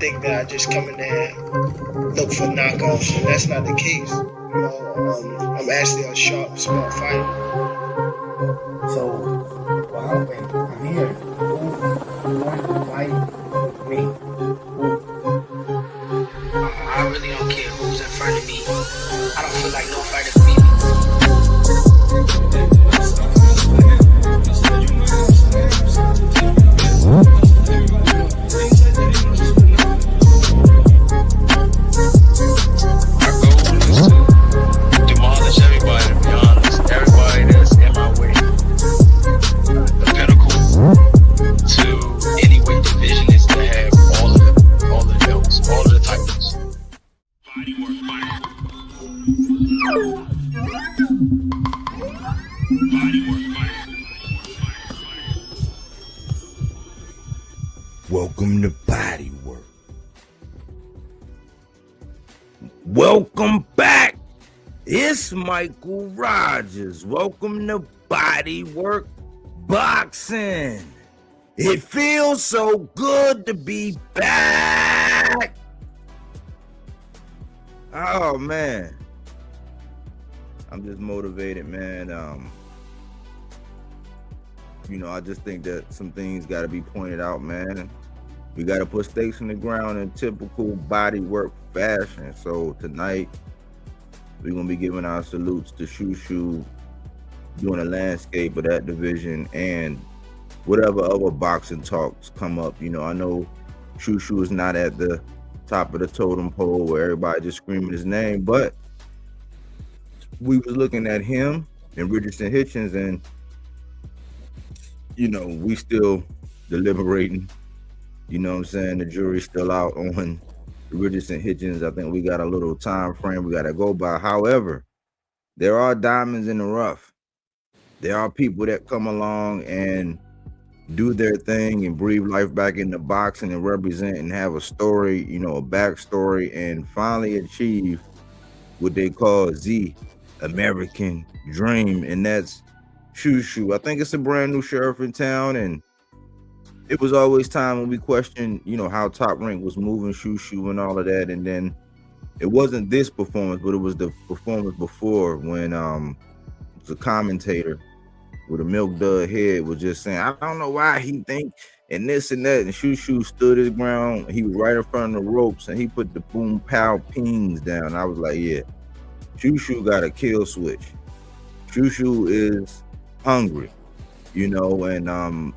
think that I just come in there and look for knockoffs, and that's not the case. You know, I'm actually a sharp, smart fighter. So, well, wait, I'm here. Who wants to fight me? I really don't care who's in front of me. I don't feel like no fighter can beat me. My goal is to demolish everybody, to be honest. Everybody that's in my way. The pinnacle to any weight division is to have all the belts, all of the titles. Welcome to Bodywork. Welcome back. It's Michael Rogers. Welcome to Bodywork Boxing. It feels so good to be back. Oh man, I'm just motivated, man. I just think that some things got to be pointed out, man. We got to put stakes in the ground in typical Bodywork fashion. So tonight, we're going to be giving our salutes to Shu-Shu, doing a landscape of that division, and whatever other boxing talks come up. I know Shu-Shu is not at the top of the totem pole where everybody just screaming his name, but we was looking at him and Richardson Hitchens, and we still deliberating. You know what I'm saying? The jury's still out on Richardson Hitchens. I think we got a little time frame we got to go by. However, there are diamonds in the rough. There are people that come along and do their thing and breathe life back into boxing and represent and have a story, a backstory, and finally achieve what they call the American dream, and that's Shu-Shu. I think it's a brand new sheriff in town, and it was always time when we questioned, how Top Rank was moving Shu-Shu and all of that. And then it wasn't this performance, but it was the performance before when the commentator with a milk dud head was just saying, I don't know why he think and this and that. And Shu-Shu stood his ground. He was right in front of the ropes, and he put the boom pow pings down. I was like, yeah, Shu-Shu got a kill switch. Shu-Shu is hungry, and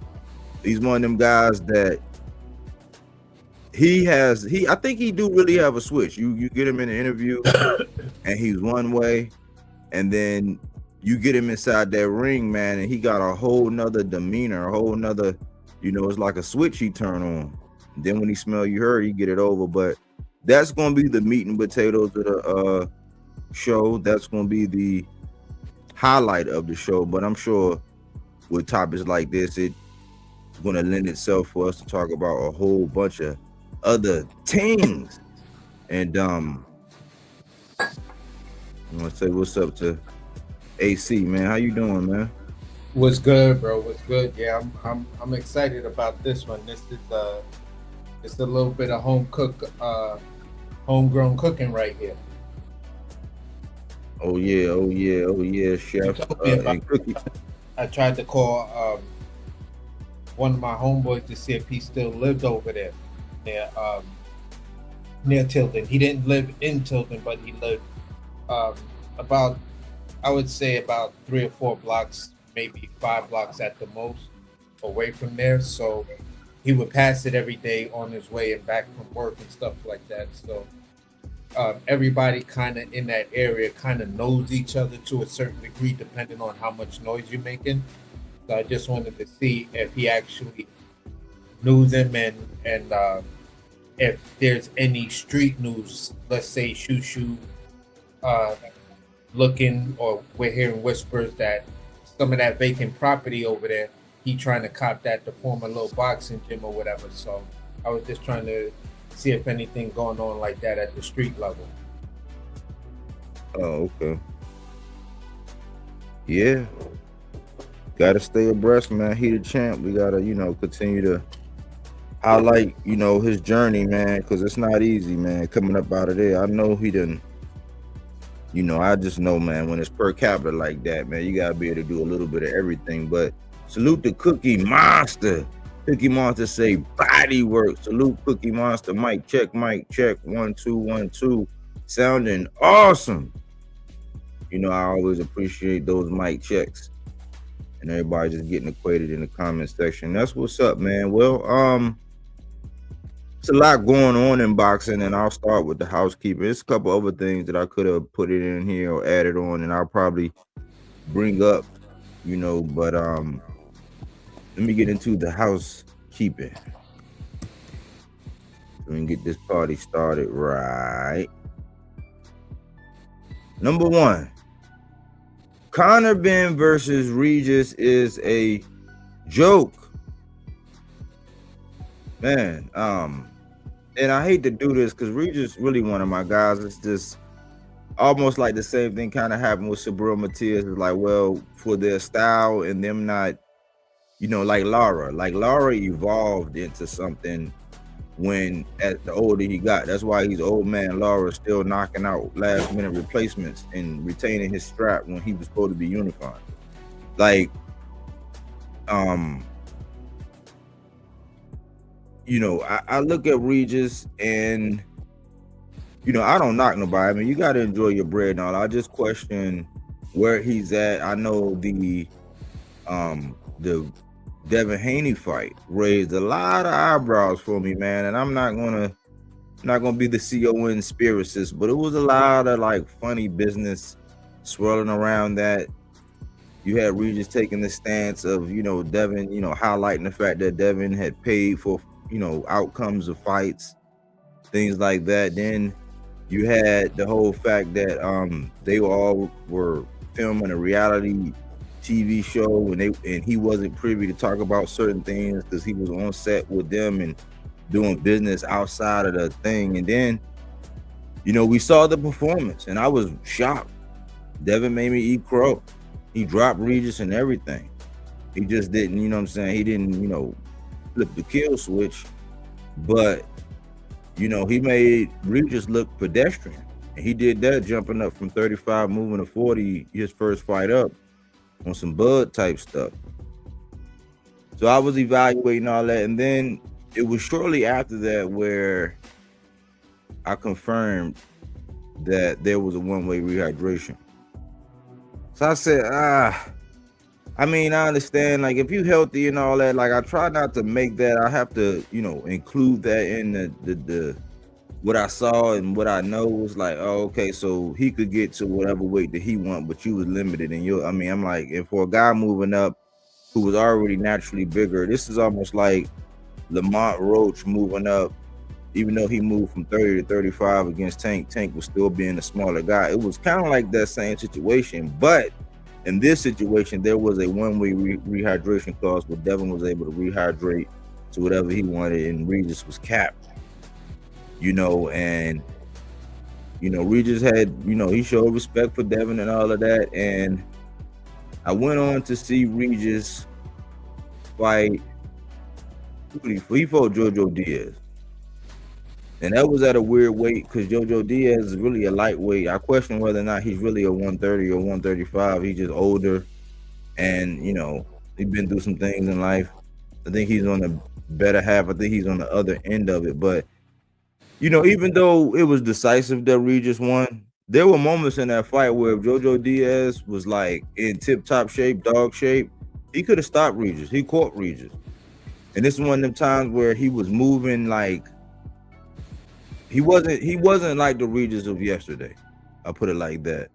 he's one of them guys that I think he do really have a switch. You get him in an interview and he's one way, and then you get him inside that ring, man, and he got a whole nother demeanor, a whole nother, it's like a switch he turn on. And then when he smell you hurt, he get it over. But that's gonna be the meat and potatoes of the show. That's gonna be the highlight of the show. But I'm sure with topics like this, it's gonna lend itself for us to talk about a whole bunch of other things. And I'm gonna say what's up to AC, man. How you doing, man? What's good, bro? What's good? Yeah, I'm excited about this one. This is it's a little bit of homegrown cooking right here. Oh yeah, chef. And cookie. I tried to call one of my homeboys to see if he still lived over there near Tilden. He didn't live in Tilden, but he lived about, I would say, about 3 or 4 blocks, maybe 5 blocks at the most away from there. So he would pass it every day on his way and back from work and stuff like that. So everybody kind of in that area kind of knows each other to a certain degree, depending on how much noise you're making. So I just wanted to see if he actually knew them, and if there's any street news, let's say Shu-Shu looking, or we're hearing whispers that some of that vacant property over there, he trying to cop that to form a little boxing gym or whatever. So I was just trying to see if anything going on like that at the street level. Oh, okay. Yeah. Gotta stay abreast, man. He the champ. We gotta, continue to I like, you know, his journey, man, because it's not easy, man, coming up out of there. I know he didn't, you know, I just know, man, when it's per capita like that, man, you gotta be able to do a little bit of everything. But salute the Cookie Monster. Cookie Monster say Bodywork. Salute Cookie Monster. Mic check, 1 2 1 2. Sounding awesome. You know, I always appreciate those mic checks. And everybody just getting acquainted in the comment section. That's what's up, man. Well, it's a lot going on in boxing, and I'll start with the housekeeping. There's a couple other things that I could have put it in here or added on, and I'll probably bring up, you know, but let me get into the housekeeping so we can get this party started right. Number one, Conor Ben versus Regis is a joke, man. And I hate to do this because Regis really one of my guys. It's just almost like the same thing kind of happened with Subriel Matias. It's like, well, for their style and them not, you know, like Lara evolved into something when at the older he got. That's why he's old man Lara still knocking out last minute replacements and retaining his strap when he was supposed to be unified. Like, you know, I look at Regis and, you know, I don't knock nobody. I mean, you got to enjoy your bread and all. I just question where he's at. I know the Devin Haney fight raised a lot of eyebrows for me, man. And I'm not gonna be the CON spiricist, but it was a lot of like funny business swirling around that. You had Regis taking the stance of, you know, Devin, you know, highlighting the fact that Devin had paid for, you know, outcomes of fights, things like that. Then you had the whole fact that they all were filming a reality TV show and he wasn't privy to talk about certain things because he was on set with them and doing business outside of the thing. And then, you know, we saw the performance and I was shocked. Devin made me eat crow. He dropped Regis and everything. He just didn't, you know what I'm saying? He didn't, you know, flip the kill switch, but, you know, he made Regis look pedestrian. And he did that jumping up from 35, moving to 40, his first fight up on some Bud type stuff. So I was evaluating all that. And then it was shortly after that where I confirmed that there was a one-way rehydration. So I said, I mean, I understand, like, if you healthy and all that, like, I try not to make that. I have to, you know, include that in the what I saw and what I know was like, oh, okay, so he could get to whatever weight that he want, but you was limited in your, I mean, I'm like, and for a guy moving up who was already naturally bigger, this is almost like Lamont Roach moving up, even though he moved from 30 to 35 against Tank. Tank was still being a smaller guy. It was kind of like that same situation, but in this situation, there was a one-way rehydration clause where Devin was able to rehydrate to whatever he wanted, and Regis was capped. You know, and, you know, Regis had, you know, he showed respect for Devin and all of that. And I went on to see Regis fight, he fought Jojo Diaz. And that was at a weird weight because Jojo Diaz is really a lightweight. I question whether or not he's really a 130 or 135. He's just older and, you know, he's been through some things in life. I think he's on the better half. I think he's on the other end of it. But, you know, even though it was decisive that Regis won, there were moments in that fight where if Jojo Diaz was like in tip-top shape, dog shape, he could have stopped Regis. He caught Regis. And this is one of them times where he was moving like, he wasn't like the Regis of yesterday. I'll put it like that.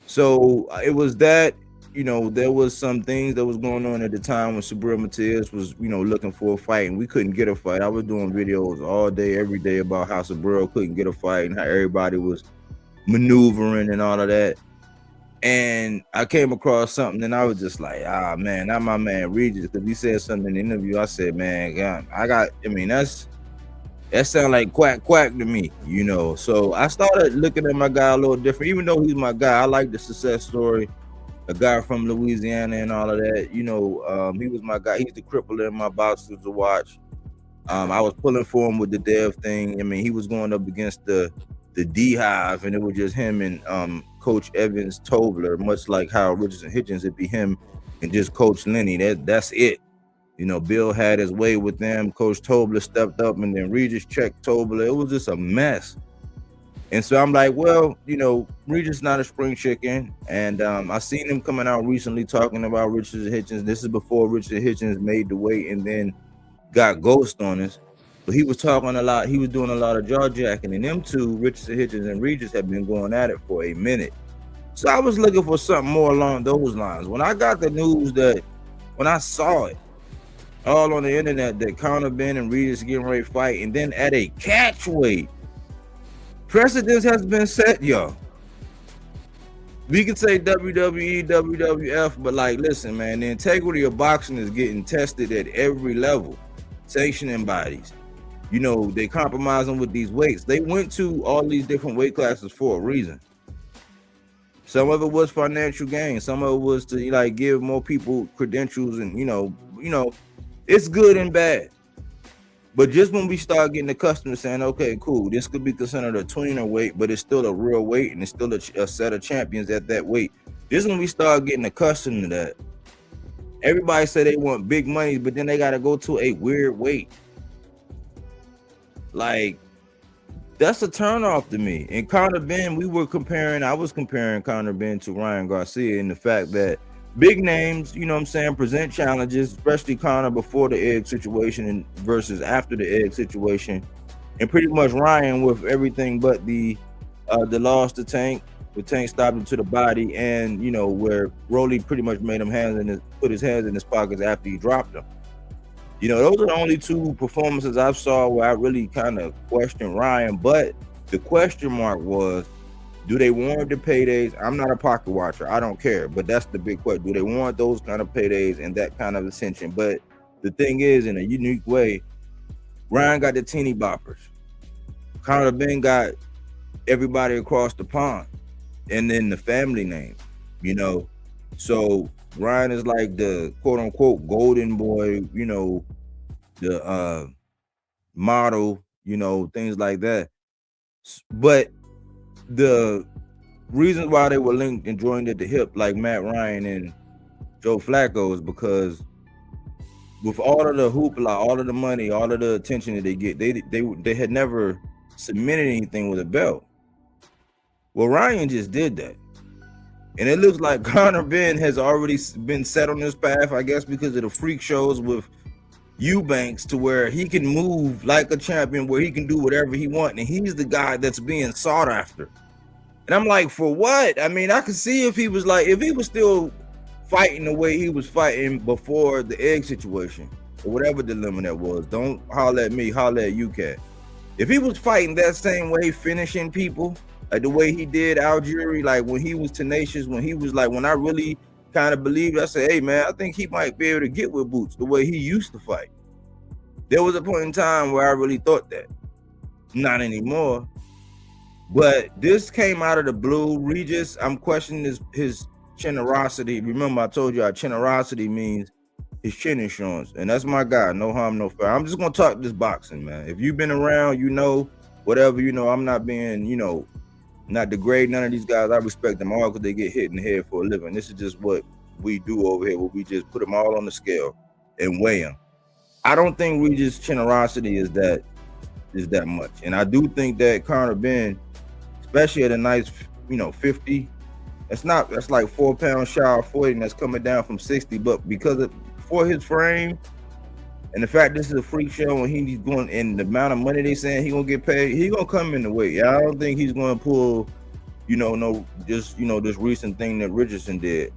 So it was that, you know, there was some things that was going on at the time when Subriel Matias was, you know, looking for a fight and we couldn't get a fight. I was doing videos all day, every day about how Subriel couldn't get a fight and how everybody was maneuvering and all of that. And I came across something and I was just like, man, not my man Regis. Because he said something in the interview. I said, man, God, that sound like quack to me, you know. So I started looking at my guy a little different. Even though he's my guy, I like the success story. A guy from Louisiana and all of that, you know, he was my guy. He's the crippler in my boxes to watch. I was pulling for him with the Dev thing. I mean, he was going up against the D Hive, and it was just him and Coach Evans Tobler, much like how Richardson Hitchens, it'd be him and just Coach Lenny. That's it. You know, Bill had his way with them. Coach Tobler stepped up, and then Regis checked Tobler. It was just a mess. And so I'm like, well, you know, Regis not a spring chicken. And I seen him coming out recently talking about Richardson Hitchens. This is before Richardson Hitchens made the weight and then got ghost on us. But he was talking a lot. He was doing a lot of jaw jacking. And them two, Richardson Hitchens and Regis, have been going at it for a minute. So I was looking for something more along those lines. When I got the news when I saw it all on the internet that Conor Ben and Regis getting ready to fight, and then at a catch weight, precedence has been set, y'all. We can say WWE, WWF, but like, listen, man, the integrity of boxing is getting tested at every level. Sanctioning bodies, you know, they compromising with these weights. They went to all these different weight classes for a reason. Some of it was financial gain. Some of it was to like give more people credentials, and you know, it's good and bad. But just when we start getting accustomed to saying, okay, cool, this could be considered a tweener weight, but it's still a real weight, and it's still a set of champions at that weight. Just when we start getting accustomed to that, everybody say they want big money, but then they got to go to a weird weight. Like, that's a turnoff to me. And Conor Ben, I was comparing Conor Ben to Ryan Garcia in the fact that big names, you know what I'm saying, present challenges, especially Conor before the egg situation and versus after the egg situation. And pretty much Ryan with everything but the loss to Tank, where Tank stopped him to the body, and you know, where Rolly pretty much made him put his hands in his pockets after he dropped him. You know, those are the only two performances I saw where I really kind of questioned Ryan. But the question mark was, do they warrant the paydays? I'm not a pocket watcher. I don't care. But that's the big question. Do they warrant those kind of paydays and that kind of attention? But the thing is, in a unique way, Ryan got the teeny boppers. Conor Ben got everybody across the pond. And then the family name, you know. So Ryan is like the quote unquote golden boy, you know, the model, you know, things like that. But the reasons why they were linked and joined at the hip, like Matt Ryan and Joe Flacco, is because with all of the hoopla, all of the money, all of the attention that they get, they had never submitted anything with a belt. Well, Ryan just did that. And it looks like Conor Ben has already been set on this path, I guess, because of the freak shows with Eubanks, to where he can move like a champion, where he can do whatever he wants. And he's the guy that's being sought after. And I'm like, for what? I mean, I could see if he was still fighting the way he was fighting before the egg situation, or whatever dilemma that was. Don't holler at me, holler at you, cat. If he was fighting that same way, finishing people, like the way he did Algieri, like when he was tenacious, when he was like, when I really kind of believed, I said, hey man, I think he might be able to get with Boots the way he used to fight. There was a point in time where I really thought that. Not anymore. But this came out of the blue. Regis, I'm questioning his generosity. Remember, I told you our generosity means his chin insurance. And that's my guy. No harm, no foul. I'm just going to talk this boxing, man. If you've been around, you know, whatever, you know, I'm not being, you know, not degrade none of these guys. I respect them all because they get hit in the head for a living. This is just what we do over here, where we just put them all on the scale and weigh them. I don't think Regis' generosity is that much. And I do think that Conor Ben, especially at a nice, you know, 50, that's like 4 pounds shy of 40, and that's coming down from 60. But for his frame and the fact this is a freak show and he's going, and the amount of money they saying he gonna get paid, he gonna come in the weight. I don't think he's gonna pull, you know, this recent thing that Richardson did.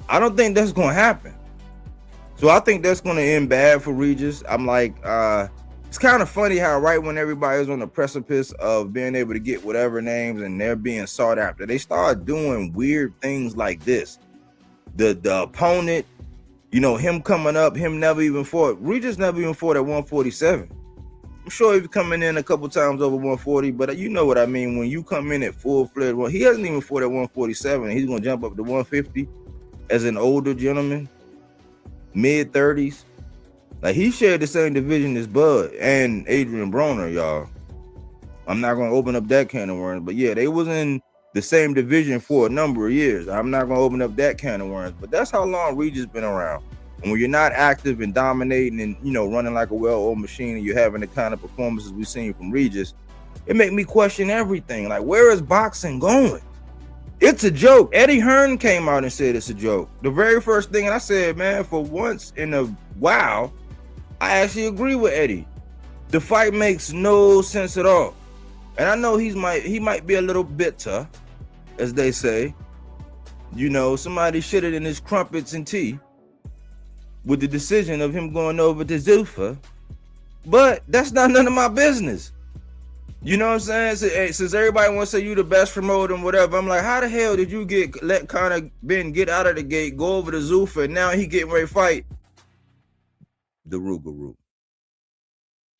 I don't think that's gonna happen. So I think that's gonna end bad for Regis. I'm like, it's kind of funny how right when everybody's on the precipice of being able to get whatever names and they're being sought after, they start doing weird things like this. The opponent, you know, him coming up, him never even fought. Regis never even fought at 147. I'm sure he's coming in a couple times over 140, but you know what I mean. When you come in at full-fledged, he hasn't even fought at 147. He's going to jump up to 150 as an older gentleman, mid-30s. Like, he shared the same division as Bud and Adrian Broner, y'all. I'm not gonna open up that can of worms, but yeah, they was in the same division for a number of years. I'm not gonna open up that can of worms, but that's how long Regis been around. And when you're not active and dominating and, you know, running like a well-oiled machine, and you're having the kind of performances we've seen from Regis, it make me question everything. Like, where is boxing going? It's a joke. Eddie Hearn came out and said it's a joke. The very first thing, and I said, man, for once in a while, I actually agree with Eddie. The fight makes no sense at all. And I know he might be a little bitter, as they say. You know, somebody shitted in his crumpets and tea with the decision of him going over to Zuffa. But that's not none of my business. You know what I'm saying? Since everybody wants to say you the best promoter and whatever, I'm like, how the hell did you let Conor Ben get out of the gate, go over to Zuffa, and now he getting ready to fight the Rougarou?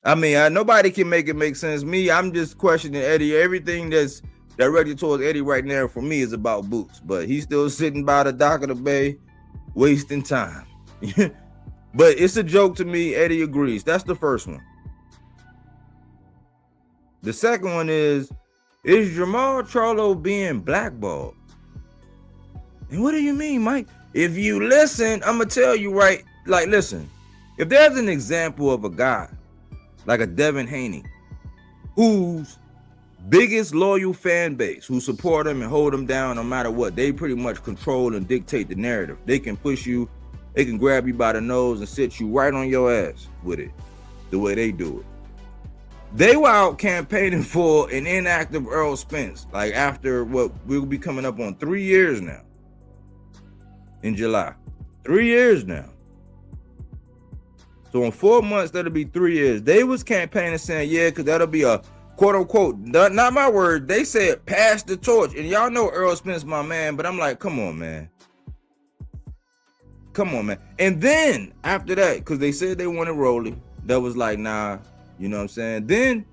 I mean, nobody can make it make sense. I'm just questioning Eddie. Everything that's directed towards Eddie right now for me is about Boots, but he's still sitting by the dock of the bay, wasting time. But it's a joke to me. Eddie agrees. That's the first one. The second one is Jermall Charlo being blackballed? And what do you mean, Mike? If you listen, I'm gonna tell you right. Like, listen, if there's an example of a guy like a Devin Haney, whose biggest loyal fan base, who support him and hold him down no matter what, they pretty much control and dictate the narrative. They can push you, they can grab you by the nose and sit you right on your ass with it, the way they do it. They were out campaigning for an inactive Earl Spence, like after what we'll be coming up on 3 years now. In July. 3 years now. So in 4 months, that'll be 3 years. They was campaigning saying, yeah, because that'll be a quote unquote, not my word, they said pass the torch. And y'all know Earl Spence, my man, but I'm like, come on, man. Come on, man. And then after that, because they said they wanted Rolly, that was like, nah, you know what I'm saying? Then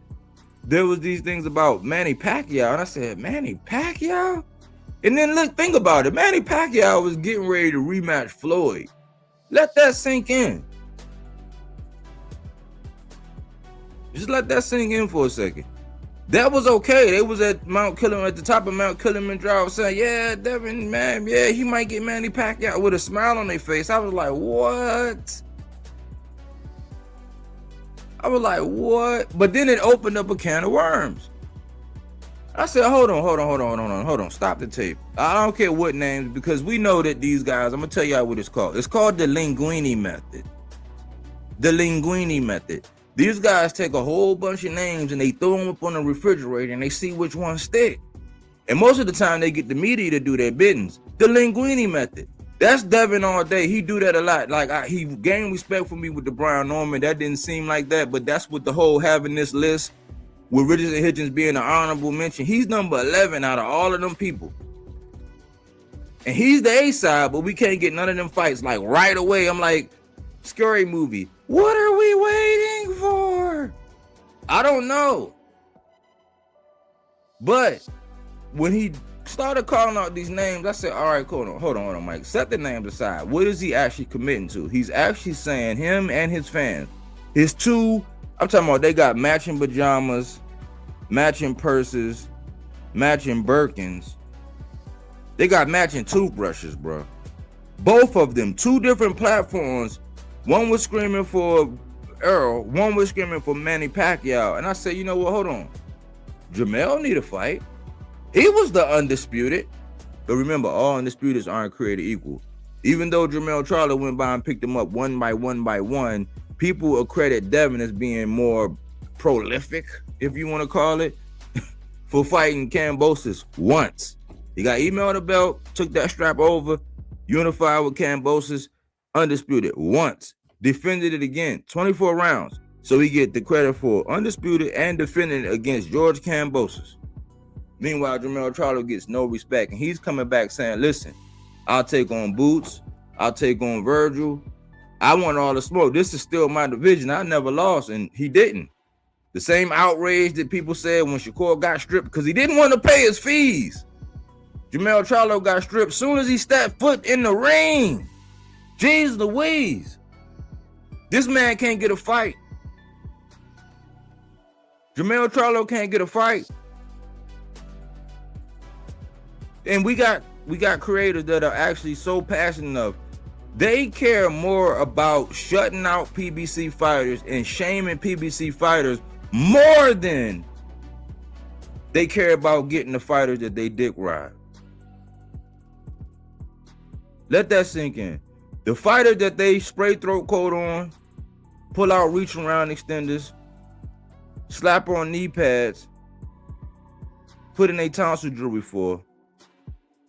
there was these things about Manny Pacquiao, and I said, Manny Pacquiao? And then look, think about it. Manny Pacquiao was getting ready to rematch Floyd. Let that sink in. Just let that sink in for a second. That was okay. They was at the top of Mount Kilimanjaro saying, yeah, Devin, man, yeah, he might get Manny Pacquiao with a smile on their face. I was like, what? I was like, what? But then it opened up a can of worms. I said, hold on. Stop the tape. I don't care what names, because we know that these guys, I'm going to tell y'all what it's called. It's called the Linguini method. The Linguini method. These guys take a whole bunch of names and they throw them up on the refrigerator and they see which ones stick. And most of the time they get the media to do their biddings. The Linguini method. That's Devin all day. He do that a lot. Like, he gained respect for me with the Brian Norman. That didn't seem like that, but that's what the whole having this list with Richardson Hitchens being an honorable mention. He's number 11 out of all of them people. And he's the A side, but we can't get none of them fights like right away. I'm like, scary movie. What are we waiting for? I don't know. But when he started calling out these names, I said, all right, cool. Hold on, Mike. Set the names aside. What is he actually committing to? He's actually saying him and his fans, his two, I'm talking about, they got matching pajamas, matching purses, matching Birkins. They got matching toothbrushes, bro. Both of them, two different platforms. One was screaming for Earl, one was screaming for Manny Pacquiao. And I said, you know what, hold on. Jermell need a fight. He was the undisputed. But remember, all undisputeds aren't created equal. Even though Jermell Charlo went by and picked them up one by one, people accredit Devin as being more prolific, if you want to call it, for fighting Kambosos once. He got emailed the belt, took that strap over, unified with Kambosos, undisputed once. Defended it again, 24 rounds. So he get the credit for undisputed and defending it against George Kambosos. Meanwhile, Jermell Charlo gets no respect, and he's coming back saying, listen, I'll take on Boots, I'll take on Virgil. I want all the smoke. This is still my division. I never lost, and he didn't. The same outrage that people said when Shakur got stripped because he didn't want to pay his fees. Jermell Charlo got stripped soon as he stepped foot in the ring. Jeez Louise. This man can't get a fight. Jermell Charlo can't get a fight. And we got creators that are actually so passionate enough. They care more about shutting out PBC fighters and shaming PBC fighters more than they care about getting the fighters that they dick ride. Let that sink in. The fighter that they spray throat coat on, pull out reach around extenders, slap on knee pads, put in a tonsil jewelry for,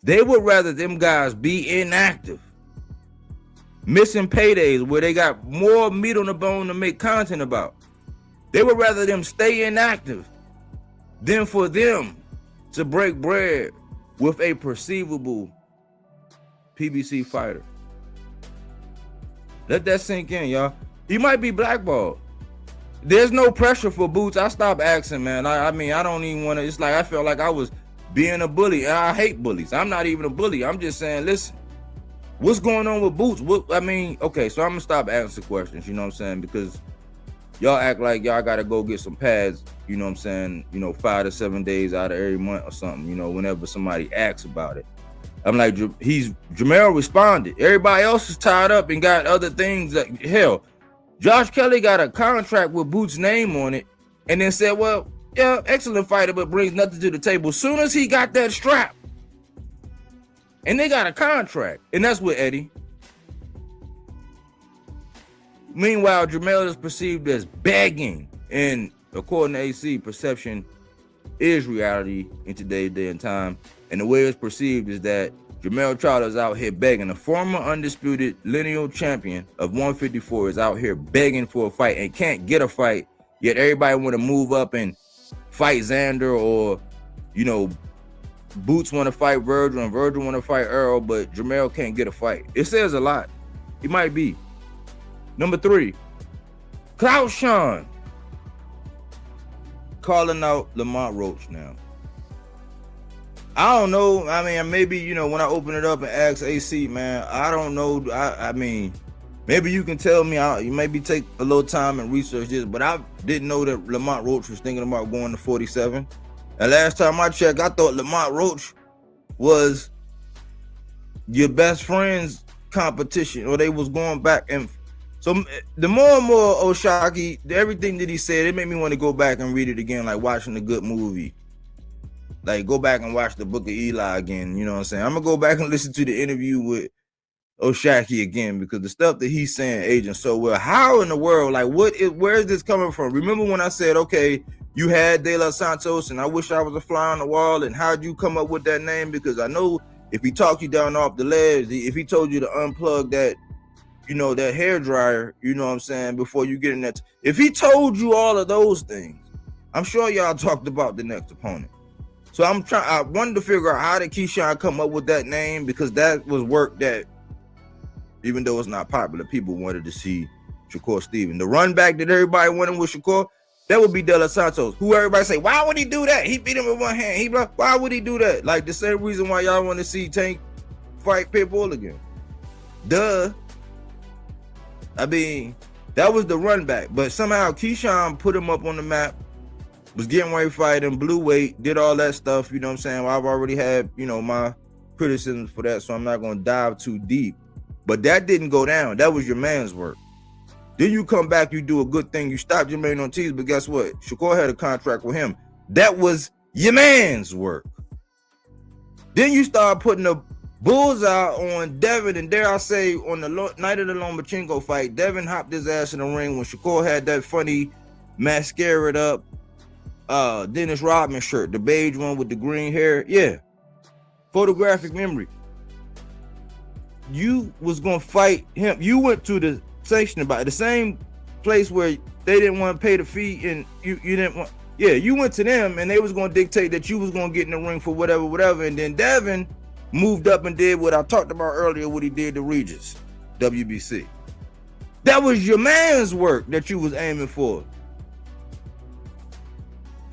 they would rather them guys be inactive, missing paydays where they got more meat on the bone to make content about. They would rather them stay inactive than for them to break bread with a perceivable PBC fighter. Let that sink in, y'all. He might be blackballed. There's no pressure for Boots. I stopped asking, man. I mean, I don't even want to. It's like I felt like I was being a bully. And I hate bullies. I'm not even a bully. I'm just saying, listen, what's going on with Boots? Okay, so I'm going to stop asking questions, you know what I'm saying? Because y'all act like y'all got to go get some pads, you know what I'm saying? 5 to 7 days out of every month or something, whenever somebody asks about it. I'm like, Jermell responded. Everybody else is tied up and got other things. Hell, Josh Kelly got a contract with Boots' name on it and then said, well, yeah, excellent fighter, but brings nothing to the table. As soon as he got that strap, and they got a contract, and that's with Eddie. Meanwhile, Jermell is perceived as begging, and according to AC, perception is reality in today's day and time. And the way it's perceived is that Jermell Charlo is out here begging. The former undisputed lineal champion of 154 is out here begging for a fight and can't get a fight. Yet everybody want to move up and fight Xander, or, Boots want to fight Virgil and Virgil want to fight Earl, but Jermell can't get a fight. It says a lot. He might be. Number 3, Klaus Sean calling out Lamont Roach now. I don't know. I mean, maybe, when I open it up and ask AC, man, I don't know. I mean, maybe you can tell me. You maybe take a little time and research this, but I didn't know that Lamont Roach was thinking about going to 47. And last time I checked, I thought Lamont Roach was your best friend's competition, or they was going back. And so the more and more Oshaki, everything that he said, it made me want to go back and read it again, like watching a good movie. Like, go back and watch the Book of Eli again, you know what I'm saying? I'm going to go back and listen to the interview with Oshaki again, because the stuff that he's saying aging so well. How in the world, like, where is this coming from? Remember when I said, okay, you had De Los Santos, and I wish I was a fly on the wall, and how'd you come up with that name? Because I know if he talked you down off the ledge, if he told you to unplug that, that hair dryer, you know what I'm saying, before you get in that. If he told you all of those things, I'm sure y'all talked about the next opponent. So I wanted to figure out how did Keyshawn come up with that name, because that was work that, even though it's not popular, people wanted to see Shakur Stevenson. The run back that everybody wanted with Shakur, that would be De Los Santos. Who everybody say, why would he do that? He beat him with one hand. Why would he do that? Like the same reason why y'all want to see Tank fight Pitbull again. Duh. I mean, that was the run back. But somehow Keyshawn put him up on the map, was getting ready to fight him, blue weight, did all that stuff, you know what I'm saying? Well, I've already had, my criticisms for that, so I'm not going to dive too deep. But that didn't go down. That was your man's work. Then you come back, you do a good thing, you stop Jermaine Ortiz, but guess what? Shakur had a contract with him. That was your man's work. Then you start putting a bullseye on Devin, and dare I say, on the night of the Lomachenko fight, Devin hopped his ass in the ring when Shakur had that funny mascaraed up Dennis Rodman shirt, the beige one with the green hair. Yeah. Photographic memory. You was gonna fight him. You went to the section about the same place where they didn't want to pay the fee, and you didn't want. Yeah, you went to them, and they was gonna dictate that you was gonna get in the ring for whatever. And then Devin moved up and did what I talked about earlier, what he did to Regis, WBC. That was your man's work that you was aiming for.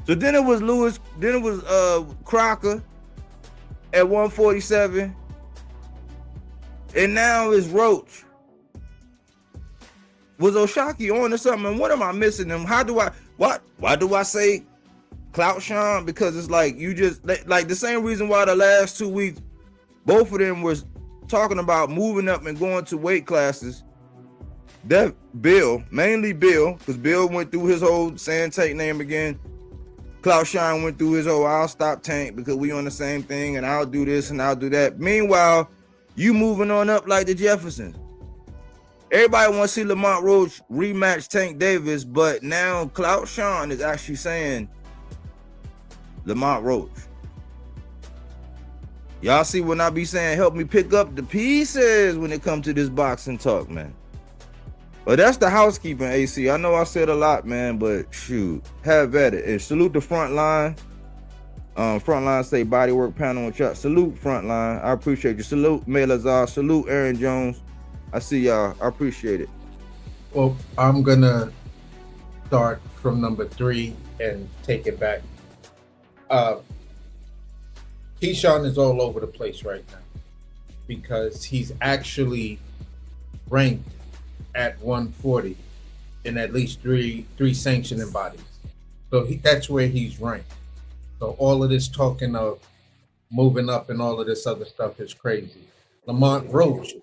So then it was Lewis, then it was Crocker at 147. And now it's Roach. Was Oshaki on or something? And what am I missing? Them? How do I? What? Why do I say Clout Sean? Because it's like you just like the same reason why the last 2 weeks, both of them was talking about moving up and going to weight classes. That Bill, mainly Bill, because Bill went through his whole saying Tank name again. Clout Sean went through his whole I'll stop Tank because we on the same thing and I'll do this and I'll do that. Meanwhile, you moving on up like the Jeffersons. Everybody wants to see Lamont Roach rematch Tank Davis, but now Clout Sean is actually saying Lamont Roach. Y'all see when I be saying help me pick up the pieces when it comes to this boxing talk, man. But that's the housekeeping, AC. I know I said a lot, man, but shoot, have at it. And salute the front line. Front line say Bodywork panel and chat. Salute front line. I appreciate you. Salute May Lazar. Salute Aaron Jones. I see y'all. I appreciate it. Well, I'm gonna start from number 3 and take it back. Keyshawn is all over the place right now because he's actually ranked at 140 in at least three sanctioning bodies. So that's where he's ranked. So all of this talking of moving up and all of this other stuff is crazy. Lamont Roach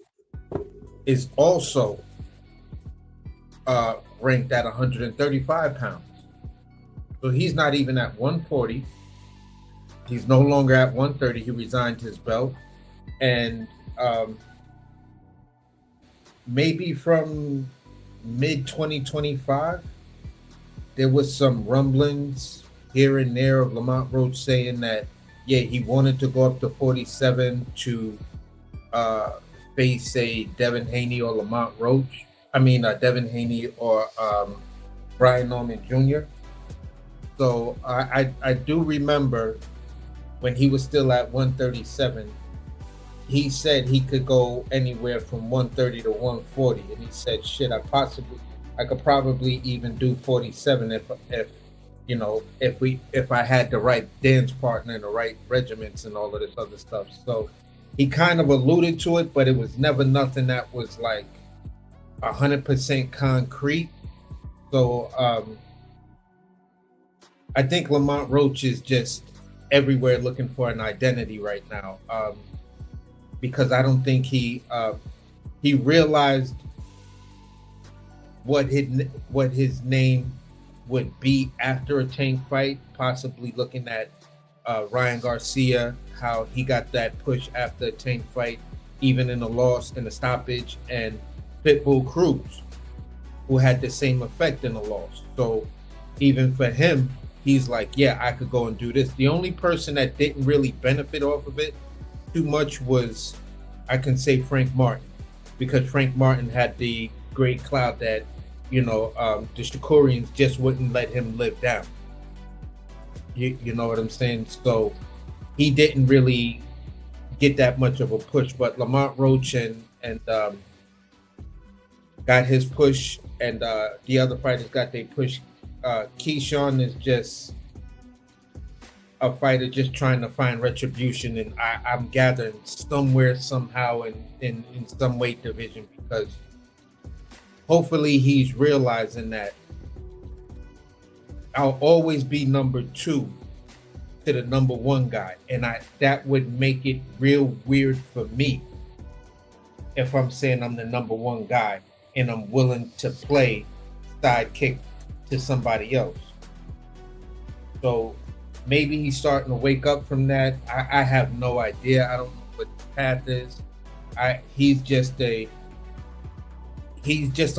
is also ranked at 135 pounds. So he's not even at 140. He's no longer at 130. He resigned his belt. And maybe from mid-2025, there was some rumblings here and there of Lamont Roach saying that, yeah, he wanted to go up to 47 to face a Devin Haney or Lamont Roach. Devin Haney or Brian Norman Jr. So I do remember when he was still at 137, he said he could go anywhere from 130 to 140, and he said, "Shit, I could probably even do 47 if I had the right dance partner and the right regiments and all of this other stuff." So he kind of alluded to it, but it was never nothing that was like 100% concrete. So I think Lamont Roach is just everywhere looking for an identity right now. Because I don't think he realized what his name would be after a Tank fight, possibly looking at Ryan Garcia, how he got that push after a Tank fight, even in the loss, in the stoppage, and Pitbull Cruz, who had the same effect in the loss. So even for him, he's like, yeah, I could go and do this. The only person that didn't really benefit off of it too much was, I can say, Frank Martin, because Frank Martin had the great cloud that, the Shakurians just wouldn't let him live down. You know what I'm saying? So he didn't really get that much of a push, but Lamont Roach and got his push, and the other fighters got their push. Keyshawn is just a fighter just trying to find retribution, and I'm gathering somewhere, somehow, in some weight division, because hopefully he's realizing that I'll always be number 2 to the number 1 guy, and that would make it real weird for me if I'm saying I'm the number 1 guy and I'm willing to play sidekick to somebody else. So maybe he's starting to wake up from that. I have no idea. I don't know what the path is. He's just a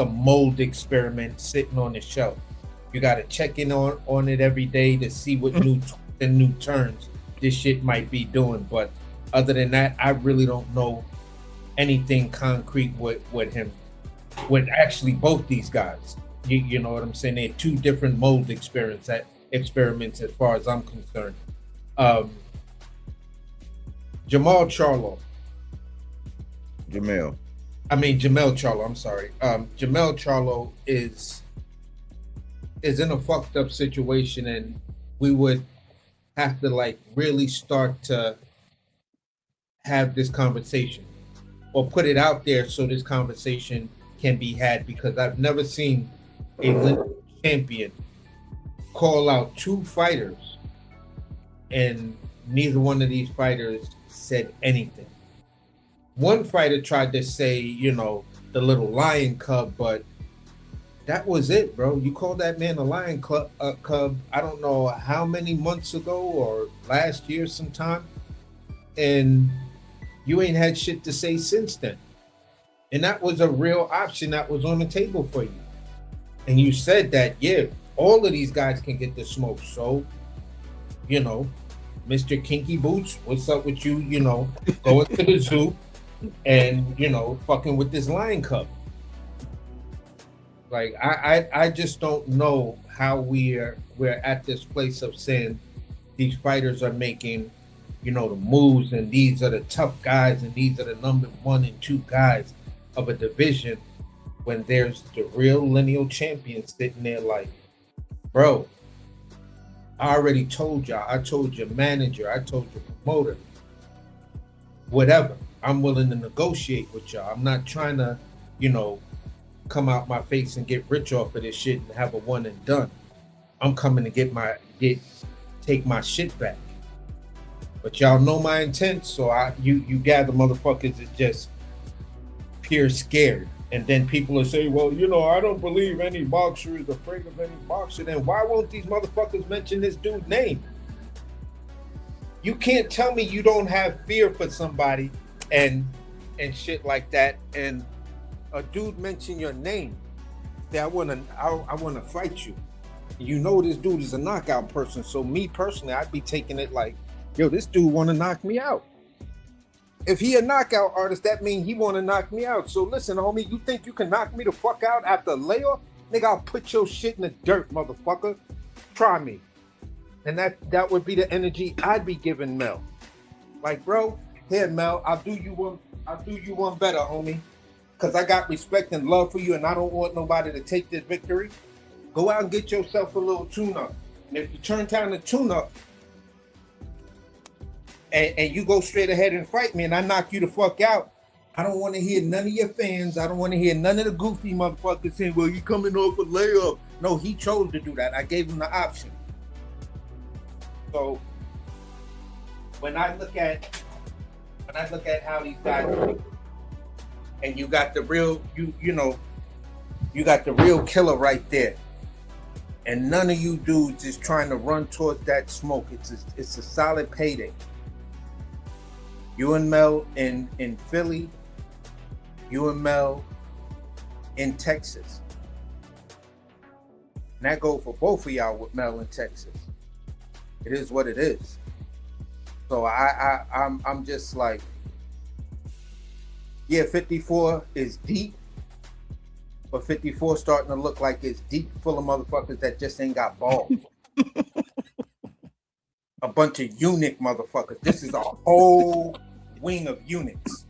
mold experiment sitting on the shelf. You got to check in on it every day to see what new turns this shit might be doing. But other than that, I really don't know anything concrete with him. With actually both these guys, you know what I'm saying? They're 2 different mold experiments as far as I'm concerned. Jamel Charlo. I'm sorry. Jamel Charlo is in a fucked up situation, and we would have to really start to have this conversation or put it out there so this conversation can be had, because I've never seen a lineal champion call out two fighters and neither one of these fighters said anything. One fighter tried to say, you know, the little lion cub, but that was it, bro. You called that man a lion cub, I don't know how many months ago or last year sometime, and you ain't had shit to say since then. And that was a real option that was on the table for you. And you said that, yeah, all of these guys can get the smoke. So, you know, Mr. Kinky Boots, what's up with you, you know, going to the zoo and, you know, fucking with this lion cub? Like, I just don't know how we're at this place of saying these fighters are making, you know, the moves, and these are the tough guys, and these are the number 1 and 2 guys of a division, when there's the real lineal champion sitting there like, bro, I already told y'all, I told your manager, I told your promoter, whatever, I'm willing to negotiate with y'all. I'm not trying to, you know, come out my face and get rich off of this shit and have a one and done. I'm coming to take my shit back. But y'all know my intent, so you gather motherfuckers is just pure scared. And then people will say, well, you know, I don't believe any boxer is afraid of any boxer. Then why won't these motherfuckers mention this dude's name? You can't tell me you don't have fear for somebody and shit like that, and a dude mention your name, say, I wanna fight you. You know this dude is a knockout person. So me personally, I'd be taking it like, yo, this dude wanna knock me out. If he a knockout artist, that means he want to knock me out. So listen, homie, you think you can knock me the fuck out after a layoff? Nigga, I'll put your shit in the dirt, motherfucker. Try me. And that would be the energy I'd be giving Mel. Like, bro, here, Mel, I'll do you one better, homie. Because I got respect and love for you, and I don't want nobody to take this victory. Go out and get yourself a little tune-up. And if you turn down the tune-up, and you go straight ahead and fight me, and I knock you the fuck out, I don't want to hear none of your fans. I don't want to hear none of the goofy motherfuckers saying, well, you coming off a layup. No, he chose to do that. I gave him the option. So when I look at how these guys are, and you got the real, you got the real killer right there, and none of you dudes is trying to run towards that smoke. It's a solid payday. You and Mel in Philly, you and Mel in Texas. And that goes for both of y'all with Mel in Texas. It is what it is. So I'm just like, yeah, 54 is deep, but 54 starting to look like it's deep full of motherfuckers that just ain't got balls. A bunch of eunuch motherfuckers. This is a whole wing of eunuchs.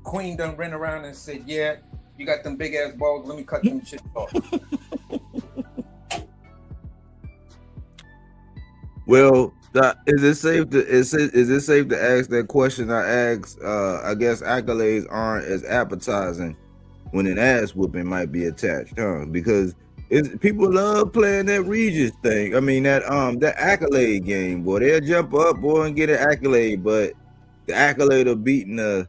Queen done ran around and said, yeah, you got them big ass balls, let me cut them shit off. Well, is it safe to ask that question I asked? I guess accolades aren't as appetizing when an ass whooping might be attached, huh? Because people love playing that Regis thing. I mean that accolade game, boy. They'll jump up, boy, and get an accolade, but the accolade of beating the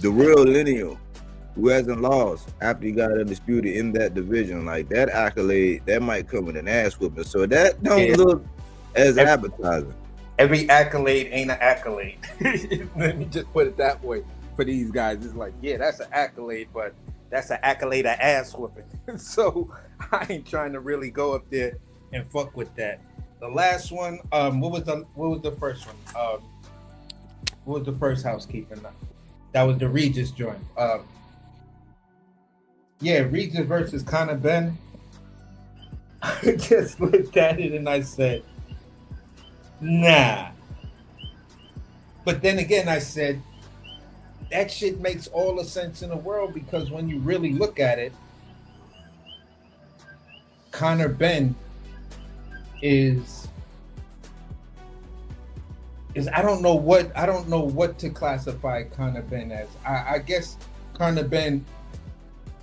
real lineal who hasn't lost after he got undisputed in that division, like that accolade, that might come with an ass whooping. So that don't look as appetizing. Every accolade ain't an accolade. Let me just put it that way for these guys. It's like, yeah, that's an accolade, but that's an accolade of ass whooping. So I ain't trying to really go up there and fuck with that. The last one, what was the first one? What was the first housekeeping? That was the Regis joint. Yeah, Regis versus Conor Ben. I just looked at it and I said, nah. But then again, I said, that shit makes all the sense in the world, because when you really look at it, Conor Ben is I don't know what to classify Conor Ben as. I guess Conor Ben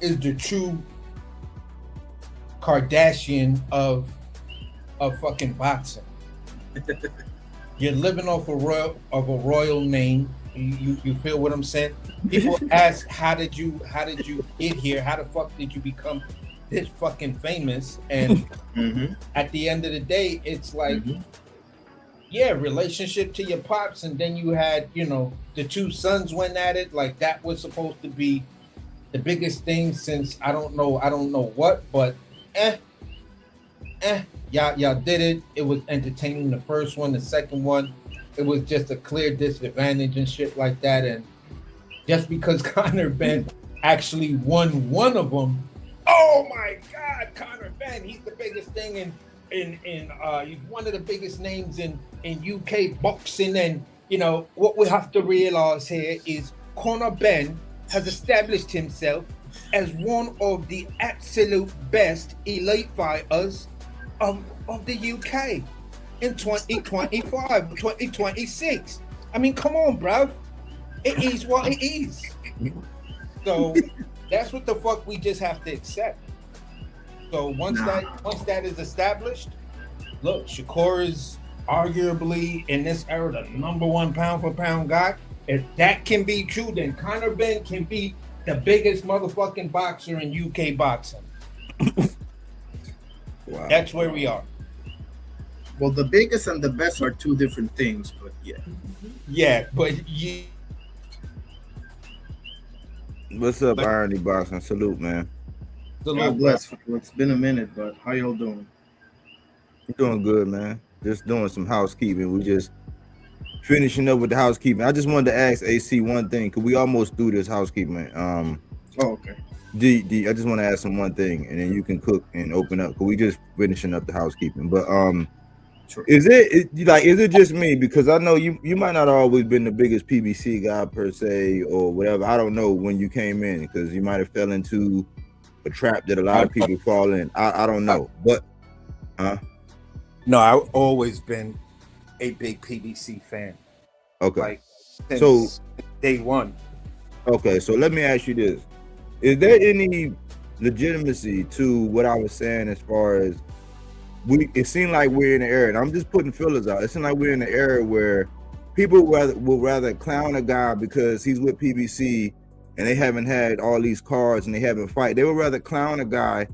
is the true Kardashian of fucking boxing. You're living off a royal name. You feel what I'm saying? People ask, how did you get here? How the fuck did you become this fucking famous? And at the end of the day, it's like, yeah, relationship to your pops, and then you had, you know, the two sons went at it. Like that was supposed to be the biggest thing since I don't know what, but y'all did it. It was entertaining, the first one. The second one, it was just a clear disadvantage and shit like that. And just because Conor Benn actually won one of them, oh my God, Conor Benn, he's the biggest thing in he's one of the biggest names in UK boxing. And you know what we have to realize here is Conor Benn has established himself as one of the absolute best elite fighters of the UK in 2025, 2026. I mean, come on, bruv. It is what it is. So that's what the fuck we just have to accept. So once that is established, look, Shakur is arguably in this era the number one pound for pound guy. If that can be true, then Conor Benn can be the biggest motherfucking boxer in UK boxing. Wow. That's where we are. Well, the biggest and the best are two different things, but yeah. Yeah, but you. What's up, Irony Boxing? Salute, man. God bless. It's been a minute, but how y'all doing? I'm doing good, man. Just doing some housekeeping. We just finishing up with the housekeeping. I just wanted to ask AC one thing, because we almost do this housekeeping. Oh, okay. I just want to ask him one thing, and then you can cook and open up, because we just finishing up the housekeeping. But sure. Is it just me? Because I know you might not have always been the biggest PBC guy per se or whatever. I don't know when you came in, because you might have fell into a trap that a lot of people fall in. I don't know, but no, I've always been a big PBC fan. Okay, like since day one. Okay, so let me ask you this: is there any legitimacy to what I was saying as far as it seemed like we're in an era, and I'm just putting fillers out. It seemed like we're in an era where people will rather clown a guy because he's with PBC and they haven't had all these cards and they haven't fight. They would rather clown a guy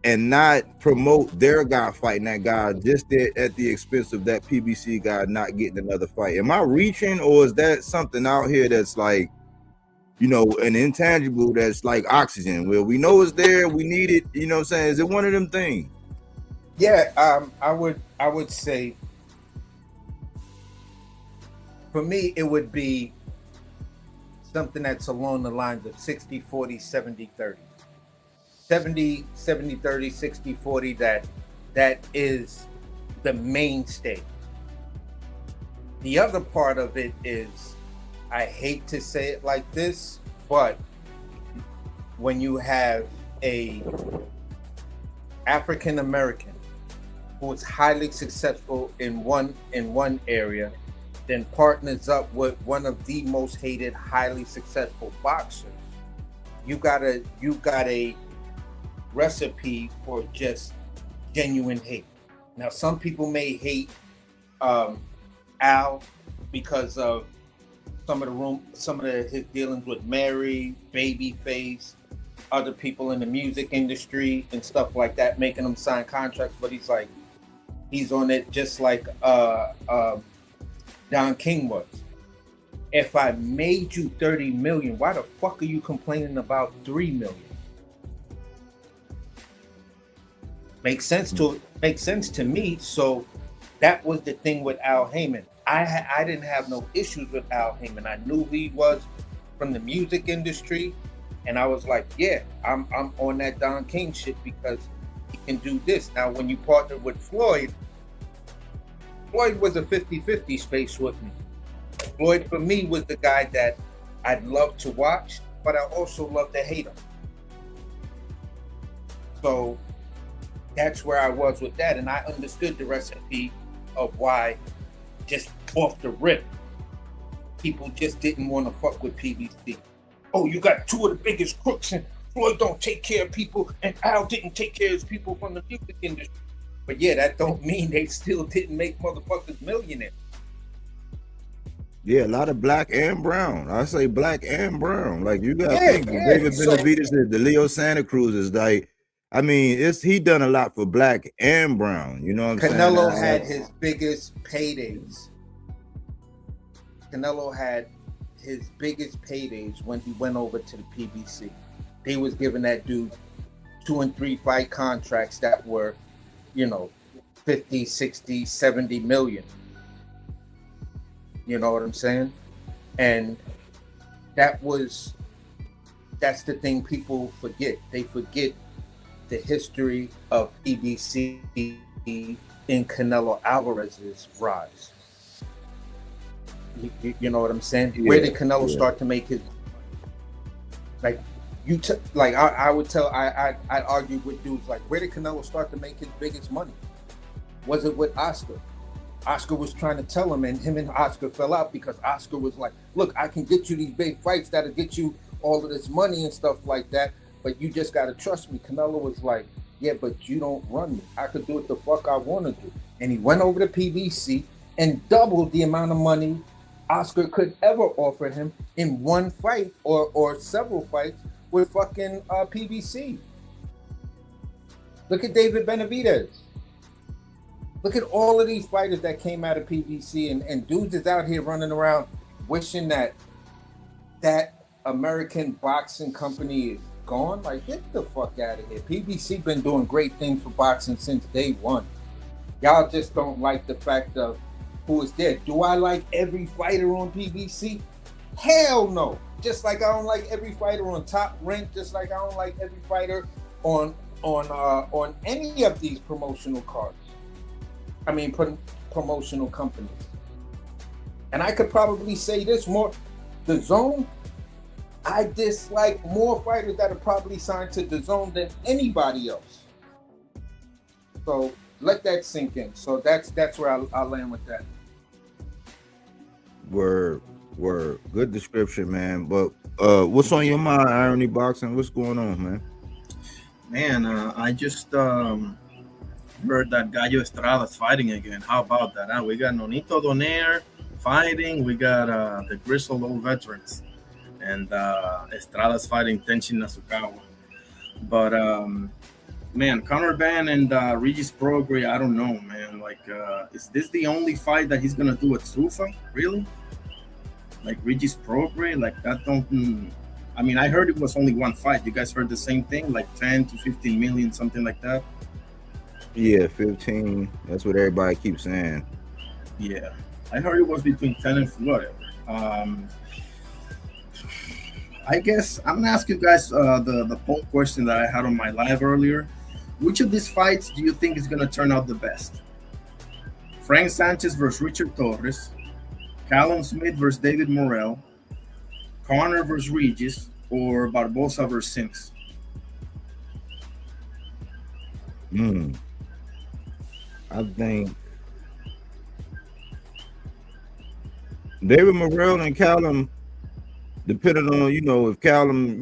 and not promote their guy fighting that guy just at the expense of that PBC guy not getting another fight. Am I reaching, or is that something out here that's like, you know, an intangible that's like oxygen, where we know it's there, we need it, you know what I'm saying? Is it one of them things? Yeah, I would say for me it would be something that's along the lines of 60-40, 70-30. 70-30, 60-40, that is the mainstay. The other part of it is, I hate to say it like this, but when you have a African American who is highly successful in one area, then partners up with one of the most hated, highly successful boxers, you got a recipe for just genuine hate. Now, some people may hate Al because of some of his dealings with Mary, Babyface, other people in the music industry and stuff like that, making him sign contracts. But he's on it just like Don King was. If I made you 30 million, why the fuck are you complaining about 3 million? Makes sense to me. So that was the thing with Al Heyman. I didn't have no issues with Al Heyman. I knew who he was from the music industry, and I was like, yeah, I'm on that Don King shit because he can do this. Now, when you partner with Floyd was a 50-50 space with me. Floyd, for me, was the guy that I'd love to watch, but I also love to hate him. So that's where I was with that, and I understood the recipe of why, just off the rip, people just didn't want to fuck with PBC. Oh, you got two of the biggest crooks in Floyd don't take care of people, and Al didn't take care of his people from the music industry. But yeah, that don't mean they still didn't make motherfuckers millionaires. Yeah, a lot of black and brown. I say black and brown. Like you got Yeah, think the yeah. David So- Benavides, the Leo Santa Cruz is like, I mean, he done a lot for black and brown. You know what I'm saying? Canelo had his biggest paydays. Canelo had his biggest paydays when he went over to the PBC. They was giving that dude 2 and 3 fight contracts that were, 50, 60, 70 million. You know what I'm saying? And that's the thing people forget. They forget the history of PBC in Canelo Alvarez's rise. You know what I'm saying? Yeah, Where did Canelo start to make his, like, I would tell, I'd argue with dudes like, where did Canelo start to make his biggest money? Was it with Oscar? Oscar was trying to tell him, and him and Oscar fell out because Oscar was like, look, I can get you these big fights that'll get you all of this money and stuff like that, but you just got to trust me. Canelo was like, yeah, but you don't run me. I could do what the fuck I want to do. And he went over to PBC and doubled the amount of money Oscar could ever offer him in one fight or several fights with fucking PBC. Look at David Benavides. Look at all of these fighters that came out of PBC, and dudes is out here running around wishing that American boxing company is gone. Like, get the fuck out of here. PBC been doing great things for boxing since day one. Y'all just don't like the fact of who is there. Do I like every fighter on PBC? Hell no. Just like I don't like every fighter on Top Rank, just like I don't like every fighter on any of these promotional cards. I mean, promotional companies. And I could probably say this more. The Zone, I dislike more fighters that are probably signed to the Zone than anybody else. So let that sink in. So that's where I'll land with that. Word. Good description, man. But what's on your mind, Irony Boxing? What's going on, man? Man, I just heard that Gallo Estrada's fighting again. How about that? Huh? We got Nonito Donaire fighting. We got the grizzled old veterans. And Estrada's fighting Tenshin Nasukawa. But, man, Conor Benn and Regis Prograis, I don't know, man. Like, is this the only fight that he's going to do at Zuffa? Really? Like, Regis Prograis? Like, that don't... I mean, I heard it was only one fight. You guys heard the same thing? Like 10 to 15 million, something like that? Yeah, 15. That's what everybody keeps saying. Yeah. I heard it was between 10 and whatever. I guess I'm gonna ask you guys the poll question that I had on my live earlier. Which of these fights do you think is gonna turn out the best? Frank Sanchez versus Richard Torres, Callum Smith versus David Morrell, Conor versus Regis, or Barbosa versus Sims? I think David Morrell and Callum, depending on, if Callum,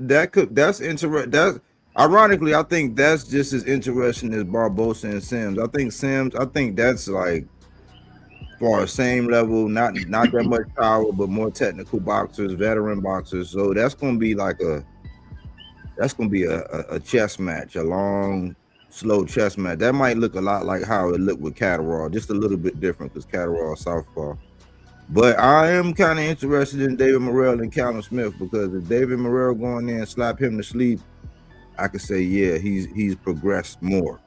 that's interesting. That's ironically, I think that's just as interesting as Barbosa and Sims. I think that's like for the same level, not that much power, but more technical boxers, veteran boxers. So that's gonna be a chess match, a long, slow chess match. That might look a lot like how it looked with Catterall, just a little bit different because Catterall is southpaw. But I am kind of interested in David Morrell and Callum Smith, because if David Morrell go in there and slap him to sleep, I could say, yeah, he's progressed more.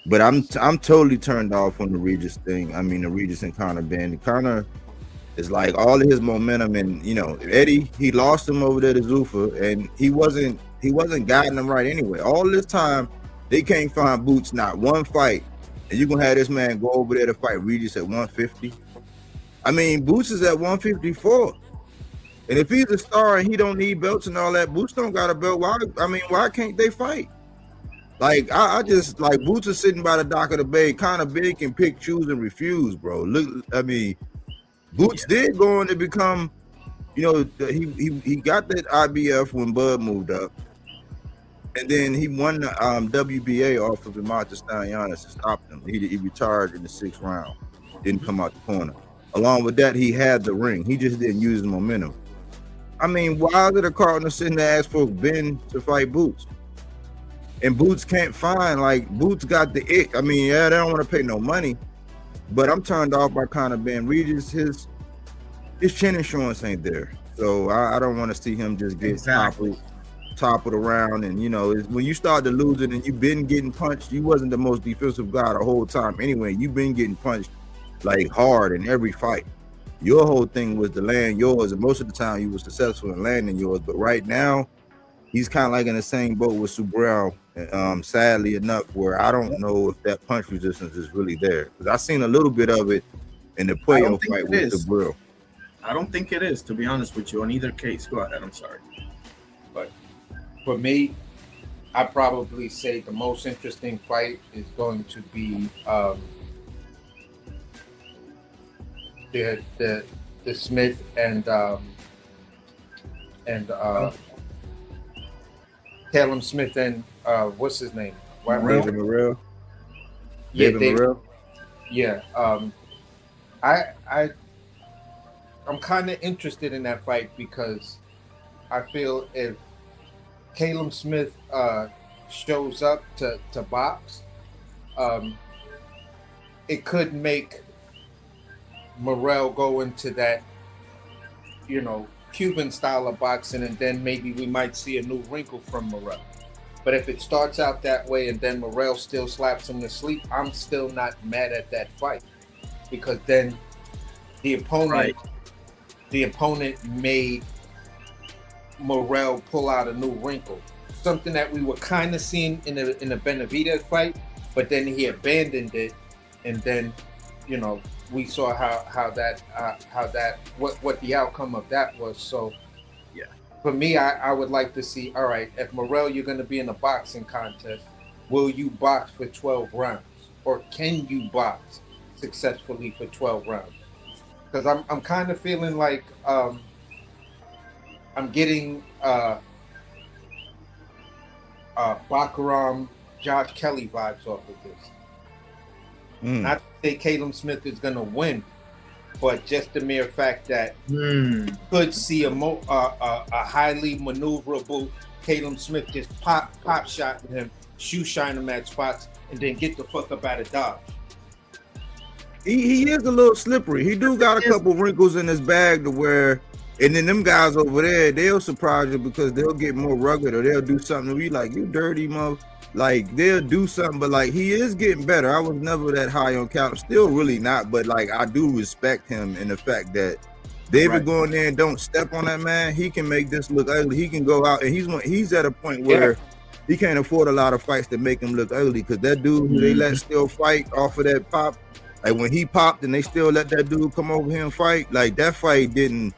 But I'm totally turned off on the Regis thing. I mean, the Regis and Conor Benn. Conor is like all of his momentum, and Eddie, he lost him over there to Zuffa, and he wasn't guiding him right anyway. All this time they can't find Boots, not one fight, and you're gonna have this man go over there to fight Regis at 150. I mean, Boots is at 154. And if he's a star and he don't need belts and all that, Boots don't got a belt. Why can't they fight? Like, I just, like, Boots is sitting by the dock of the bay, kind of big, can pick, choose, and refuse, bro. Look, I mean, Boots did go on to become You know, he got that IBF when Bud moved up, and then he won the WBA off of Demontis Stalianis and stopped him. He retired in the 6th round, didn't come out the corner. Along with that, he had the ring. He just didn't use the momentum. I mean, why did the Cardinals sitting there ask for Ben to fight Boots? And Boots can't find, like, Boots got the it. I mean, yeah, they don't want to pay no money, but I'm turned off by Conor Ben Regis. His chin insurance ain't there. So I don't want to see him just get toppled around. And, you know, when you start to lose it and you've been getting punched, you wasn't the most defensive guy the whole time. Anyway, you've been getting punched, like, hard in every fight. Your whole thing was to land yours, and most of the time you were successful in landing yours. But right now, he's kind of like in the same boat with Subriel, sadly enough, where I don't know if that punch resistance is really there. Because I seen a little bit of it in the Puello fight with Subriel. I don't think it is, to be honest with you, in either case. Go ahead, I'm sorry. But for me, I'd probably say the most interesting fight is going to be the Smith and Callum Smith and what's his name? David Morrell. Yeah, David Morrell. Yeah. I'm kind of interested in that fight because I feel if Callum Smith shows up to box, it could make Morrell go into that, you know, Cuban style of boxing, and then maybe we might see a new wrinkle from Morrell. But if it starts out that way and then Morrell still slaps him to sleep, I'm still not mad at that fight, because then the opponent made Morrell pull out a new wrinkle, something that we were kind of seeing in the Benavidez fight, but then he abandoned it, and then, you know, we saw what the outcome of that was. So, yeah, for me, I would like to see, all right, if Morrell, you're going to be in a boxing contest, will you box for 12 rounds, or can you box successfully for 12 rounds? Because I'm kind of feeling like I'm getting Bakaram, Josh Kelly vibes off of this. Not to say Callum Smith is going to win, but just the mere fact that could see a highly maneuverable Callum Smith just pop shot with him, shoe shine him at spots, and then get the fuck up out of Dodge. He is a little slippery. He do got a couple wrinkles in his bag to where, and then them guys over there, they'll surprise you because they'll get more rugged, or they'll do something to be like, you dirty mother. Like, they'll do something, but like, he is getting better. I was never that high on Cal, still really not, but like, I do respect him in the fact that David going there and don't step on that man. He can make this look ugly. He can go out, and he's at a point where he can't afford a lot of fights to make him look ugly, because that dude who they let still fight off of that pop, like when he popped and they still let that dude come over here and fight, like that fight didn't,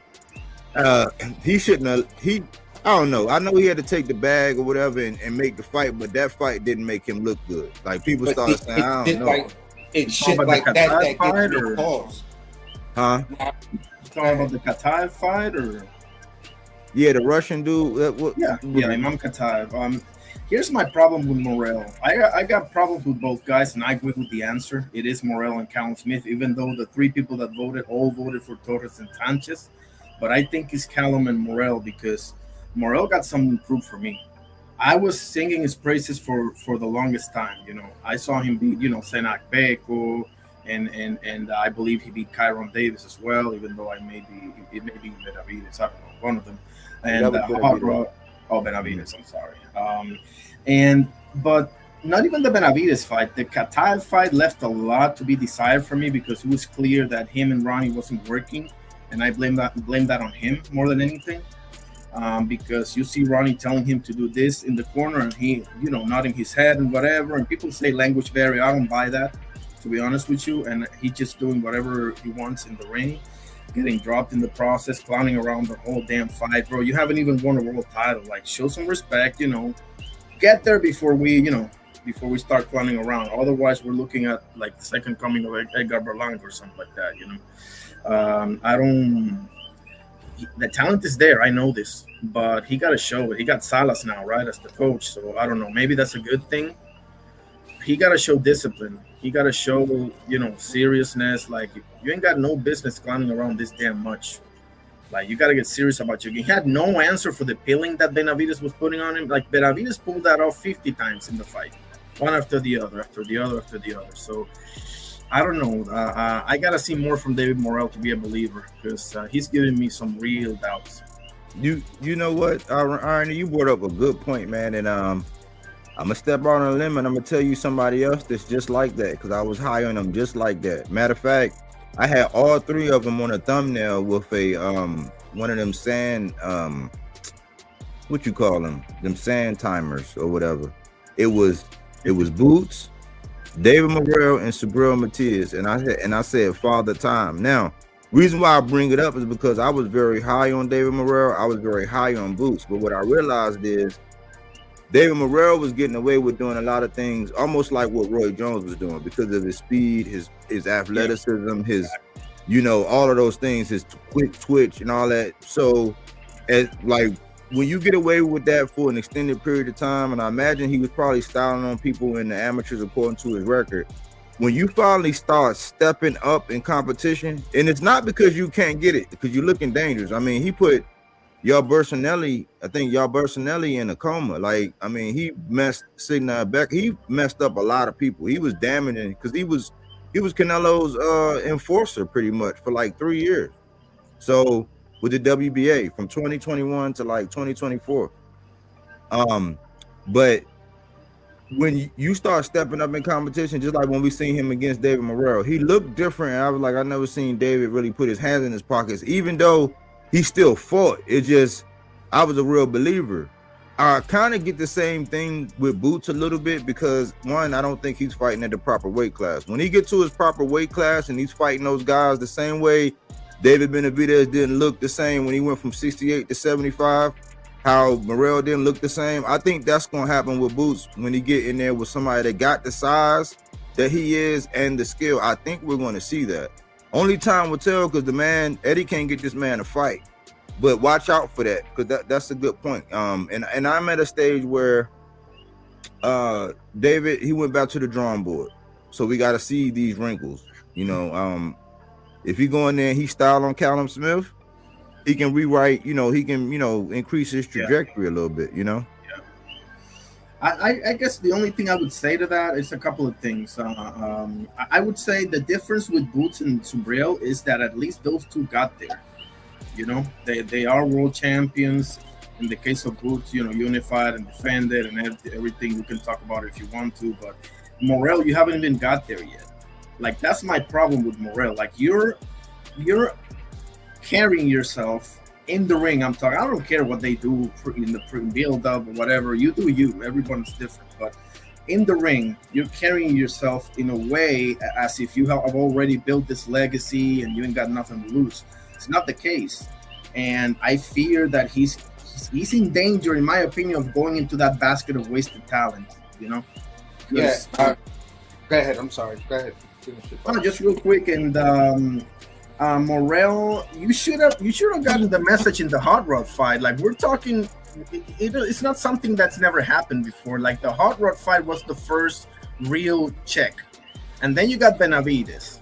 he shouldn't have, I don't know. I know he had to take the bag or whatever and make the fight, but that fight didn't make him look good. Like, people started saying, I don't know. Like, it's shit like that gets me calls. Huh? You talking about the Kataev fight, or? Yeah, the Russian dude. Imam Kataev. Here's my problem with Morrell. I got problems with both guys, and I agree with the answer. It is Morrell and Callum Smith, even though the three people that all voted for Torres and Sanchez. But I think it's Callum and Morrell, because Morrell got something to prove for me. I was singing his praises for the longest time. You know, I saw him beat, Senak Beko, and I believe he beat Kyron Davis as well, even though it may be Benavidez, I don't know, one of them. And Benavidez, I'm sorry. But not even the Benavidez fight. The Kataev fight left a lot to be desired for me, because it was clear that him and Ronnie wasn't working, and I blame that on him more than anything. Because you see Ronnie telling him to do this in the corner, and he, nodding his head and whatever. And people say language barrier. I don't buy that, to be honest with you. And he just doing whatever he wants in the ring, getting dropped in the process, clowning around the whole damn fight, bro. You haven't even won a world title. Like, show some respect, Get there before we start clowning around. Otherwise, we're looking at like the second coming of Edgar Berlanga or something like that, the talent is there. I know this, but he got to show it. He got Salas now, right, as the coach. So I don't know. Maybe that's a good thing. He got to show discipline. He got to show, seriousness. Like, you ain't got no business clowning around this damn much. Like, you got to get serious about your game. He had no answer for the pilling that Benavides was putting on him. Like, Benavides pulled that off 50 times in the fight, one after the other, after the other, after the other. So I don't know. I got to see more from David Morrell to be a believer, because he's giving me some real doubts. You know what, Arnie, you brought up a good point, man, and I'm gonna step out on a limb and I'm gonna tell you somebody else that's just like that, because I was high on them just like that. Matter of fact, I had all three of them on a thumbnail with a one of them sand what you call them sand timers or whatever. It was Boots, David Morrell, and Subriel Matias, and I said Father Time. Now, reason why I bring it up is because I was very high on David Morrell. I was very high on Boots, but what I realized is David Morrell was getting away with doing a lot of things almost like what Roy Jones was doing because of his speed, his athleticism, his, all of those things, his quick twitch and all that. So, when you get away with that for an extended period of time, and I imagine he was probably styling on people in the amateurs according to his record, when you finally start stepping up in competition, and it's not because you can't get it, because you're looking dangerous. I mean, he put Bersinelli in a coma. Like, I mean, he messed Signa back. He messed up a lot of people. He was damaging because he was Canelo's enforcer pretty much for like 3 years. So with the WBA from 2021 to like 2024. But when you start stepping up in competition, just like when we seen him against David Morrell, he looked different. I was like, I never seen David really put his hands in his pockets, even though he still fought. It just, I was a real believer. I kind of get the same thing with Boots a little bit because, one, I don't think he's fighting at the proper weight class. When he gets to his proper weight class and he's fighting those guys the same way David Benavidez didn't look the same when he went from 68 to 75, how Morrell didn't look the same, I think that's going to happen with Boots when he get in there with somebody that got the size that he is and the skill. I think we're going to see that. Only time will tell, because the man, Eddie can't get this man to fight. But watch out for that, because that's a good point. And I'm at a stage where David, he went back to the drawing board. So we got to see these wrinkles. If he go in there and he style on Callum Smith, he can rewrite, he can, increase his trajectory a little bit, Yeah. I guess the only thing I would say to that is a couple of things. I would say the difference with Boots and Subriel is that at least those two got there. They are world champions. In the case of Boots, unified and defended and everything. We can talk about it if you want to, but Morrell, you haven't even got there yet. Like, that's my problem with Morrell. Like, you're carrying yourself in the ring. I don't care what they do in the build-up or whatever. You do you. Everyone's different. But in the ring, you're carrying yourself in a way as if you have already built this legacy and you ain't got nothing to lose. It's not the case. And I fear that he's in danger, in my opinion, of going into that basket of wasted talent, Yeah. Go ahead. I'm sorry. Go ahead. Just real quick, and Morrell, you should have gotten the message in the Hot Rod fight. Like, we're talking, it's not something that's never happened before. Like, the Hot Rod fight was the first real check, and then you got Benavides,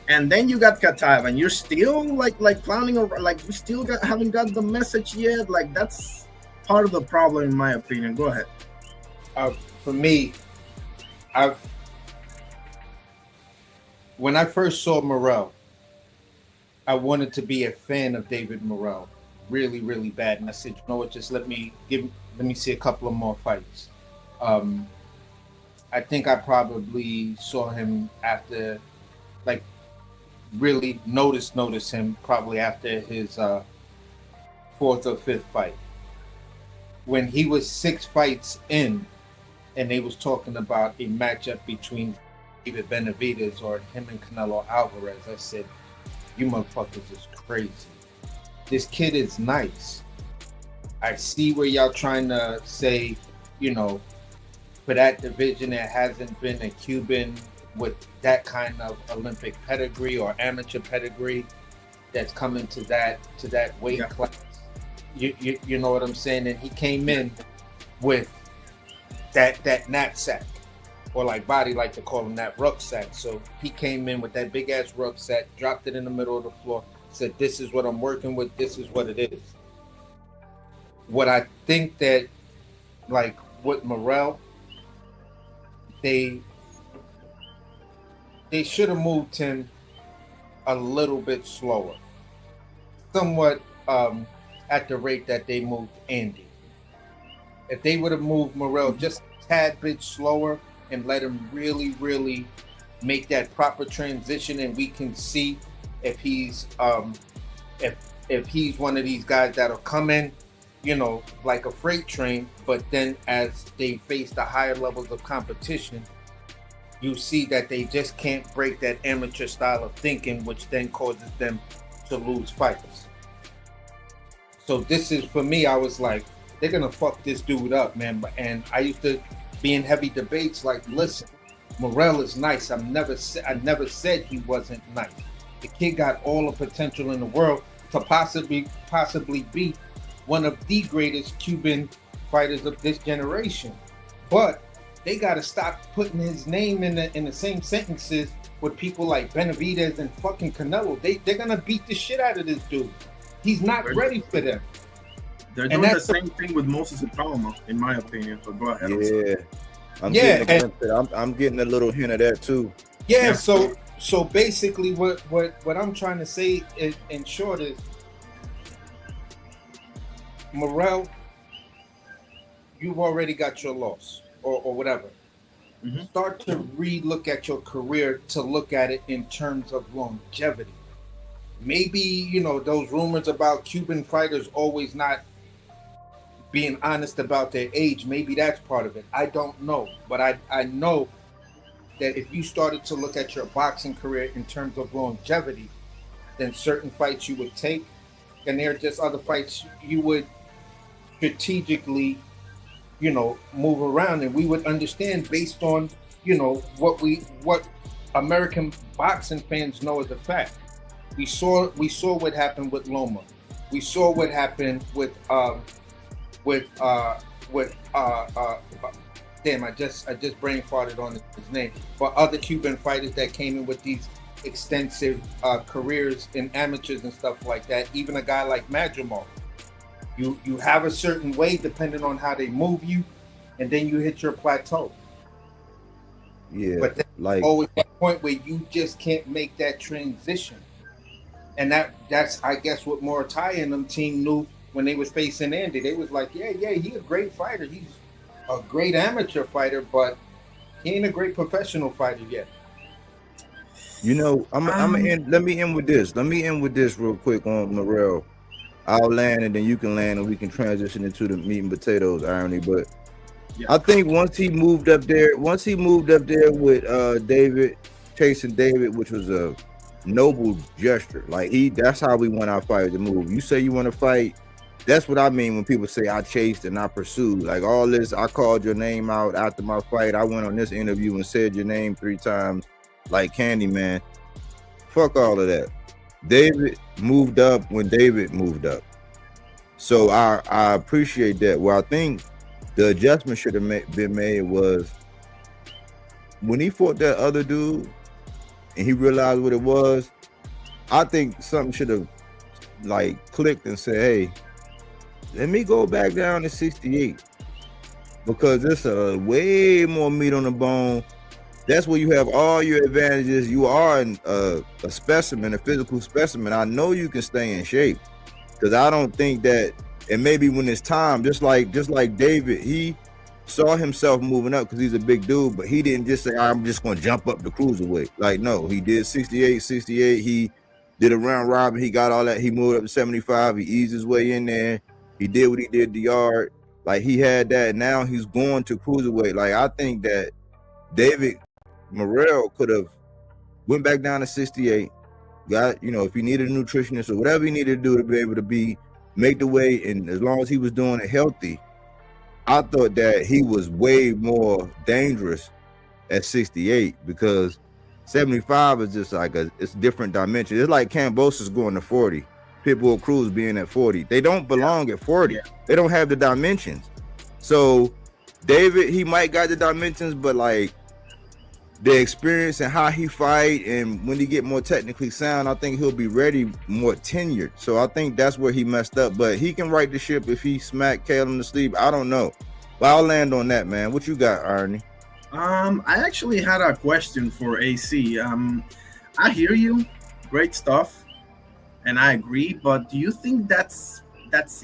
and then you got Kataev, and you're still like clowning around. Like, you still haven't got the message yet. Like, that's part of the problem, in my opinion. Go ahead. For me, when I first saw Morrell, I wanted to be a fan of David Morrell really, really bad. And I said, you know what, just let me see a couple of more fights. I think I probably saw him after, like, really notice him probably after his fourth or fifth fight. When he was 6 fights in and they was talking about a matchup between David Benavidez or him and Canelo Alvarez, I said, you motherfuckers is crazy. This kid is nice. I see where y'all trying to say, for that division, it hasn't been a Cuban with that kind of Olympic pedigree or amateur pedigree. that's coming to that weight Yeah. class. You know what I'm saying? And he came in with that knapsack, or like Body like to call him, that rucksack. So he came in with that big ass rucksack, dropped it in the middle of the floor, said, "This is what I'm working with. This is what it is." What I think that, like with Morrell, they should have moved him a little bit slower, somewhat at the rate that they moved Andy. If they would have moved Morrell just a tad bit slower and let him really, really make that proper transition, and we can see if he's if he's one of these guys that'll come in, you know, like a freight train, but then as they face the higher levels of competition, you see that they just can't break that amateur style of thinking, which then causes them to lose fights. So this is, for me, I was like, they're gonna fuck this dude up, man. And I used to be in heavy debates like, listen, Morrell is nice. I never said he wasn't nice. The kid got all the potential in the world to possibly be one of the greatest Cuban fighters of this generation. But they got to stop putting his name in the same sentences with people like Benavidez and fucking Canelo. They're gonna beat the shit out of this dude. He's not ready for them. They're doing the same thing with Moses Palma, in my opinion. But go ahead. Yeah, I'm getting a little hint of that too. Yeah. So basically, what I'm trying to say in short is, Morrell, you've already got your loss, or whatever. Mm-hmm. Start to re-look at your career, to look at it in terms of longevity. Maybe, you know, those rumors about Cuban fighters always not being honest about their age, maybe that's part of it. I don't know. But I know that if you started to look at your boxing career in terms of longevity, then certain fights you would take, and there are just other fights you would strategically, you know, move around, and we would understand based on, you know, what American boxing fans know as a fact. We saw what happened with Loma. We saw what happened with damn, I just brain farted on his name. But other Cuban fighters that came in with these extensive careers in amateurs and stuff like that. Even a guy like Madrimal. You have a certain way depending on how they move you, and then you hit your plateau. Yeah, but there's like always that point where you just can't make that transition. And that's I guess what Morotai and them team knew when they was facing Andy. They was like, yeah, he's a great fighter. He's a great amateur fighter, but he ain't a great professional fighter yet. You know, let me end with this. Let me end with this real quick on Morrell. I'll land and then you can land and we can transition into the meat and potatoes irony. But yeah. I think once he moved up there with David, chasing David, which was a noble gesture. Like that's how we want our fighters to move. You say you want to fight, that's what I mean when people say I chased and I pursued. Like all this, I called your name out after my fight. I went on this interview and said your name 3 times like Candyman. Fuck all of that. David moved up when David moved up. So I appreciate that. Well, I think the adjustment should have been made was when he fought that other dude and he realized what it was. I think something should have like clicked and said, hey, let me go back down to 68 because there's a way more meat on the bone. That's where you have all your advantages. You are a specimen, a physical specimen. I know you can stay in shape because I don't think that, and maybe when it's time, just like David, he saw himself moving up because he's a big dude, but he didn't just say, I'm just going to jump up the cruiserweight. Like, no, he did 68. He did a round robin. He got all that. He moved up to 75. He eased his way in there. He did what he did the yard. Like, he had that. And now he's going to cruiserweight. Like, I think that David Morrell could have went back down to 68, got, you know, if he needed a nutritionist or whatever he needed to do to be able to make the weight, and as long as he was doing it healthy, I thought that he was way more dangerous at 68 because 75 is just like it's different dimension. It's like Cambosis going to 40. Pitbull Cruz being at 40. They don't belong at 40. They don't have the dimensions. So David, he might got the dimensions, but like the experience and how he fight, and when he get more technically sound, I think he'll be ready, more tenured. So I think that's where he messed up. But he can right the ship if he smacked Caleb to sleep. I don't know. But I'll land on that, man. What you got, Arnie? I actually had a question for AC. I hear you, great stuff, and I agree. But do you think that's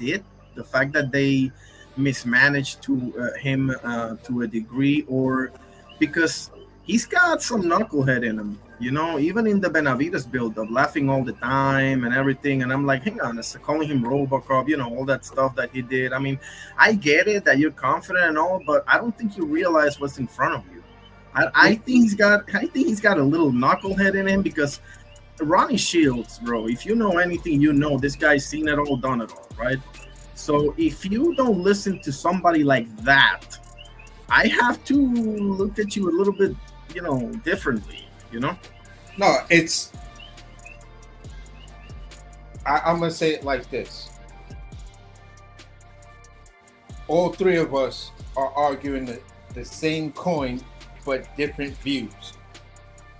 it? The fact that they mismanaged to him to a degree, or because he's got some knucklehead in him, even in the Benavides build-up, laughing all the time and everything. And I'm like, hang on, it's calling him Robocop, all that stuff that he did. I mean, I get it that you're confident and all, but I don't think you realize what's in front of you. I think he's got a little knucklehead in him, because Ronnie Shields, bro, if you know anything, this guy's seen it all, done it all, right? So if you don't listen to somebody like that, I have to look at you a little bit, differently, No, it's. I'm gonna say it like this: all three of us are arguing the same coin, but different views.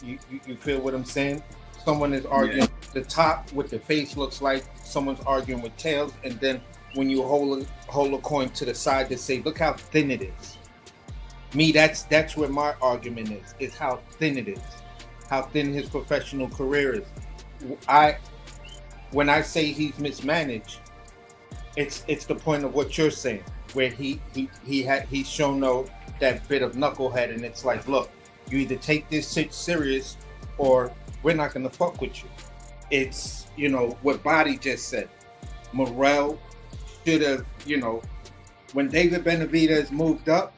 You feel what I'm saying? Someone is arguing the top, what the face looks like. Someone's arguing with tails, and then when you hold a coin to the side to say, look how thin it is. Me, that's where my argument is how thin it is, how thin his professional career is. When I say he's mismanaged, it's the point of what you're saying, where he's shown that bit of knucklehead, and it's like, look, you either take this shit serious, or we're not gonna fuck with you. It's what Body just said. Morrell should have, when David Benavides moved up,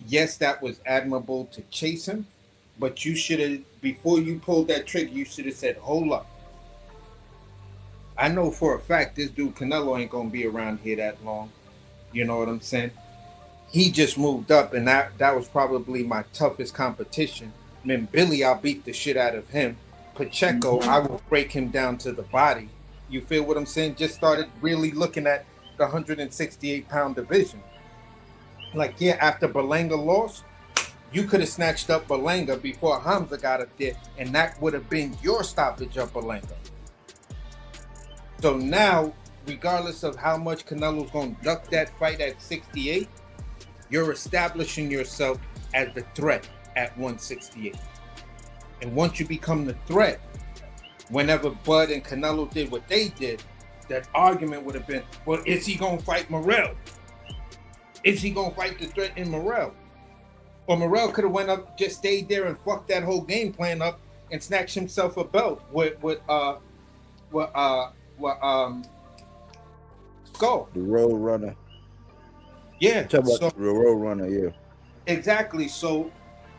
yes, that was admirable to chase him, but you should have, before you pulled that trigger, you should have said, hold up. I know for a fact this dude Canelo ain't gonna be around here that long. You know what I'm saying? He just moved up, and that was probably my toughest competition. I mean, Billy, I'll beat the shit out of him. Pacheco, I will break him down to the body. You feel what I'm saying? Just started really looking at the 168-pound division. Like, after Berlanga lost, you could have snatched up Berlanga before Hamza got up there, and that would have been your stoppage of Berlanga. So now, regardless of how much Canelo's going to duck that fight at 68, you're establishing yourself as the threat at 168. And once you become the threat, whenever Bud and Canelo did what they did, that argument would have been, well, is he going to fight Morrell? Is he going to fight the threat in Morrell? Or Morrell could have went up, just stayed there and fucked that whole game plan up and snatched himself a belt with Skull. The Road Runner. Yeah. Talk about the Road Runner, yeah. Exactly. So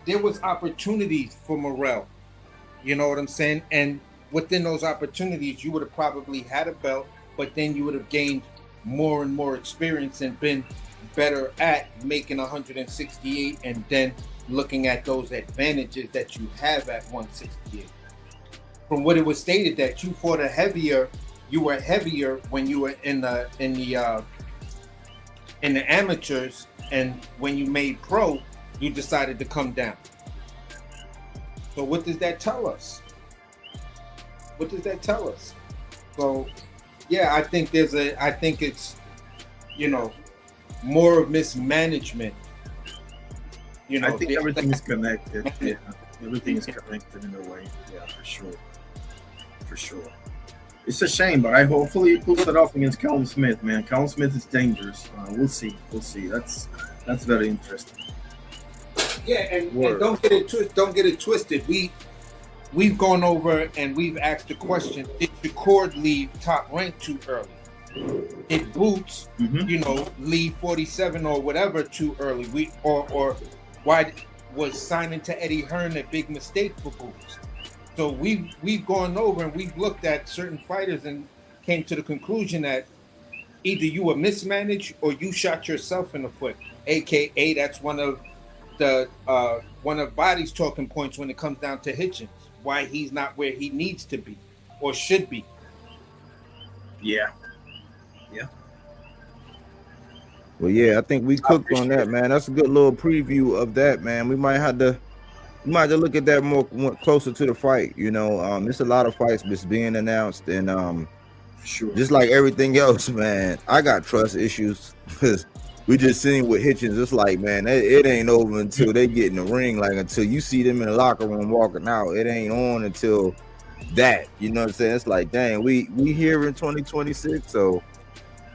there was opportunities for Morrell. You know what I'm saying? And within those opportunities, you would have probably had a belt, but then you would have gained more and more experience and been better at making 168, and then looking at those advantages that you have at 168. From what it was stated that you fought you were heavier when you were in the amateurs, and when you made pro, you decided to come down. So what does that tell us? What does that tell us? So yeah, I think it's more of mismanagement. I think everything is connected. Yeah, everything is connected in a way. Yeah, for sure. It's a shame, but hopefully he pulls it off against Callum Smith, man. Callum Smith is dangerous. We'll see. That's very interesting. Yeah, and don't get it twisted. We've gone over and we've asked the question: did Shakur leave Top Rank too early? Did Boots, leave 47 or whatever too early? Or why was signing to Eddie Hearn a big mistake for Boots? So we've gone over and we've looked at certain fighters and came to the conclusion that either you were mismanaged or you shot yourself in the foot. AKA, that's one of the one of Body's talking points when it comes down to Hitchens. Why he's not where he needs to be or should be. Yeah. Well, yeah, I think we cooked on that, man. That's a good little preview of that, man. We might have to look at that more closer to the fight. You know, there's a lot of fights that's being announced, and Sure. just like everything else, man, I got trust issues because we just seen with Hitchens. It's like, man, it ain't over until they get in the ring. Like, until you see them in the locker room walking out, it ain't on until that. You know what I'm saying? It's like, dang, we here in 2026, so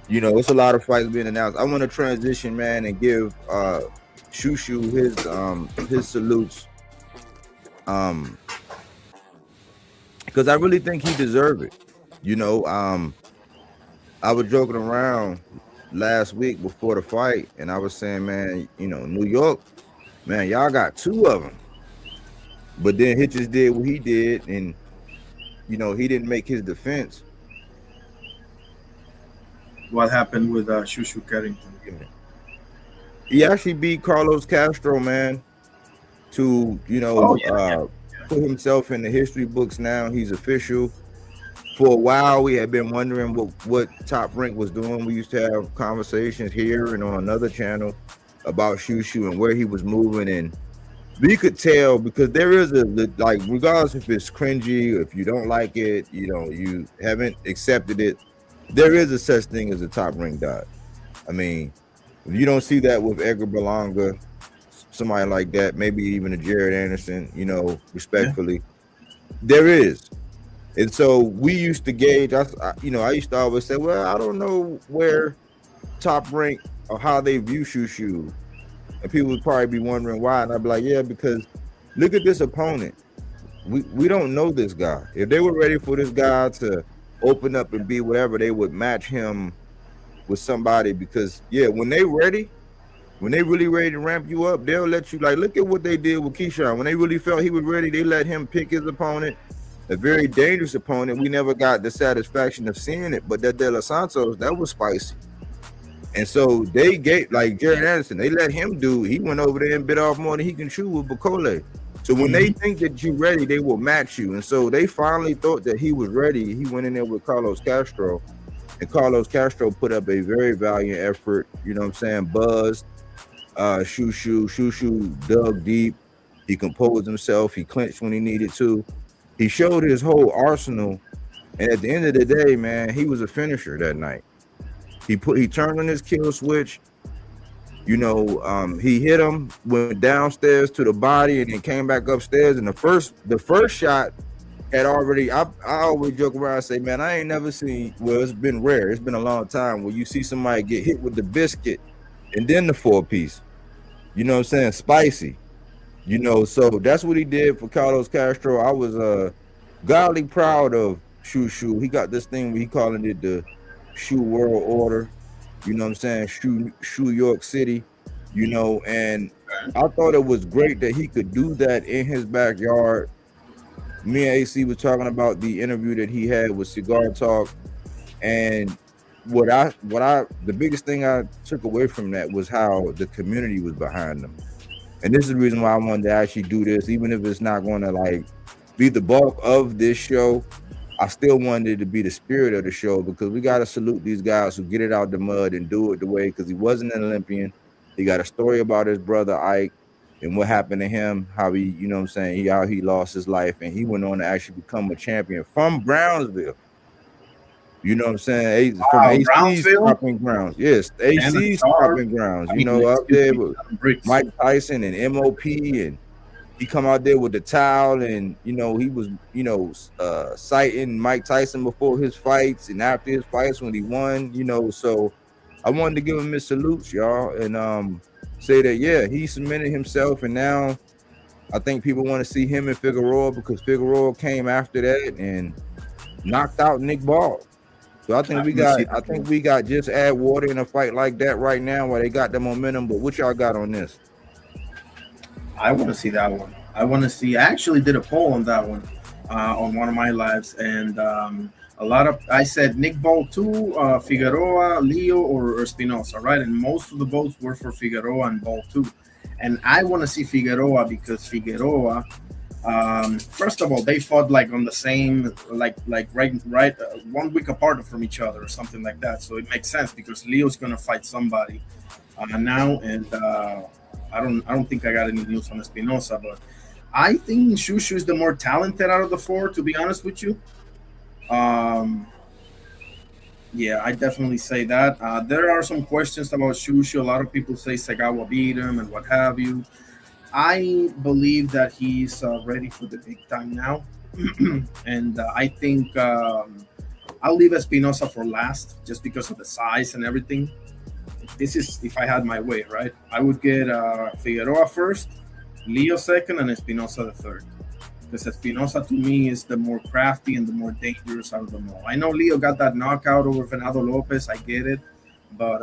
you know, it's a lot of fights being announced. I want to transition, man, and give Shu-Shu his salutes, because I really think he deserved it. You know, I was joking around last week before the fight, and I was saying, man, you know, New York, man, y'all got two of them. But then Hitchens did what he did, and you know, he didn't make his defense. What happened with Shu-Shu Carrington? He actually beat Carlos Castro, man, to, you know, put himself in the history books now. He's official. For a while, we had been wondering what Top Rank was doing. We used to have conversations here and on another channel about Shu-Shu and where he was moving, and we could tell because there is like, regardless if it's cringy, if you don't like it, you know, you haven't accepted it, there is a such thing as a Top Rank dot. I mean, if you don't see that with Edgar Berlanga, somebody like that, maybe even a Jared Anderson, you know, respectfully, there is. And so we used to gauge, I used to always say, well, I don't know where Top Rank or how they view Shu-Shu. And people would probably be wondering why. And I'd be like, yeah, because look at this opponent. We don't know this guy. If they were ready for this guy to open up and be whatever, they would match him with somebody, because when they really ready to ramp you up, they'll let you, like, look at what they did with Keyshawn. When they really felt he was ready, they let him pick his opponent, a very dangerous opponent. We never got the satisfaction of seeing it, but that De Los Santos, that was spicy. And so they gave, like Jared Anderson, they let him do, he went over there and bit off more than he can chew with Bacole. So when they think that you're ready, they will match you. And so they finally thought that he was ready. He went in there with Carlos Castro, and Carlos Castro put up a very valiant effort. You know what I'm saying? Buzzed Shu-Shu dug deep. He composed himself. He clinched when he needed to. He showed his whole arsenal. And at the end of the day, man, he was a finisher that night. He turned on his kill switch. You know, he hit him, went downstairs to the body, and then came back upstairs. And the first shot had already. I always joke around and say, man, I ain't never seen. Well, it's been rare. It's been a long time where you see somebody get hit with the biscuit and then the 4-piece. You know what I'm saying? Spicy. You know, so that's what he did for Carlos Castro. I was godly proud of Shu-Shu. He got this thing where he calling it the Shu World Order. You know what I'm saying? Shu York City, you know, and I thought it was great that he could do that in his backyard. Me and AC was talking about the interview that he had with Cigar Talk, and the biggest thing I took away from that was how the community was behind him. And this is the reason why I wanted to actually do this, even if it's not going to like be the bulk of this show. I still wanted it to be the spirit of the show, because we got to salute these guys who get it out the mud and do it the way, because he wasn't an Olympian. He got a story about his brother Ike and what happened to him, how he, you know what I'm saying, how he lost his life, and he went on to actually become a champion from Brownsville. You know what I'm saying? From AC's stopping grounds. Yes, AC's stopping grounds. You know, up there with Mike Tyson and MOP, and he come out there with the towel, and you know, he was, you know, citing Mike Tyson before his fights and after his fights when he won, you know. So I wanted to give him his salutes, y'all, and say that he submitted himself, and now I think people want to see him in Figueroa, because Figueroa came after that and knocked out Nick Ball. So I think we got just add water in a fight like that right now while they got the momentum. But what y'all got on this? I want to see that one. I actually did a poll on that one on one of my lives, and I said Nick Ball 2, Figueroa, Leo, or Espinosa, right? And most of the votes were for Figueroa and Ball 2. And I want to see Figueroa because Figueroa, first of all, they fought like on the same, like right 1 week apart from each other or something like that. So it makes sense because Leo's gonna fight somebody now, and I don't think I got any news on Espinosa, but I think Shu-Shu is the more talented out of the four, to be honest with you. Um, yeah, I definitely say that. There are some questions about Shu-Shu. A lot of people say Segawa beat him and what have you. I believe that he's ready for the big time now. And I think I'll leave Espinosa for last just because of the size and everything. This is if I had my way, right? I would get Figueroa first, Leo second, and Espinosa the third. Because Espinosa to me is the more crafty and the more dangerous out of them all. I know Leo got that knockout over Fernando Lopez, I get it, but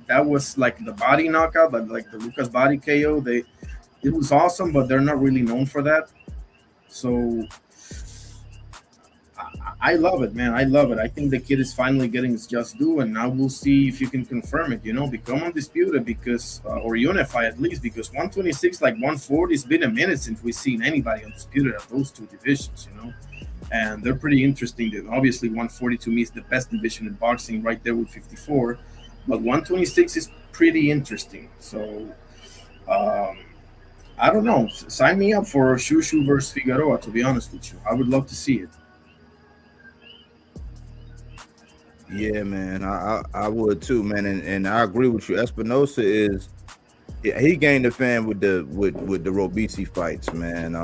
that was like the body knockout, but like the Lucas body KO. It was awesome, but they're not really known for that. So I love it, man. I love it. I think the kid is finally getting his just due, and now we'll see if you can confirm it. Become undisputed because, or unify at least, because 126 like 140, it's been a minute since we've seen anybody undisputed of those two divisions. And they're pretty interesting. Obviously, 140 to me is the best division in boxing, right there with 54. But 126 is pretty interesting. So I don't know. Sign me up for Shu-Shu versus Figueroa. To be honest with you, I would love to see it. Yeah, man, I would too, man, and I agree with you. Espinosa is he gained a fan with the Robeisy fights, man.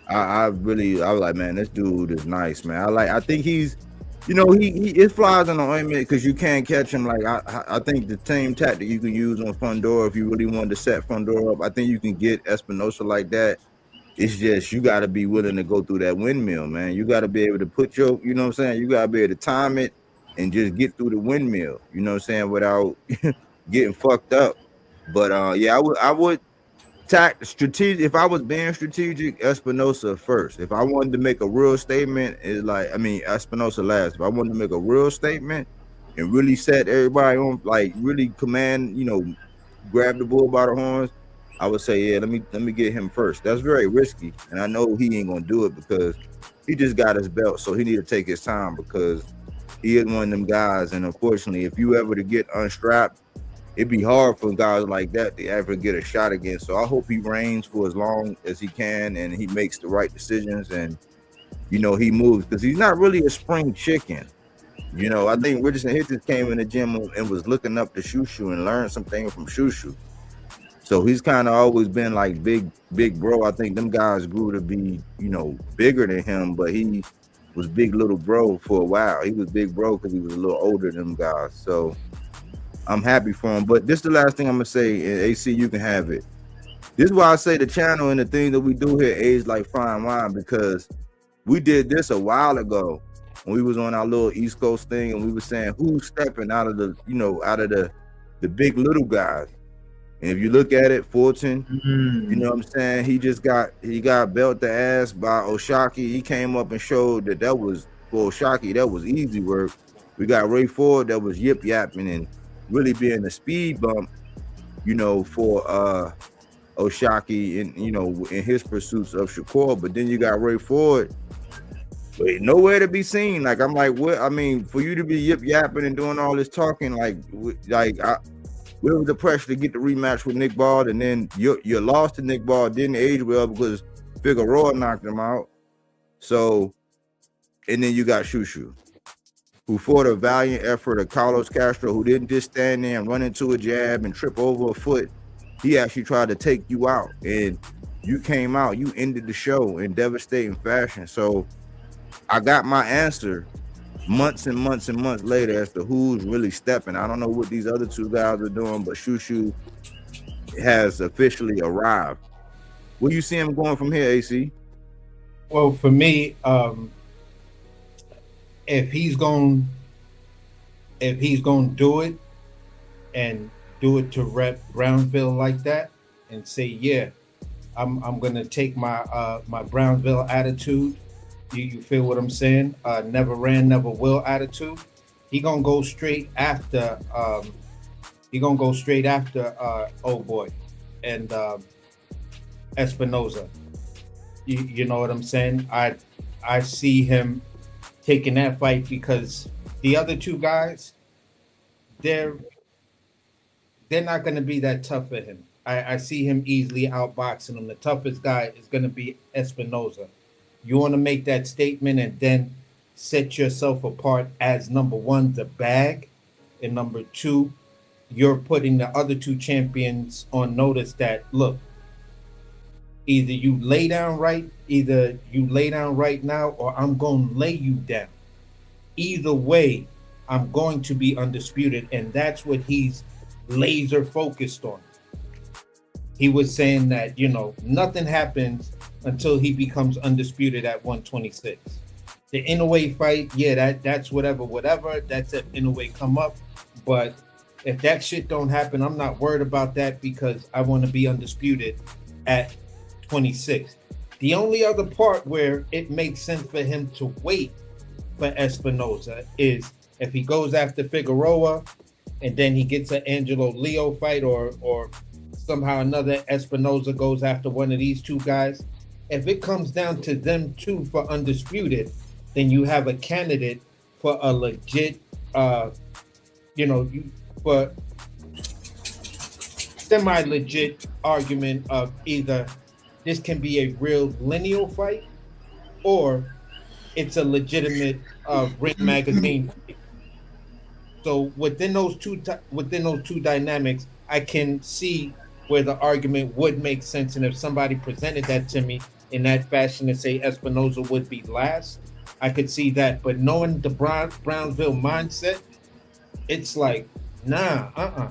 I was like, man, this dude is nice, man. I think he's, he it flies in the ointment because you can't catch him. Like I think the same tactic you can use on Fundora if you really wanted to set Fundora up. I think you can get Espinosa like that. It's just you got to be willing to go through that windmill, man. You got to be able to put your, you know what I'm saying? You got to be able to time it and just get through the windmill, you know what I'm saying, without getting fucked up. But yeah, I would tack strategic. If I was being strategic, Espinosa first. If I wanted to make a real statement, Espinosa last. If I wanted to make a real statement and really set everybody on, like really command, grab the bull by the horns, I would say, yeah, let me get him first. That's very risky, and I know he ain't gonna do it because he just got his belt, so he need to take his time because he is one of them guys. And unfortunately, if you ever to get unstrapped, it'd be hard for guys like that to ever get a shot again. So I hope he reigns for as long as he can and he makes the right decisions and he moves because he's not really a spring chicken. I think Richardson Hitchens came in the gym and was looking up to Shu-Shu and learned some things from Shu-Shu. So he's kind of always been like big bro. I think them guys grew to be, bigger than him, but he was big little bro for a while. He was big bro because he was a little older than them guys. So I'm happy for him. But this is the last thing I'm going to say, and AC, you can have it. This is why I say the channel and the thing that we do here age like fine wine, because we did this a while ago when we was on our little East Coast thing and we were saying who's stepping out of the big little guys. And if you look at it, Fulton, you know what I'm saying? He got belt the ass by Oshaki. He came up and showed that was for Oshaki, that was easy work. We got Ray Ford that was yip yapping and really being a speed bump, for Oshaki in his pursuits of Shakur. But then you got Ray Ford, but nowhere to be seen. Like I'm like, what? I mean, for you to be yip yapping and doing all this talking, where was the pressure to get the rematch with Nick Ball, and then your loss to Nick Ball didn't age well because Figueroa knocked him out. So, and then you got Shu-Shu, who fought a valiant effort of Carlos Castro, who didn't just stand there and run into a jab and trip over a foot. He actually tried to take you out, and you came out. You ended the show in devastating fashion. So, I got my answer months and months and months later as to who's really stepping. I don't know what these other two guys are doing, but Shu-Shu has officially arrived. Where do you see him going from here, AC? Well, for me, if he's going to do it and do it to rep Brownsville like that and say, yeah, I'm going to take my my Brownsville attitude. You feel what I'm saying? Never ran, never will attitude. He gonna go straight after He gonna go straight after old boy and Espinoza. You know what I'm saying? I see him taking that fight because the other two guys, they're they're not going to be that tough for him. I see him easily outboxing him. The toughest guy is going to be Espinoza. You want to make that statement and then set yourself apart as number one, the bag, and number two, you're putting the other two champions on notice that look, either you lay down right now, or I'm going to lay you down. Either way, I'm going to be undisputed, and that's what he's laser focused on. He was saying that, nothing happens until he becomes undisputed at 126. The Inoue fight, yeah, that's whatever. That's if Inoue come up. But if that shit don't happen, I'm not worried about that because I want to be undisputed at 26. The only other part where it makes sense for him to wait for Espinoza is if he goes after Figueroa and then he gets an Angelo Leo fight, or somehow another Espinoza goes after one of these two guys. If it comes down to them two for undisputed, then you have a candidate for a legit, for semi-legit argument of either this can be a real lineal fight or it's a legitimate Ring Magazine fight. So within those two dynamics, I can see where the argument would make sense. And if somebody presented that to me in that fashion to say Espinoza would be last, I could see that. But knowing the Brownsville mindset, it's like, nah,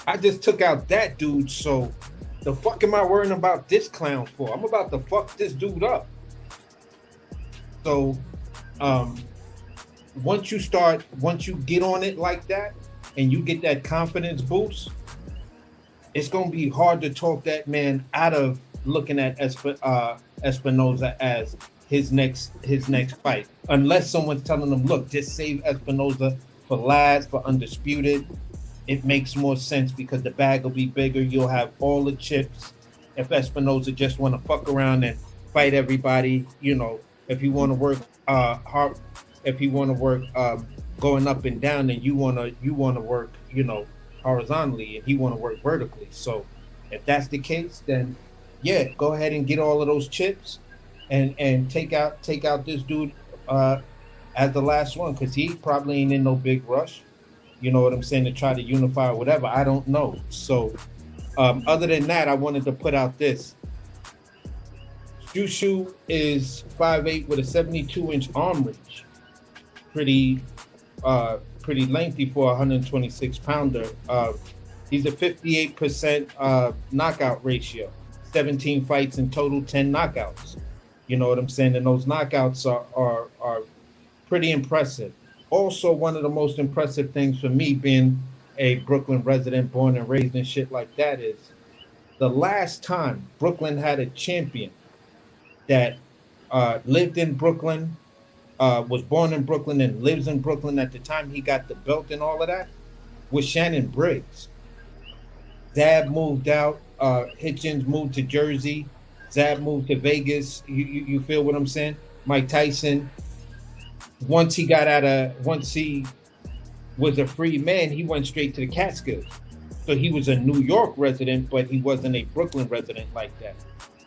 I just took out that dude, so the fuck am I worrying about this clown for? I'm about to fuck this dude up. So once you get on it like that and you get that confidence boost, it's gonna be hard to talk that man out of looking at Espinoza as his next fight, unless someone's telling them, look, just save Espinoza for last, for undisputed. It makes more sense because the bag will be bigger. You'll have all the chips. If Espinoza just want to fuck around and fight everybody, if you want to work hard, if you want to work going up and down, then you want to work, horizontally, and he want to work vertically. So if that's the case, then yeah, go ahead and get all of those chips and take out this dude as the last one, because he probably ain't in no big rush. You know what I'm saying, to try to unify or whatever. I don't know. So other than that, I wanted to put out this. Shu-Shu is 5'8" with a 72-inch arm reach. Pretty lengthy for a 126-pounder. He's a 58% knockout ratio. 17 fights in total, 10 knockouts. You know what I'm saying? And those knockouts are pretty impressive. Also, one of the most impressive things for me, being a Brooklyn resident, born and raised and shit like that, is the last time Brooklyn had a champion that lived in Brooklyn, was born in Brooklyn and lives in Brooklyn at the time he got the belt and all of that, was Shannon Briggs. Zab moved out. Hitchens moved to Jersey. Zab moved to Vegas. You feel what I'm saying? Mike Tyson, once he was a free man, he went straight to the Catskills. So he was a New York resident, but he wasn't a Brooklyn resident like that.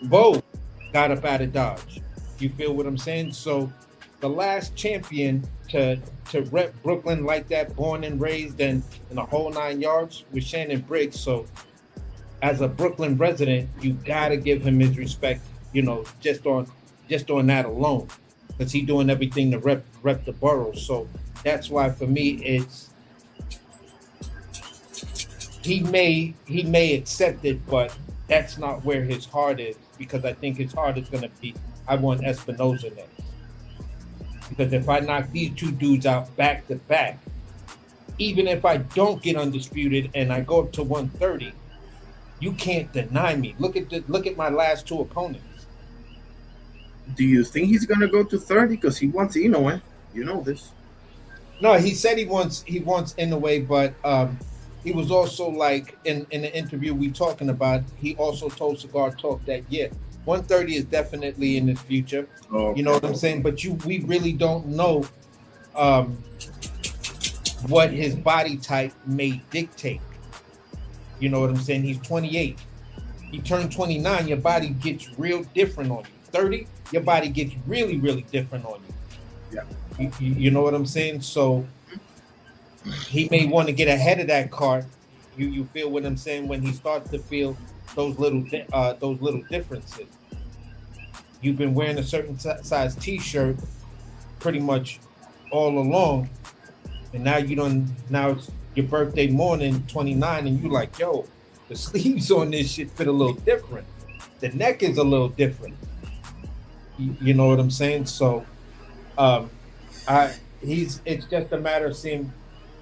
Both got up out of Dodge. You feel what I'm saying? So the last champion to rep Brooklyn like that, born and raised and in the whole 9 yards, was Shannon Briggs. So as a Brooklyn resident, you gotta give him his respect, just on that alone, because he's doing everything to rep the borough. So that's why for me it's he may accept it, but that's not where his heart is, because I think his heart is gonna be, I want Espinoza next. Because if I knock these two dudes out back to back, even if I don't get undisputed and I go up to 130, you can't deny me. Look at my last two opponents. Do you think he's gonna go to 30? Because he wants Inoue. You know this. No, he said he wants Inoue, but he was also like in the interview we talking about. He also told Cigar Talk that 130 is definitely in the future. Oh, You know what I'm saying? But we really don't know um, what his body type may dictate. You know what I'm saying? He's 28. He turned 29. Your body gets real different on you. 30, your body gets really, really different on you. Yeah. You know what I'm saying? So he may want to get ahead of that cart. You feel what I'm saying when he starts to feel those little differences. You've been wearing a certain size T-shirt pretty much all along, and now you don't. Now it's your birthday morning, 29, and you like, yo, the sleeves on this shit fit a little different. The neck is a little different. You know what I'm saying? So, it's just a matter of seeing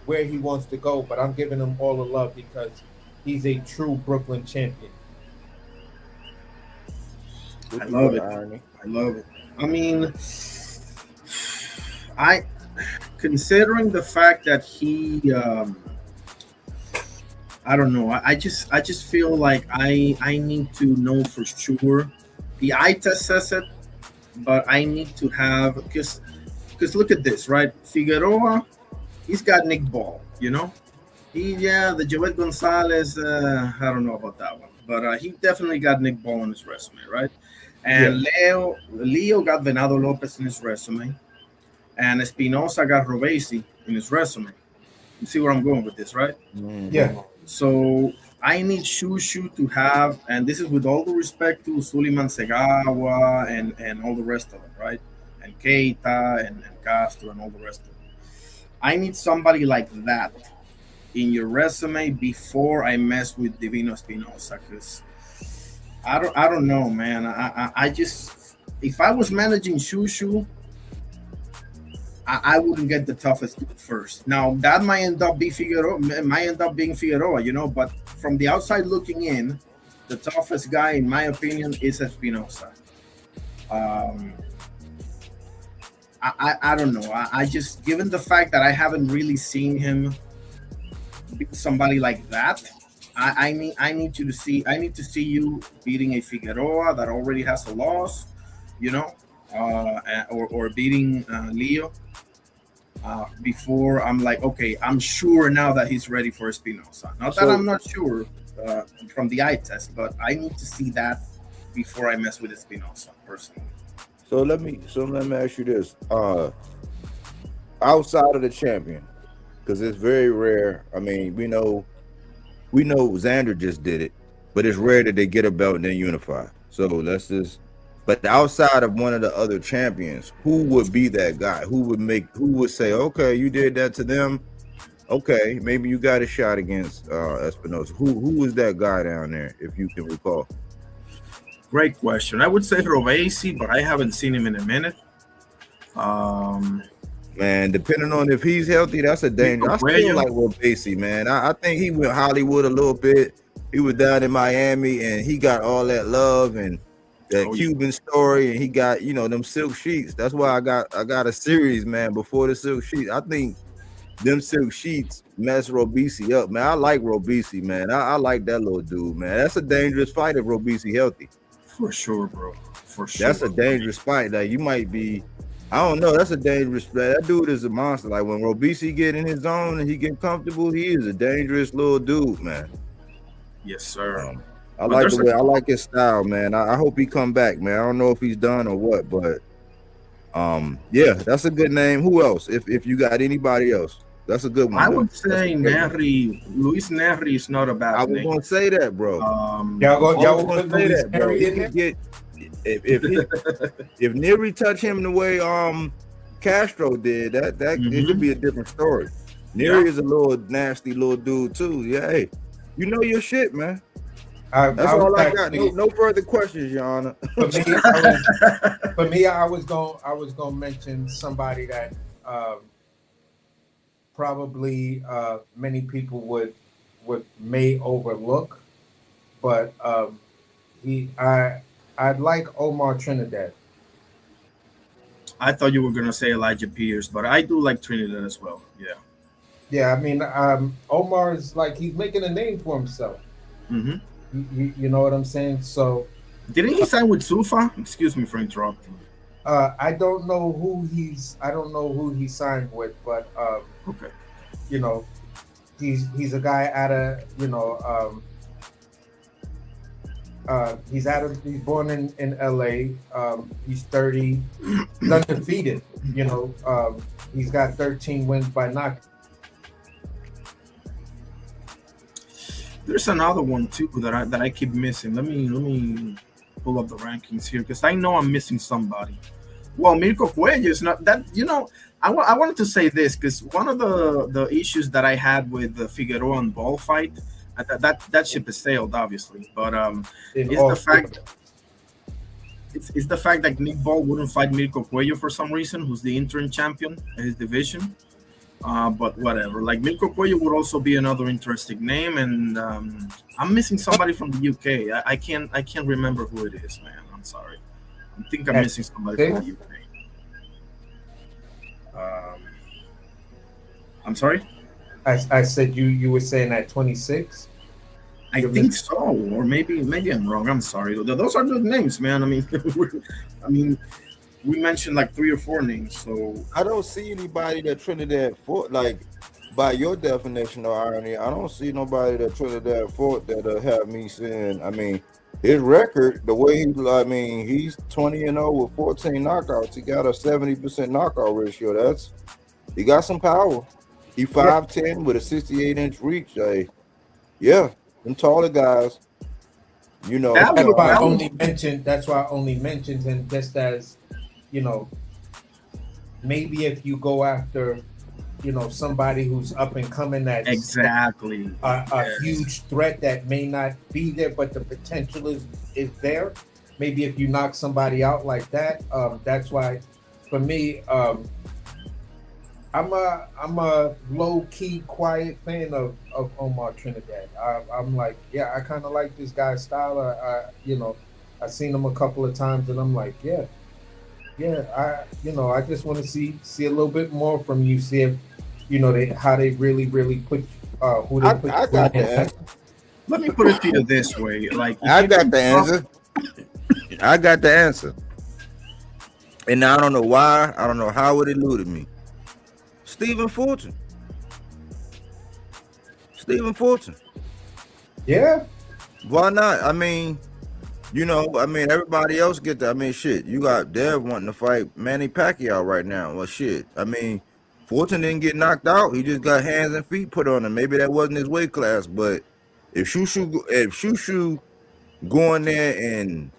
where he wants to go. But I'm giving him all the love because he's a true Brooklyn champion. I love it. I love it. I mean, I considering the fact that he, I don't know. I just feel like I need to know for sure. The eye test says it, but I need to have because look at this, right? Figueroa, he's got Nick Ball, you know. The Joet Gonzalez, I don't know about that one, but he definitely got Nick Ball on his resume, right? And Leo got Venado Lopez in his resume, and Espinosa got Robesi in his resume. You see where I'm going with this, right? Yeah. So I need Shu-Shu to have, and this is with all the respect to Suleiman Segawa and all the rest of them, right? And Keita and Castro and all the rest of them. I need somebody like that in your resume before I mess with Divino Espinosa, because I don't know, man. I just, if I was managing Shu-Shu, I wouldn't get the toughest first. Now that might end up being Figueroa, you know. But from the outside looking in, the toughest guy, in my opinion, is Espinosa. I don't know. I just, given the fact that I haven't really seen him beat somebody like that, I need to see you beating a Figueroa that already has a loss, you know, or beating Leo. Before I'm like, okay, I'm sure now that he's ready for Espinosa. Not that I'm not sure from the eye test, but I need to see that before I mess with Espinosa personally. So let me ask you this: outside of the champion, because it's very rare. I mean, we know Xander just did it, but it's rare that they get a belt and then unify. So let's just. But outside of one of the other champions, who would be that guy? Who would say, okay, you did that to them? Okay, maybe you got a shot against Espinosa. Who was that guy down there, if you can recall? Great question. I would say Robesi, but I haven't seen him in a minute. Man, depending on if he's healthy, that's a danger. I still like Robesi, man. I think he went Hollywood a little bit. He was down in Miami, and he got all that love and that Cuban story, and he got, them silk sheets. That's why I got a series, man, before the silk sheets. I think them silk sheets mess Robesi up, man. I like Robesi, man. I like that little dude, man. That's a dangerous fight if Robesi healthy. For sure, bro. For sure. That's a dangerous fight. Like, you might be, I don't know. That's a dangerous fight. That dude is a monster. Like, when Robesi get in his zone and he get comfortable, he is a dangerous little dude, man. Yes, sir. I like his style, man. I hope he come back, man. I don't know if he's done or what, but that's a good name. Who else? If you got anybody else, that's a good one. I would say Neri. Luis Neri is not a bad name. I was gonna say that, bro. Y'all gonna say that, bro. If Neri touch him the way Castro did, that it could be a different story. Neri is a little nasty little dude too. Yeah, hey, you know your shit, man. That's all I got. No further questions, Your Honor. For me, I was gonna mention somebody that probably many people may overlook, but I'd like Omar Trinidad. I thought you were gonna say Elijah Pierce, but I do like Trinidad as well. Yeah. Yeah, I mean, Omar is like he's making a name for himself. Hmm. You know what I'm saying? So Didn't he sign with Sufa? Excuse me for interrupting. I don't know who he signed with, but Okay. you know, he's a guy out of he's born in LA. He's 30. He's undefeated. He's got 13 wins by knockout. There's another one too that I keep missing. Let me pull up the rankings here because I know I'm missing somebody. Well, Mirko Cuello is not that. I wanted to say this because one of the issues that I had with the Figueroa and Ball fight, that ship has sailed, obviously. But it's the fact it's the fact that Nick Ball wouldn't fight Mirko Cuello for some reason, who's the interim champion in his division. But whatever. Like Mirko Cuello would also be another interesting name, and I'm missing somebody from the UK. I can't remember who it is, man. I'm sorry. I think I'm missing somebody from the UK. I'm sorry. I said you were saying at 26. I think so, or maybe I'm wrong. I'm sorry. Those are good names, man. I mean, we mentioned like 3 or 4 names, so I don't see anybody that Trinidad Fort, like by your definition of irony, I don't see nobody that Trinidad Fort that'll have me saying, I mean, his record, the way he's 20-0 with 14 knockouts. He got a 70% knockout ratio. He got some power. He 5'10" with a 68-inch reach. Yeah, them taller guys, That's why I only mentioned him just as, maybe if you go after, somebody who's up and coming, that's exactly a huge threat that may not be there, but the potential is there. Maybe if you knock somebody out like that, that's why, for me, I'm a low key, quiet fan of Omar Trinidad. I'm like, yeah, I kind of like this guy's style. I've seen him a couple of times, and I'm like, yeah. I just want to see a little bit more from you. See if how they really put who they put. I got the answer. Let me put it to you this way: like I got the answer. I got the answer, and I don't know why. I don't know how it eluded me. Stephen Fulton. Yeah. Why not? I mean, everybody else get that. I mean, shit. You got Dev wanting to fight Manny Pacquiao right now. Well, shit. I mean, Fulton didn't get knocked out. He just got hands and feet put on him. Maybe that wasn't his weight class, but if Shu-Shu go in there and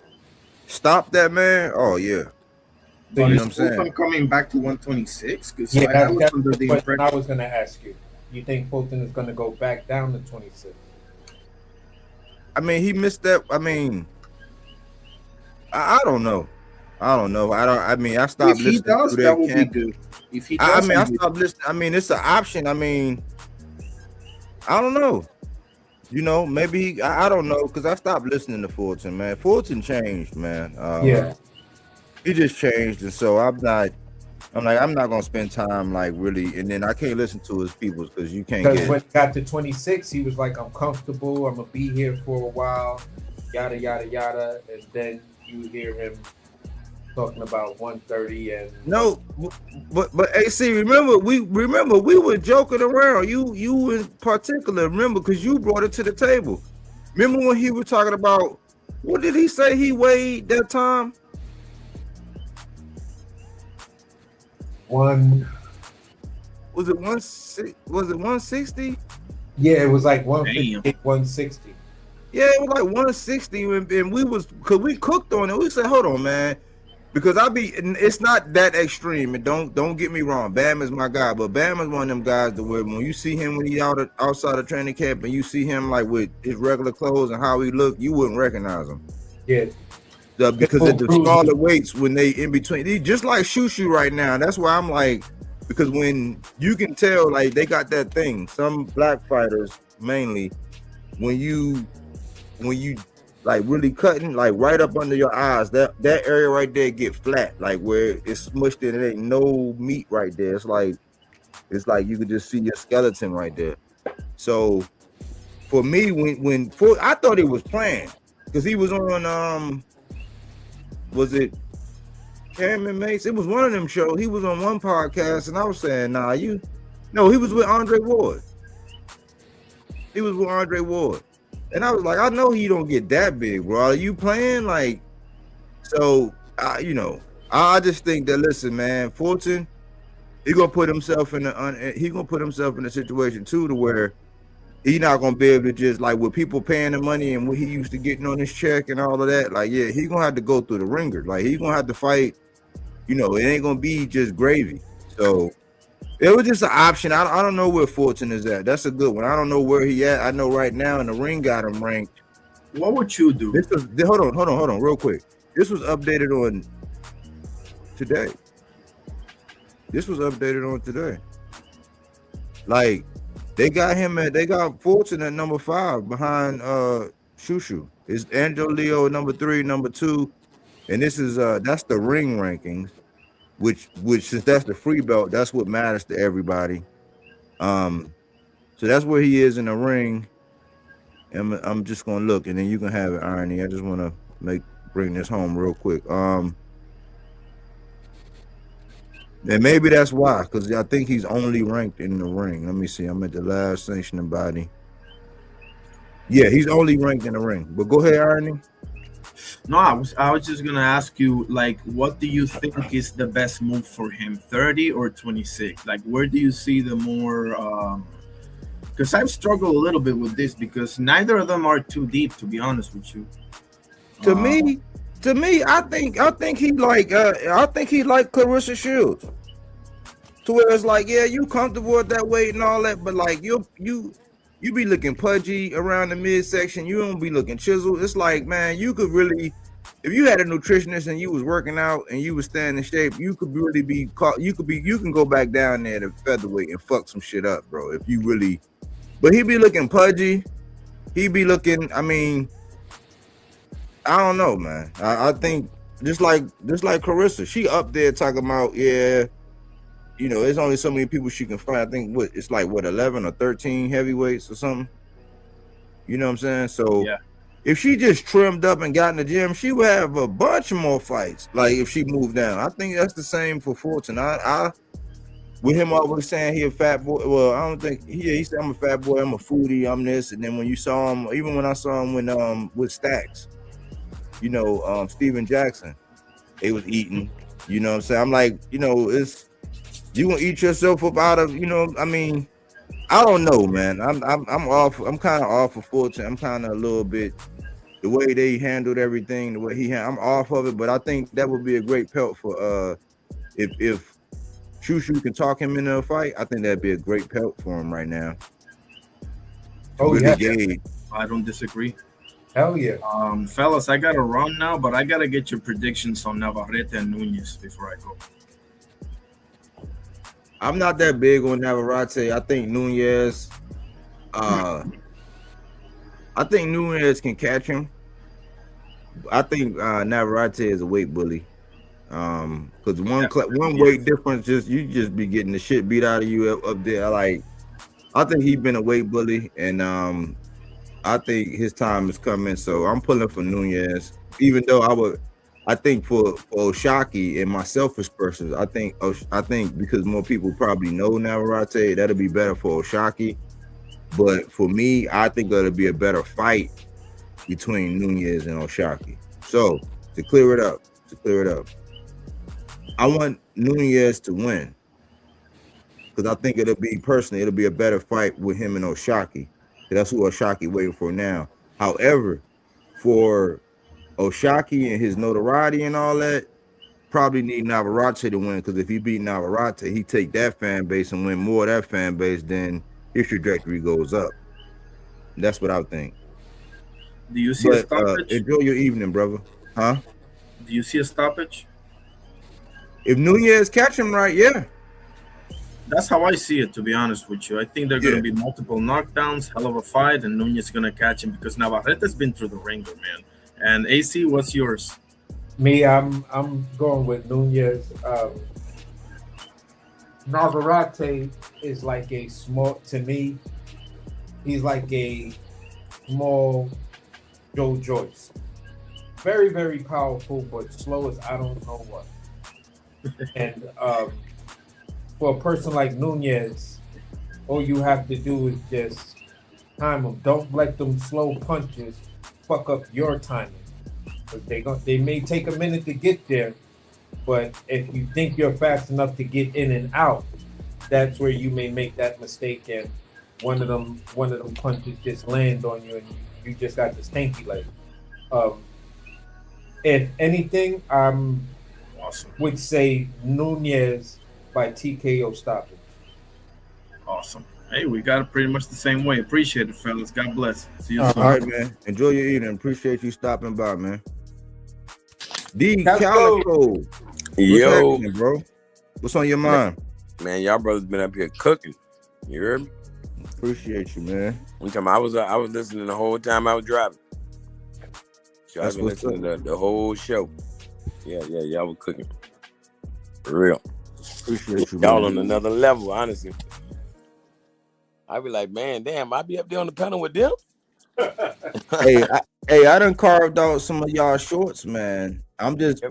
stop that man, oh yeah. So you know what I'm saying? I'm coming back to 126 because that's under the impression I was going to ask you. You think Fulton is going to go back down to 26? I mean, he missed that. I mean, I don't know. I stopped listening. If he does, that would be good. If he does, I stopped listening. I mean, it's an option. I mean, I don't know. Maybe I don't know because I stopped listening to Fulton, man. Fulton changed, man. He just changed, and so I'm not gonna spend time like really, and then I can't listen to his peoples because you can't. Because when he got to 26, he was like, "I'm comfortable. I'm gonna be here for a while." Yada yada yada, and then you hear him talking about 130 and no, but AC, remember we were joking around. You in particular, remember, because you brought it to the table. Remember when he was talking about what did he say he weighed that time? Was it 160? Yeah, it was like 150, 160. Yeah, it was like 160, and we was because we cooked on it. We said, hold on, man, because it's not that extreme. And don't get me wrong, Bam is my guy, but Bam is one of them guys that when you see him when he outside of training camp and you see him like with his regular clothes and how he look, you wouldn't recognize him. Yeah. Because of the smaller weights when they in between, he just like Shu-Shu right now. That's why I'm like, because when you can tell, like they got that thing. Some black fighters mainly, when you like really cutting, like right up under your eyes, that area right there get flat, like where it's smushed in. It ain't no meat right there. It's like It's like you could just see your skeleton right there. So for me, I thought he was playing because he was on was it Cam and Mace? It was one of them shows. He was on one podcast, and I was saying, nah, no, he was with Andre Ward. He was with Andre Ward. And I was like, I know he don't get that big, bro. Are you playing? Like, so, I just think that, listen, man, Fulton, he's gonna put himself in a situation too to where he's not gonna be able to just like with people paying the money and what he used to getting on his check and all of that. Like, yeah, he's gonna have to go through the ringer. Like, he's gonna have to fight. It ain't gonna be just gravy. So it was just an option. I don't know where Fulton is at. That's a good one. I don't know where he at. I know right now in the ring got him ranked. What would you do? Hold on, real quick. This was updated on today. Like they got Fulton at number 5 behind Shu-Shu. It's Angel Leo number 3, number 2, and this is that's the ring rankings, which since that's the free belt, that's what matters to everybody. So that's where he is in the ring. And I'm just gonna look, and then you can have it, Irony. I just want to bring this home real quick. And maybe that's why, because I think he's only ranked in the ring. Let me see. I'm at the last sanctioning body. Yeah, he's only ranked in the ring. But go ahead, Irony. No, I was just gonna ask you, like, what do you think is the best move for him, 30 or 26? Like, where do you see the more? Because I've struggled a little bit with this because neither of them are too deep, to be honest with you. To me, I think he like Clarissa Shields. To where it's like, yeah, you comfortable at that weight and all that, but like you be looking pudgy around the midsection. You don't be looking chiseled. It's like, man, you could really, if you had a nutritionist and you was working out and you was staying in shape, you could really be caught. You can go back down there to featherweight and fuck some shit up, bro. If you really, but he be looking pudgy. He be looking. I mean, I don't know, man. I think just like Clarissa, she up there talking about, yeah, there's only so many people she can fight. I think it's like 11 or 13 heavyweights or something. You know what I'm saying? So yeah. If she just trimmed up and got in the gym, she would have a bunch more fights. Like if she moved down, I think that's the same for Fulton. I with him always saying he a fat boy. Well, I don't think he said I'm a fat boy. I'm a foodie. I'm this. And then when you saw him, even when I saw him with Stacks. Steven Jackson, they was eating, you know what I'm saying? I'm like, it's, you gonna eat yourself up out of, I mean, I don't know, man. I'm kind of off of Fulton. I'm kind of a little bit, the way they handled everything, the way I'm off of it, but I think that would be a great pelt for, if Shu-Shu can talk him into a fight, I think that'd be a great pelt for him right now. Yeah. I don't disagree. Hell yeah. Fellas, I gotta run now, but I gotta get your predictions on Navarrete and Nunez before I go. I'm not that big on Navarrete. I think Nunez can catch him. I think Navarrete is a weight bully. Because one weight difference, you just be getting the shit beat out of you up there. Like, I think he's been a weight bully, and I think his time is coming, so I'm pulling for Nunez. Even though I think for Oshaki and my selfish person, I think because more people probably know Navarrete, that'll be better for Oshaki. But for me, I think that'll be a better fight between Nunez and Oshaki. So to clear it up, I want Nunez to win because I think it'll be a better fight with him and Oshaki. That's who Oshaki waiting for now. However, for Oshaki and his notoriety and all that, probably need Navarrete to win, because if he beat Navarrete, he take that fan base and win more of that fan base, then his trajectory goes up. That's what I think. Do you see a stoppage? Enjoy your evening, brother. Huh? Do you see a stoppage? If Nunez catch him right, yeah. That's how I see it, to be honest with you. I think there are going to be multiple knockdowns, hell of a fight, and Nunez is going to catch him because Navarrete's been through the ringer, man. And AC, what's yours? Me, I'm going with Nunez. Navarrete is like a small, to me, he's like a small Joe Joyce. Very, very powerful, but slow as I don't know what. And for a person like Nunez, all you have to do is just time them. Don't let them slow punches fuck up your timing. 'Cause they may take a minute to get there, but if you think you're fast enough to get in and out, that's where you may make that mistake, and one of them punches just land on you, and you just got the stanky leg. Um, if anything, Awesome. would say Nunez by TKO stoppage. Awesome. Hey, we got it pretty much the same way. Appreciate it, fellas. God bless. See you All soon. right, man. Enjoy your evening. Appreciate you stopping by, man. D Let's Calico. What's Yo, happening, bro? What's on your mind? man, y'all brothers been up here cooking. You heard me? Appreciate you, man. I'm talking about, I was listening the whole time I was driving. So I've That's been what's listening to the whole show. Yeah, y'all was cooking. For real. Appreciate you, Y'all man. on another level, honestly. I be like, man, damn, I be up there on the panel with them. Hey, I done carved out some of y'all shorts, man. I'm just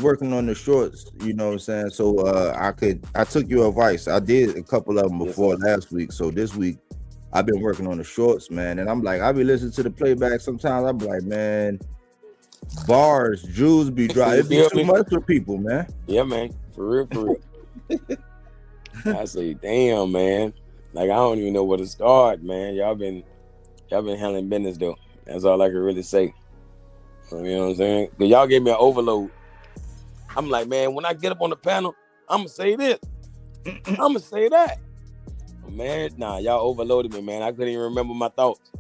working on the shorts, you know what I'm saying? So I took your advice. I did a couple of them before last week. So this week I've been working on the shorts, man. And I'm like, I be listening to the playback sometimes. I'm like, man, bars, jewels be dry. It be too much for people, man. Yeah, man. For real. I say, damn, man. Like I don't even know where to start, man. Y'all been handling business though. That's all I can really say. You know what I'm saying? Cause y'all gave me an overload. I'm like, man, when I get up on the panel, I'm gonna say this. I'm gonna say that. Man, nah, y'all overloaded me, man. I couldn't even remember my thoughts.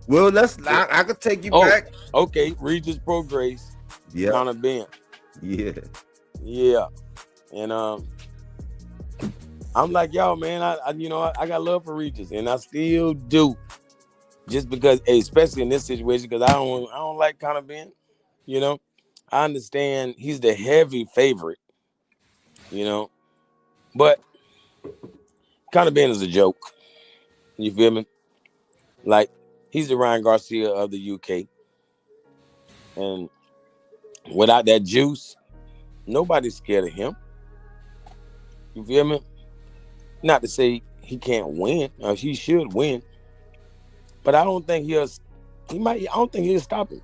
Well, I could take you back. Okay, Regis Pro Grace. Yeah. Connor Ben. Yeah. And I'm like, y'all, man, I got love for Regis, and I still do. Just because, especially in this situation, because I don't like Conor Ben. You know, I understand he's the heavy favorite. You know, but Conor Ben is a joke. You feel me? Like he's the Ryan Garcia of the UK, and without that juice, nobody's scared of him. You feel me? Not to say he can't win, or he should win. But I don't think I don't think he'll stop him.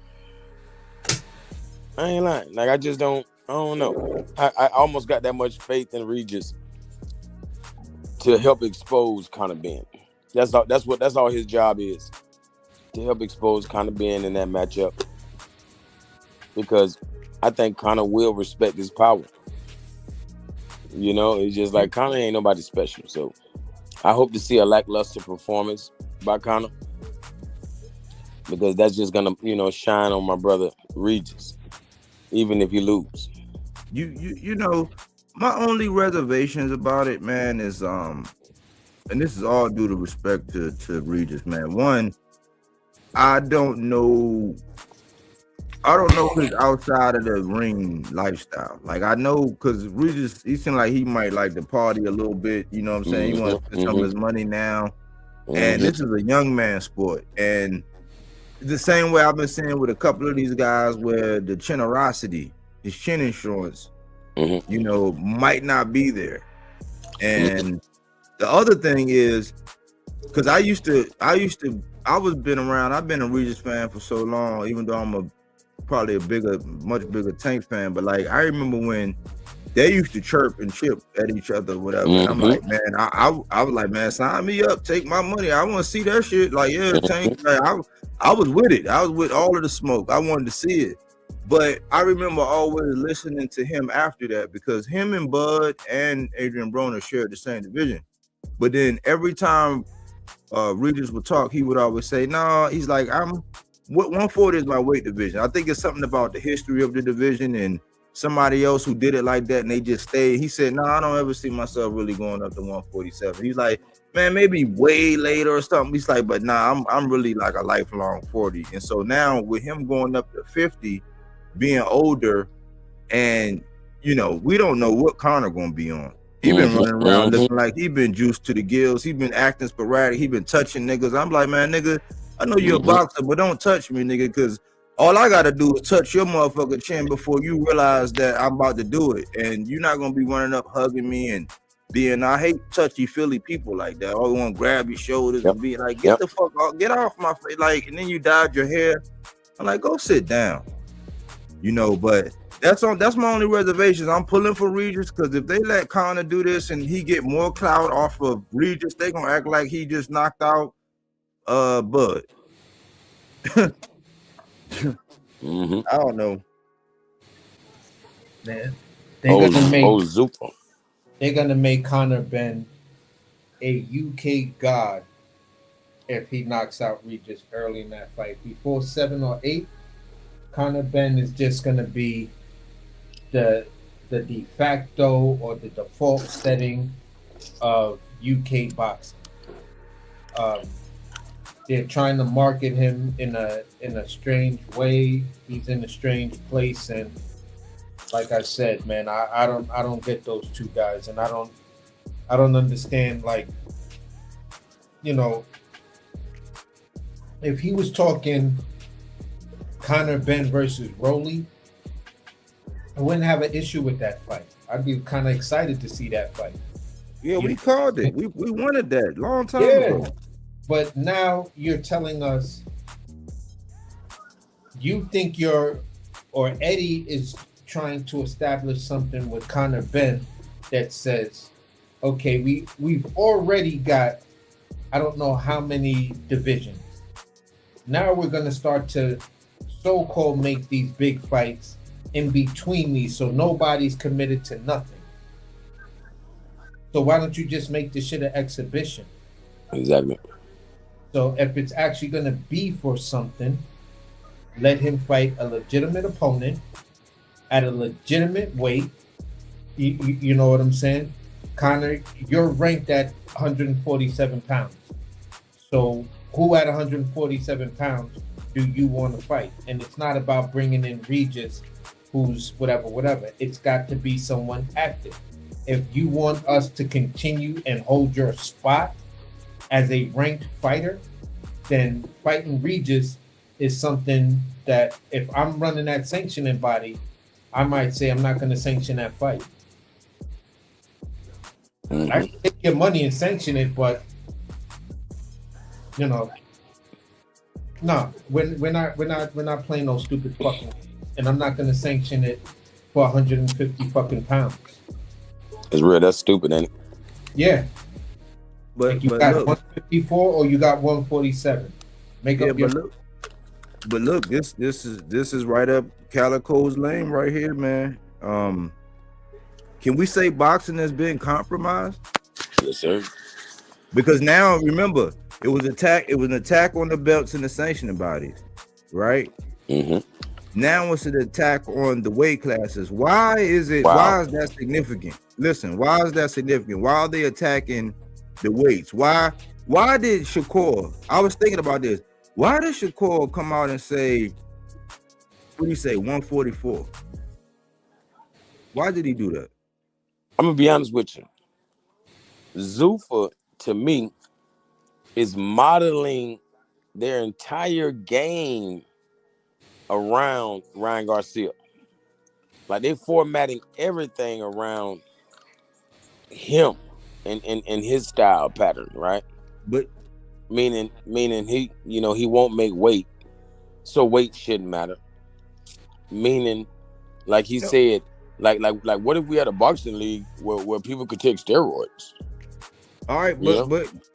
I ain't lying. Like I don't know. I almost got that much faith in Regis to help expose Conor Ben. That's all his job is. To help expose Conor Ben in that matchup. Because I think Conor will respect his power. You know, it's just like Conor ain't nobody special. So I hope to see a lackluster performance by Conor. Because that's just gonna, shine on my brother Regis, even if you lose. You know, my only reservations about it, man, is and this is all due to respect to Regis, man. One, I don't know his outside of the ring lifestyle. Like I know because Regis, he seemed like he might like to party a little bit. You know what I'm saying? He wants to spend some of his money now, and this is a young man sport, and the same way I've been saying with a couple of these guys where the generosity, his chin insurance, might not be there. And the other thing is, because I've been a Regis fan for so long, even though I'm probably much bigger Tank fan, but like I remember when they used to chirp and chip at each other, whatever. And I'm like, man, I was like, man, sign me up, take my money. I want to see that shit. Like, yeah, Tank. Like, I was with it. I was with all of the smoke. I wanted to see it. But I remember always listening to him after that because him and Bud and Adrian Broner shared the same division. But then every time Regis would talk, he would always say, no, he's like, 140 is my weight division. I think it's something about the history of the division and somebody else who did it like that and they just stayed. He said, no, I don't ever see myself really going up to 147. He's like, man, maybe way later or something. He's like, but nah, I'm really like a lifelong 40. And so now with him going up to 50, being older, and we don't know what Conor gonna be on. He been running around looking like he been juiced to the gills. He been acting sporadic. He been touching niggas. I'm like, man, nigga, I know you're a boxer, but don't touch me, nigga, because all I gotta do is touch your motherfucking chin before you realize that I'm about to do it. And you're not gonna be running up hugging me and being, I hate touchy feely people like that. All want to grab your shoulders and be like, get the fuck off, get off my face. Like, and then you dyed your hair. I'm like, go sit down. You know, but that's my only reservations. I'm pulling for Regis because if they let Conor do this and he get more clout off of Regis, they gonna act like he just knocked out Bud. I don't know. They're gonna make Conor Ben a UK god if he knocks out Regis early in that fight. Before 7 or 8, Conor Ben is just gonna be the de facto or the default setting of UK boxing. They're trying to market him in a strange way. He's in a strange place, and like I said, man, I don't get those two guys, and I don't understand, like, you know, if he was talking Conor Ben versus Rolly, I wouldn't have an issue with that fight. I'd be kind of excited to see that fight. Yeah, we called it. We wanted that long time ago. But now you're telling us you think Eddie is trying to establish something with Conor Ben that says, okay, we've already got, I don't know how many divisions. Now we're going to start to so-called make these big fights in between these, so nobody's committed to nothing. So why don't you just make this shit an exhibition? Exactly. So if it's actually going to be for something, let him fight a legitimate opponent at a legitimate weight. You know what I'm saying? Conor, you're ranked at 147 pounds. So who at 147 pounds do you want to fight? And it's not about bringing in Regis, who's whatever. It's got to be someone active. If you want us to continue and hold your spot as a ranked fighter, then fighting Regis is something that if I'm running that sanctioning body, I might say I'm not going to sanction that fight. I can take your money and sanction it, but you know, no, we're not playing those stupid fucking games, and I'm not going to sanction it for 150 fucking pounds. It's real. That's stupid, ain't it? Yeah. But like you got look, 154 or you got 147. Make up your. But look, this is right up Calico's lane right here, man. Can we say boxing has been compromised? Yes, sir. Because now remember, it was an attack on the belts and the sanctioning bodies, right? Now it's an attack on the weight classes. Why is that significant? Listen, why is that significant? Why are they attacking the weights? Why did Shakur, I was thinking about this. Why did Shakur come out and say, what do you say, 144? Why did he do that? I'm gonna be honest with you. Zuffa, to me, is modeling their entire game around Ryan Garcia. Like they're formatting everything around him and his style pattern, right? But meaning he, he won't make weight, so weight shouldn't matter. Meaning, like he said, like what if we had a boxing league where people could take steroids? All right, but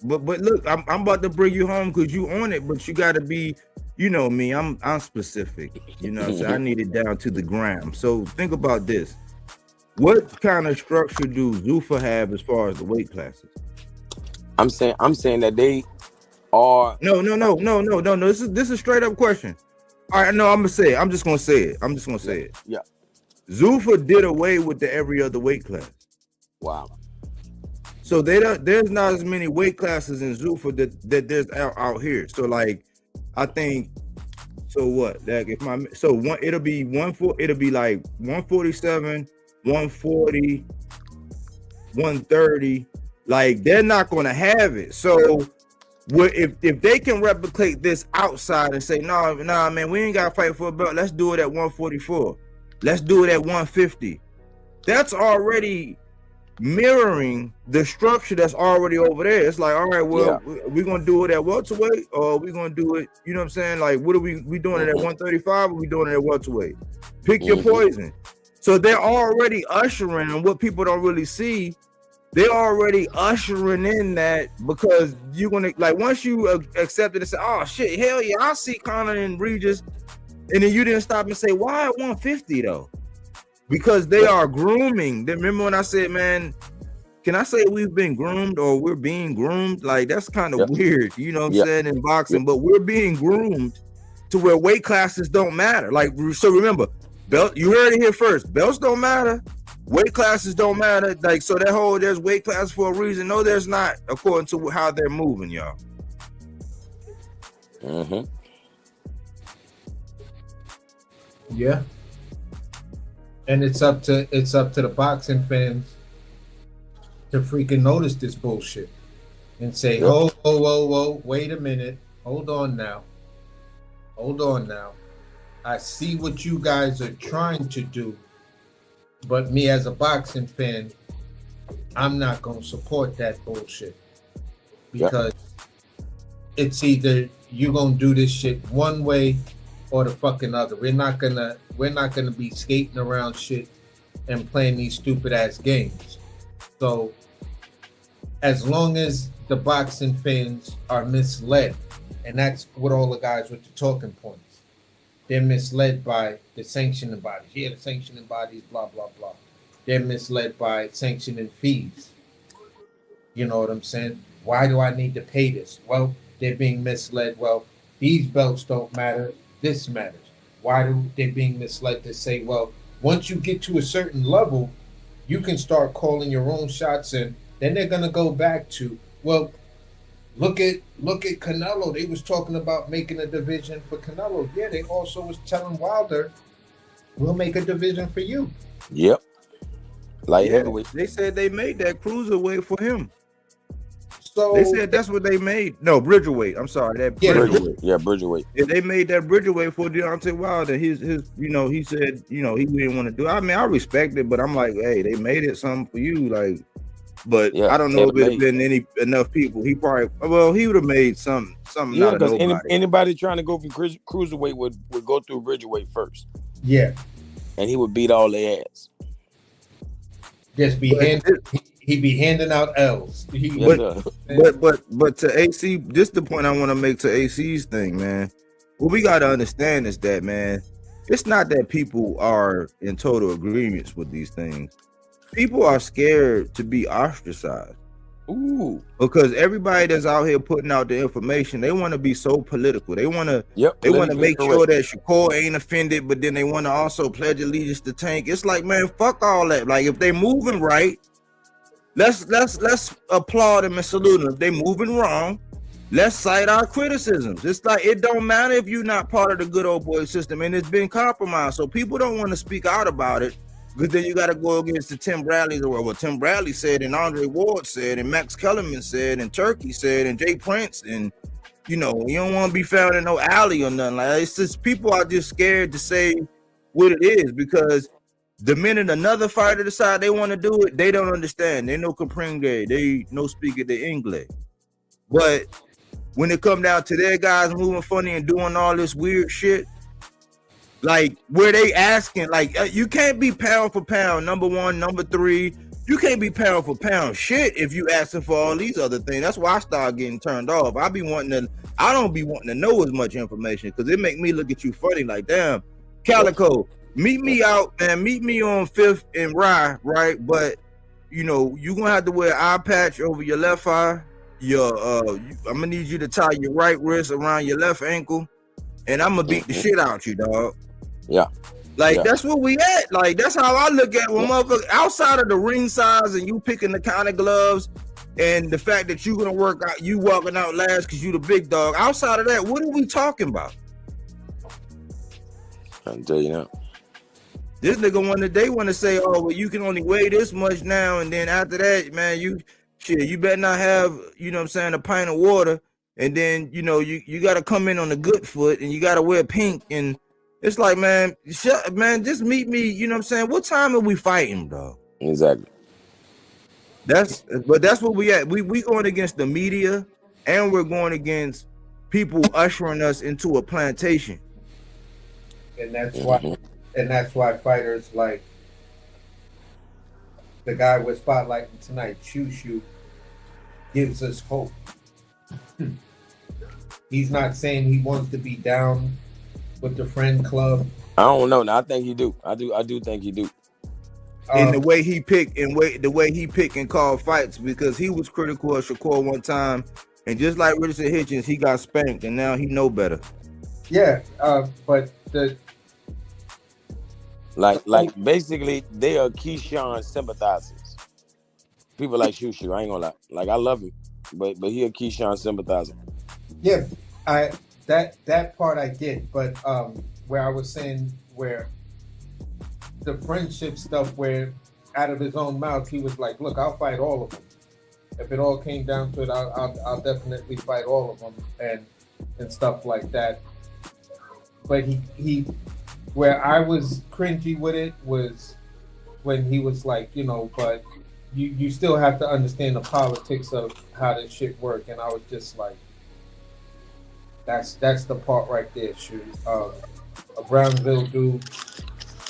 look, I'm about to bring you home because you on it, but you got to be, you know me, I'm specific. You know what I'm saying? I need it down to the gram. So think about this. What kind of structure do Zuffa have as far as the weight classes? I'm saying that they are No. This is a straight up question. All right, no, I'm gonna say it. I'm just gonna say it. Yeah. Zuffa did away with the every other weight class. Wow. So there's not as many weight classes in Zuffa that there's out here. So like, I think, so what? Like it'll be like 147, 140, 130. Like they're not going to have it. So if they can replicate this outside and say, nah, man, we ain't got to fight for a belt. Let's do it at 144. Let's do it at 150. That's already mirroring the structure that's already over there. It's like, all right, well, we're going to do it at welterweight, or we're going to do it, you know what I'm saying? Like, what are we doing it at 135, or we doing it at welterweight? Pick your poison. So they're already ushering, and what people don't really see, they're already ushering in that, because you're going to, like, once you accept it and say, oh, shit, hell yeah, I see Conor and Regis, and then you didn't stop and say, why at 150, though? Because they are grooming. Remember when I said, man, can I say we've been groomed or we're being groomed? Like, that's kind of weird, you know what I'm saying, in boxing, but we're being groomed to where weight classes don't matter. Like, so remember, belt, you heard it here first. Belts don't matter. Weight classes don't matter. Like, so that whole there's weight classes for a reason. No, there's not, according to how they're moving, y'all. Yeah. And it's up to the boxing fans to freaking notice this bullshit and say, whoa, wait a minute. Hold on now. I see what you guys are trying to do, but me as a boxing fan, I'm not going to support that bullshit, because it's either you're going to do this shit one way or the fucking other. We're not gonna be skating around shit and playing these stupid ass games. So as long as the boxing fans are misled, and that's what all the guys with the talking points, they're misled by the sanctioning bodies. Yeah, the sanctioning bodies, blah blah blah. They're misled by sanctioning fees. You know what I'm saying? Why do I need to pay this? Well, they're being misled. Well, these belts don't matter. This matters. Why do they being misled to say, well, once you get to a certain level, you can start calling your own shots, and then they're gonna go back to, well, look at Canelo. They was talking about making a division for Canelo. Yeah, they also was telling Wilder, we'll make a division for you. Yep. Like heavyweight. They said they made that cruiserweight for him. So they said that's what they made. No, Bridgerweight. I'm sorry, that Bridgerweight. Yeah, Bridgerweight. Yeah, they made that Bridgerweight for Deontay Wilder. His, you know, he said, you know, he didn't want to do it. I mean, I respect it, but I'm like, hey, they made it something for you, like. But I don't know if it'd been enough people. He probably, well, he would have made something. Yeah, because anybody trying to go from cruiserweight would go through Bridgerweight first. Yeah, and he would beat all their ass. Just be he'd be handing out L's. But to AC, this is the point I want to make to AC's thing, man. What we got to understand is that, man, it's not that people are in total agreements with these things. People are scared to be ostracized. Ooh. Because everybody that's out here putting out the information, they want to be so political. They want to make sure that Shakur ain't offended, but then they want to also pledge allegiance to Tank. It's like, man, fuck all that. Like, if they moving right, let's applaud them and salute them. If they moving wrong, let's cite our criticisms. It's like, it don't matter if you're not part of the good old boy system, and it's been compromised. So people don't want to speak out about it, because then you got to go against the Tim Bradleys, or what Tim Bradley said, and Andre Ward said, and Max Kellerman said, and Turkey said, and Jay Prince, and you know, you don't want to be found in no alley or nothing like that. It's just people are just scared to say what it is, because the minute another fighter decide they want to do it, they don't understand. They no comprende. They no speak the English. But when it come down to their guys moving funny and doing all this weird shit, like where they asking, like you can't be pound for pound, number one, number three. You can't be pound for pound shit if you asking for all these other things. That's why I start getting turned off. I don't be wanting to know as much information, because it make me look at you funny. Like, damn, Calico, meet me out and meet me on 5th and Rye, right? But you know, you gonna have to wear an eye patch over your left eye. I'm gonna need you to tie your right wrist around your left ankle, and I'm gonna beat the shit out you, dog. Yeah. Like, that's what we at. Like, that's how I look at when motherfuckers outside of the ring size and you picking the kind of gloves and the fact that you gonna work out, you walking out last because you the big dog. Outside of that, what are we talking about? I'll tell you now. This nigga they want to say, oh, well, you can only weigh this much now, and then after that, man, you better not have, you know what I'm saying, a pint of water, and then you got to come in on the good foot, and you got to wear pink, and it's like, man, just meet me, you know what I'm saying? What time are we fighting, bro? Exactly. That's what we at. We going against the media, and we're going against people ushering us into a plantation, and that's why. And that's why fighters like the guy we're spotlighting tonight, Shu-Shu, gives us hope. He's not saying he wants to be down with the friend club. I don't know. No, I think he do. I do think he do. In the way he picked and called fights, because he was critical of Shakur one time, and just like Richardson Hitchens, he got spanked, and now he know better. Yeah, but the. Like basically they are Keyshawn sympathizers. People like Shu-Shu, I ain't gonna lie. Like I love him, but he a Keyshawn sympathizer. Yeah, that part I get, but where I was saying where the friendship stuff, where out of his own mouth he was like, look, I'll fight all of them. If it all came down to it, I'll definitely fight all of them and stuff like that. But he where I was cringy with it was when he was like, but you still have to understand the politics of how this shit work. And I was just like, that's the part right there, Shu. A Brownsville dude,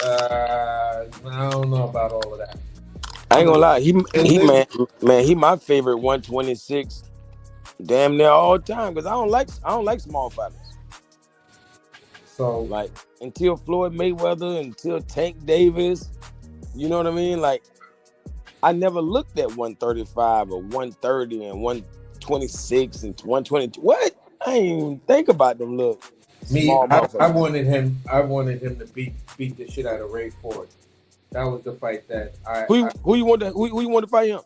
I don't know about all of that. I ain't gonna lie, he my favorite 126 damn near all time, because I don't like small fighters. So like until Floyd Mayweather, until Tank Davis, you know what I mean? Like I never looked at 135 or 130 and 126 and 122. What? I ain't even think about them little small motherfuckers. I wanted him to beat the shit out of Ray Ford. That was the fight that who you want to fight him?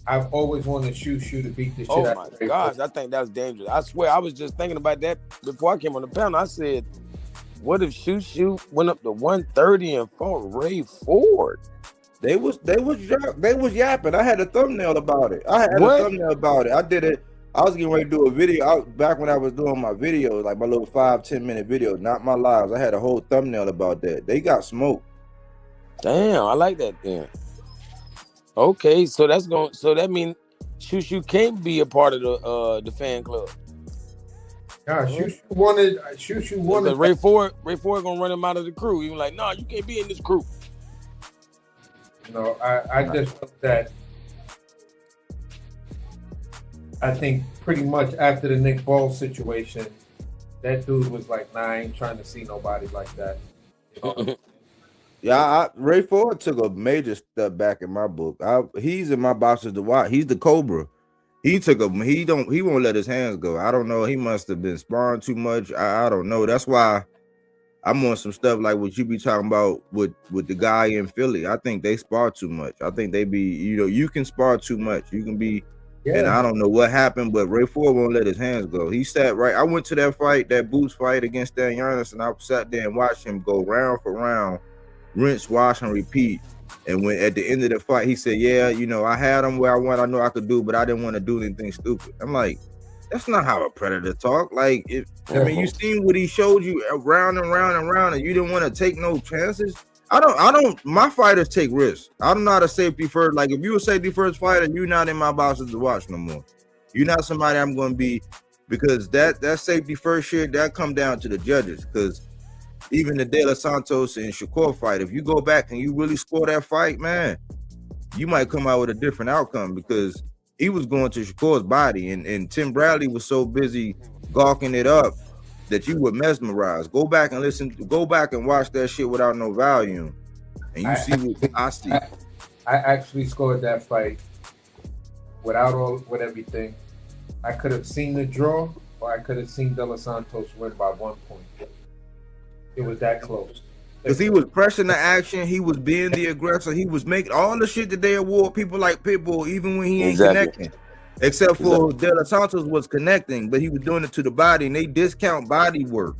I've always wanted Shu-Shu to beat the shit out of Ray Ford. Oh my gosh, I think that was dangerous. I swear, I was just thinking about that before I came on the panel. I said, what if Shu-Shu went up to 130 and fought Ray Ford? They was yapping. I had a thumbnail about it. I did it. I was getting ready to do a video back when I was doing my videos, like my little 5-10 minute videos, not my lives. I had a whole thumbnail about that. They got smoked. Damn, I like that then. Okay, so that means Shu-Shu can't be a part of the fan club. Nah, Shu-Shu wanted. Ray Ford gonna run him out of the crew. He was like, "No, you can't be in this crew." I just felt that. I think pretty much after the Nick Ball situation, that dude was like, "Nah, I ain't trying to see nobody like that." Yeah, Ray Ford took a major step back in my book. He's in my boxes to watch. He's the Cobra. He won't let his hands go. I don't know. He must have been sparring too much. I don't know. That's why I'm on some stuff like what you be talking about with the guy in Philly. I think they spar too much. I think they be, you can spar too much. You can be, and I don't know what happened, but Ray Ford won't let his hands go. He sat right. I went to that fight, that Boots fight against Dan Giannis, and I sat there and watched him go round for round, rinse, wash, and repeat. And when at the end of the fight, he said, "Yeah, I had him where I went. I know I could do, but I didn't want to do anything stupid." I'm like, that's not how a predator talk. Like, you seen what he showed you round and round and round, and you didn't want to take no chances. I don't. My fighters take risks. I'm not a safety first. Like, if you a safety first fighter, you're not in my boxes to watch no more. You're not somebody I'm going to be, because that safety first shit that come down to the judges. Because even the De Los Santos and Shakur fight, if you go back and you really score that fight, man, you might come out with a different outcome, because he was going to Shakur's body, and Tim Bradley was so busy gawking it up that you would mesmerize. Go back and watch that shit without no volume, and you see what I see. I actually scored that fight with everything. I could have seen the draw, or I could have seen De Los Santos win by 1 point. It was that close. Because he was pressing the action, he was being the aggressor, he was making all the shit that they award people like Pitbull, even when he ain't connecting. Except for De Los Santos was connecting, but he was doing it to the body, and they discount body work.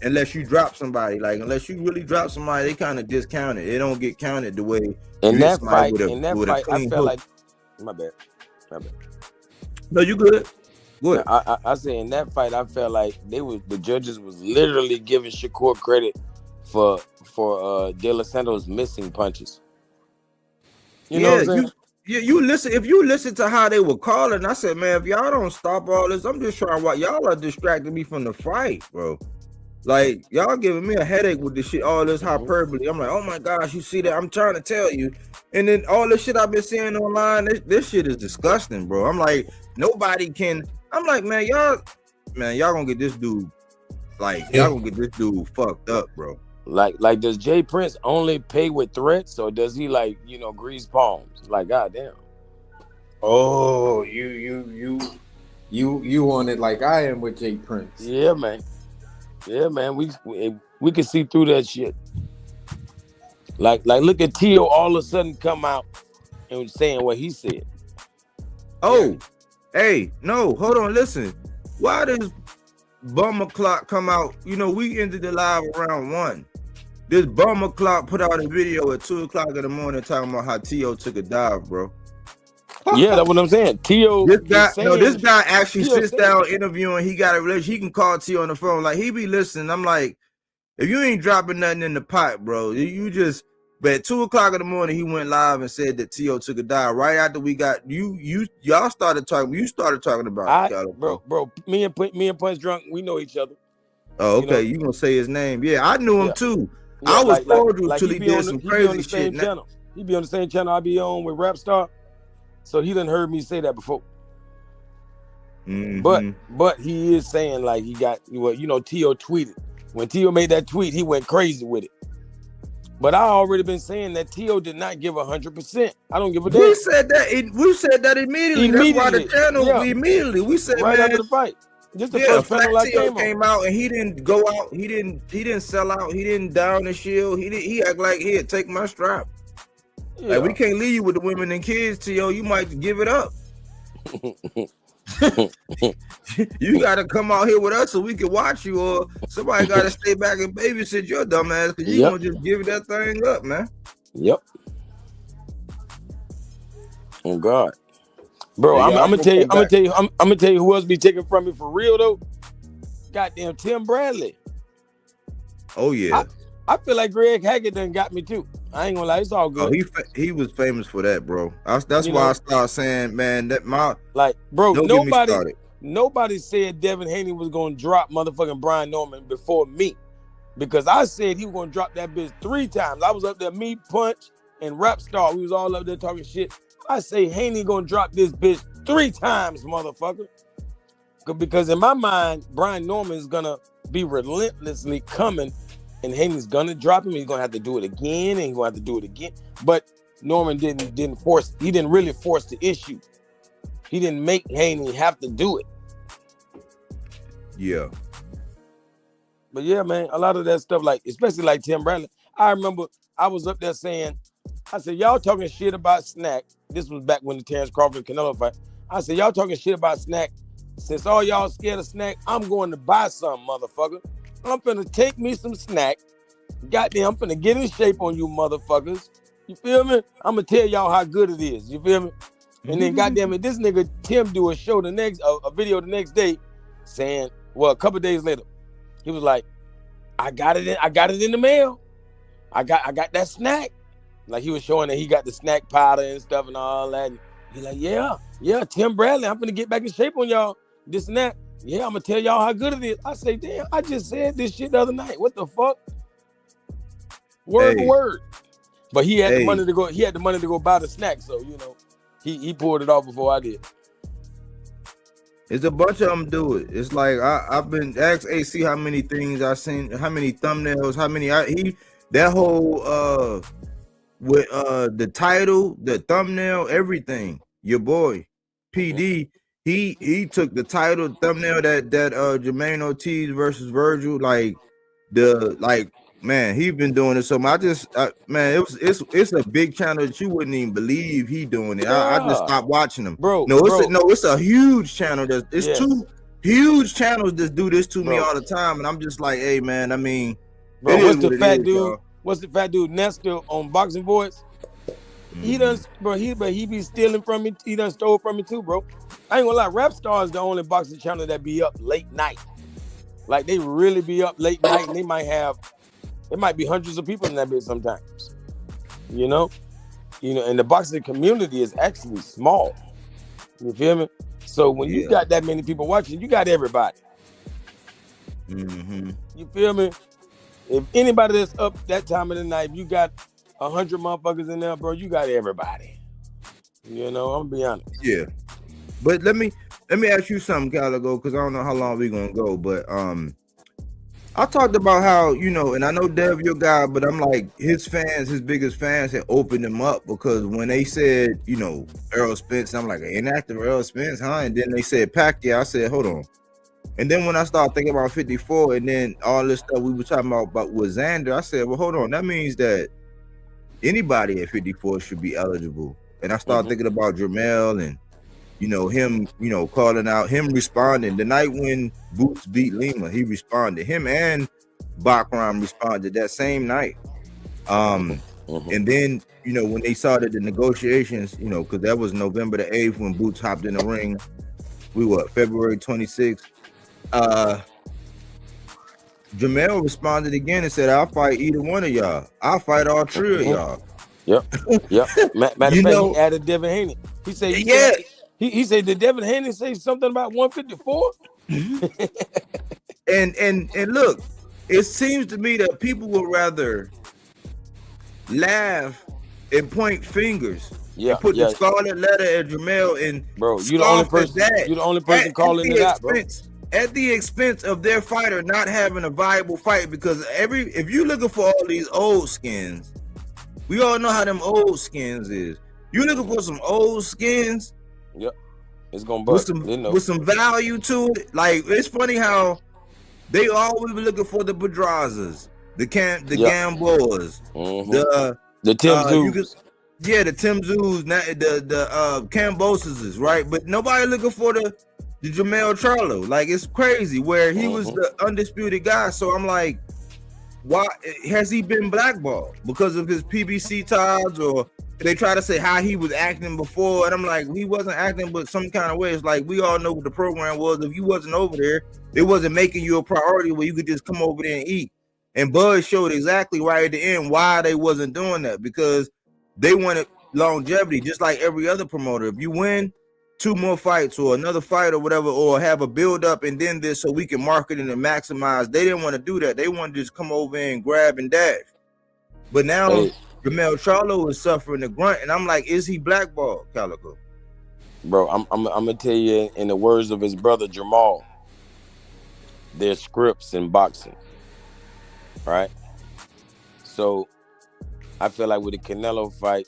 unless you drop somebody. Like unless you really drop somebody, they kind of discount it. It don't get counted the way In you hit that somebody fight, with a I clean felt hook. like my bad. No, you good. Good. I say in that fight, I felt like the judges was literally giving Shakur credit for De Los Santos missing punches. You know what I'm saying? You listen. If you listen to how they were calling, I said, man, if y'all don't stop all this, I'm just trying to watch. Y'all are distracting me from the fight, bro. Like y'all giving me a headache with this shit, all this hyperbole. I'm like, oh my gosh, you see that? I'm trying to tell you. And then all this shit I've been seeing online, this shit is disgusting, bro. I'm like, nobody can. I'm like, man, y'all gonna get this dude, y'all gonna get this dude fucked up, bro. Like, does Jay Prince only pay with threats, or does he grease palms? Like, goddamn. Oh, you on it like I am with Jay Prince. Yeah, man. We can see through that shit. Like look at Tio all of a sudden come out and saying what he said. Oh, hey, no, hold on, listen. Why does Bummer Clock come out? You know, we ended the live around 1. This Bummer Clock put out a video at 2 o'clock in the morning talking about how Tio took a dive, bro. Yeah, that's what I'm saying. Tio, this guy actually sits down it. interviewing. He got a relationship. He can call Tio on the phone. Like, he be listening. I'm like, if you ain't dropping nothing in the pot, bro, you just. But at 2 o'clock in the morning, he went live and said that Tio took a dive. Right after we got y'all started talking. You started talking about it, bro. Me and Punch Drunk, we know each other. Oh, okay. You gonna say his name? Yeah, I knew him too. Yeah, I was cordial till he did some crazy shit. He be on the same channel I be on with Rap Star, so he done heard me say that before. But he is saying like he got Tio tweeted. When Tio made that tweet, he went crazy with it. But I already been saying that Tio did not give 100%. I don't give a damn. We said that immediately. That's why the channel we said right after the fight. Just the first panel I came out and he didn't go out. He didn't sell out. He didn't down the shield. He act like here, take my strap. Yeah. Like we can't leave you with the women and kids, Tio. You might give it up. You gotta come out here with us so we can watch you, or somebody gotta stay back and babysit your dumb ass because you gonna just give that thing up, man. Yep. Oh God. Bro, I'm gonna tell you who else be taking from me for real though. Goddamn Tim Bradley. Oh yeah. I feel like Greg Hackett done got me too. I ain't gonna lie, it's all good. Oh, he was famous for that, bro. That's why I started saying, man, that nobody said Devin Haney was gonna drop motherfucking Brian Norman before me, because I said he was gonna drop that bitch 3 times. I was up there, me, Punch, and Rap Star. We was all up there talking shit. I say Haney gonna drop this bitch 3 times, motherfucker. Because in my mind, Brian Norman is gonna be relentlessly coming, and Haney's gonna drop him. He's gonna have to do it again, and he's gonna have to do it again. But Norman didn't really force the issue. He didn't make Haney have to do it. Yeah. But yeah, man, a lot of that stuff, like especially like Tim Bradley. I remember I was up there saying, I said, y'all talking shit about Snack. This was back when the Terrence Crawford and Canelo fight. I said, y'all talking shit about Snack. Since all y'all scared of Snack, I'm going to buy some, motherfucker. I'm finna take me some Snack. Goddamn, I'm finna get in shape on you motherfuckers. You feel me? I'm gonna tell y'all how good it is. You feel me? And then goddamn it, this nigga Tim do a video the next day saying, well, a couple days later, he was like, I got it in the mail. I got that Snack. Like he was showing that he got the snack powder and stuff and all that. And he like, yeah, Tim Bradley, I'm finna get back in shape on y'all. This and that. Yeah, I'm gonna tell y'all how good it is. I say, damn, I just said this shit the other night. What the fuck? Word for word. But he had the money to go. He had the money to go buy the snack. So he pulled it off before I did. It's a bunch of them do it. It's like I've been asked AC how many things I've seen, how many thumbnails, how many that whole with the title, the thumbnail, everything. Your boy PD, he took the title, thumbnail that Jermaine Ortiz versus Virgil, man, he been doing it so much. Man, it's a big channel that you wouldn't even believe he doing it. I just stopped watching him. Bro, it's a huge channel. It's huge channels just do this to me Bro. all the time, and I'm just like, hey man, I mean, Bro, it what's is the what it fat is, dude? y'all. What's the fat dude Nestor on Boxing Voice? He does, bro. He be stealing from me. He done stole from me too, bro. I ain't gonna lie. Rap Star is the only boxing channel that be up late night. Like they really be up late night, and it might be hundreds of people in that bit sometimes. You know, and the boxing community is actually small. You feel me? So when you got that many people watching, you got everybody. Mm-hmm. You feel me? If anybody that's up that time of the night, you got 100 motherfuckers in there, bro. You got everybody. You know, I'm gonna be honest. Yeah, but let me ask you something, Calico, because I don't know how long we gonna go. But I talked about how, and I know Dev your guy, but I'm like his biggest fans had opened him up because when they said, Errol Spence, I'm like, inactive Errol Spence, huh? And then they said Pacquiao. I said, hold on. And then when I started thinking about 54 and then all this stuff we were talking about with Xander, I said, well, hold on. That means that anybody at 54 should be eligible. And I started thinking about Jermell and, him, calling out, him responding. The night when Boots beat Lima, he responded. Him and Bachram responded that same night. And then, when they started the negotiations, because that was November the 8th when Boots hopped in the ring. We were February 26th. Jermell responded again and said, I'll fight either one of y'all. I'll fight all three of y'all. Yep. Matter of fact, he added Devin Haney. He said, he said, did Devin Haney say something about 154? And look, it seems to me that people would rather laugh and point fingers. Yeah, and put the scarlet letter at Jermell and bro, you the only person calling it out, bro. At the expense of their fighter not having a viable fight, because if you're looking for all these old skins, we all know how them old skins is. You looking for some old skins? Yep, it's gonna bust with some value to it. Like it's funny how they always be looking for the Pedrazas, the Gamboas, the Tim Zoos. The Tim Zoos, the Camboses, right? But nobody looking for the Jermell Charlo. Like it's crazy where he was the undisputed guy. So I'm like, why has he been blackballed? Because of his PBC ties, or they try to say how he was acting before? And I'm like, he wasn't acting, but some kind of way. It's like we all know what the program was. If you wasn't over there, it wasn't making you a priority where you could just come over there and eat. And Bud showed exactly right at the end why they wasn't doing that, because they wanted longevity, just like every other promoter. If you win 2 more fights or another fight or whatever, or have a build up and then this so we can market it and maximize. They didn't want to do that. They wanted to just come over and grab and dash. But now Jermell Charlo is suffering the grunt, and I'm like, is he blackballed, Calico? Bro, I'm gonna tell you in the words of his brother Jamal, there's scripts in boxing, right? So I feel like with the Canelo fight,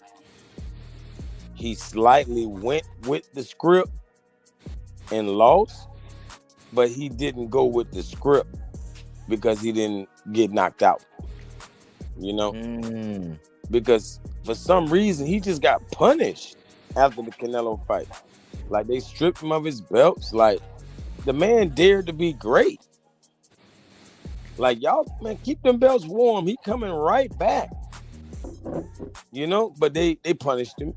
he slightly went with the script and lost, but he didn't go with the script because he didn't get knocked out, because for some reason he just got punished after the Canelo fight. Like they stripped him of his belts. Like the man dared to be great. Like y'all, man, keep them belts warm. He coming right back. But they punished him.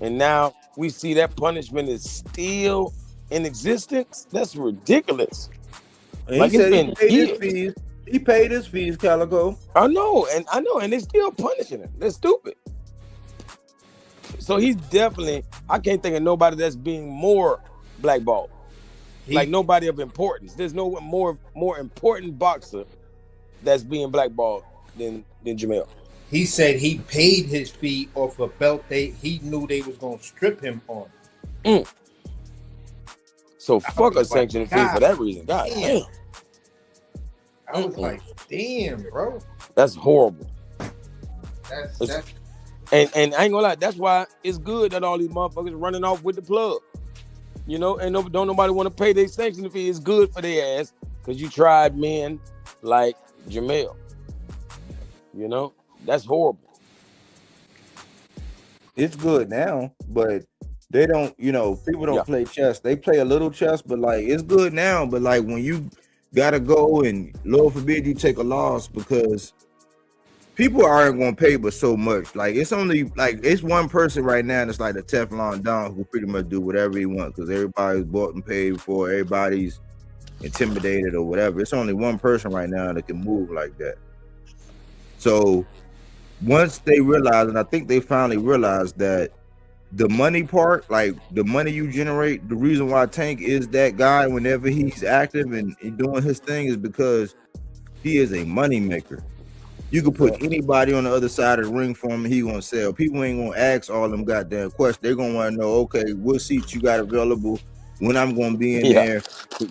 And now we see that punishment is still in existence. That's ridiculous. And like he said he paid his fees. He paid his fees, Calico. I know, and they're still punishing him. They're stupid. So he's definitely, I can't think of nobody that's being more blackballed. Like nobody of importance. There's no more important boxer that's being blackballed than Jermell. He said he paid his fee off a belt he knew they was gonna strip him on. So fuck a sanctioning fee for that reason. God damn. I was like, damn, bro. That's horrible. That's and I ain't gonna lie, that's why it's good that all these motherfuckers running off with the plug. And don't nobody want to pay their sanctioning fee. It's good for their ass because you tried men like Jermell. That's horrible. It's good now, but They don't, people don't play chess. They play a little chess, but like it's good now. But like when you gotta go and Lord forbid you take a loss because people aren't gonna pay but so much. Like it's only like it's one person right now that's like the Teflon Don who pretty much do whatever he wants because everybody's bought and paid for, everybody's intimidated or whatever. It's only one person right now that can move like that. So once they realize, and I think they finally realized that the money part, like the money you generate, the reason why Tank is that guy whenever he's active and doing his thing is because he is a money maker. You could put anybody on the other side of the ring for him and he gonna sell. People ain't gonna ask all them goddamn questions. They're gonna want to know, okay, what seats you got available, when I'm gonna be in there,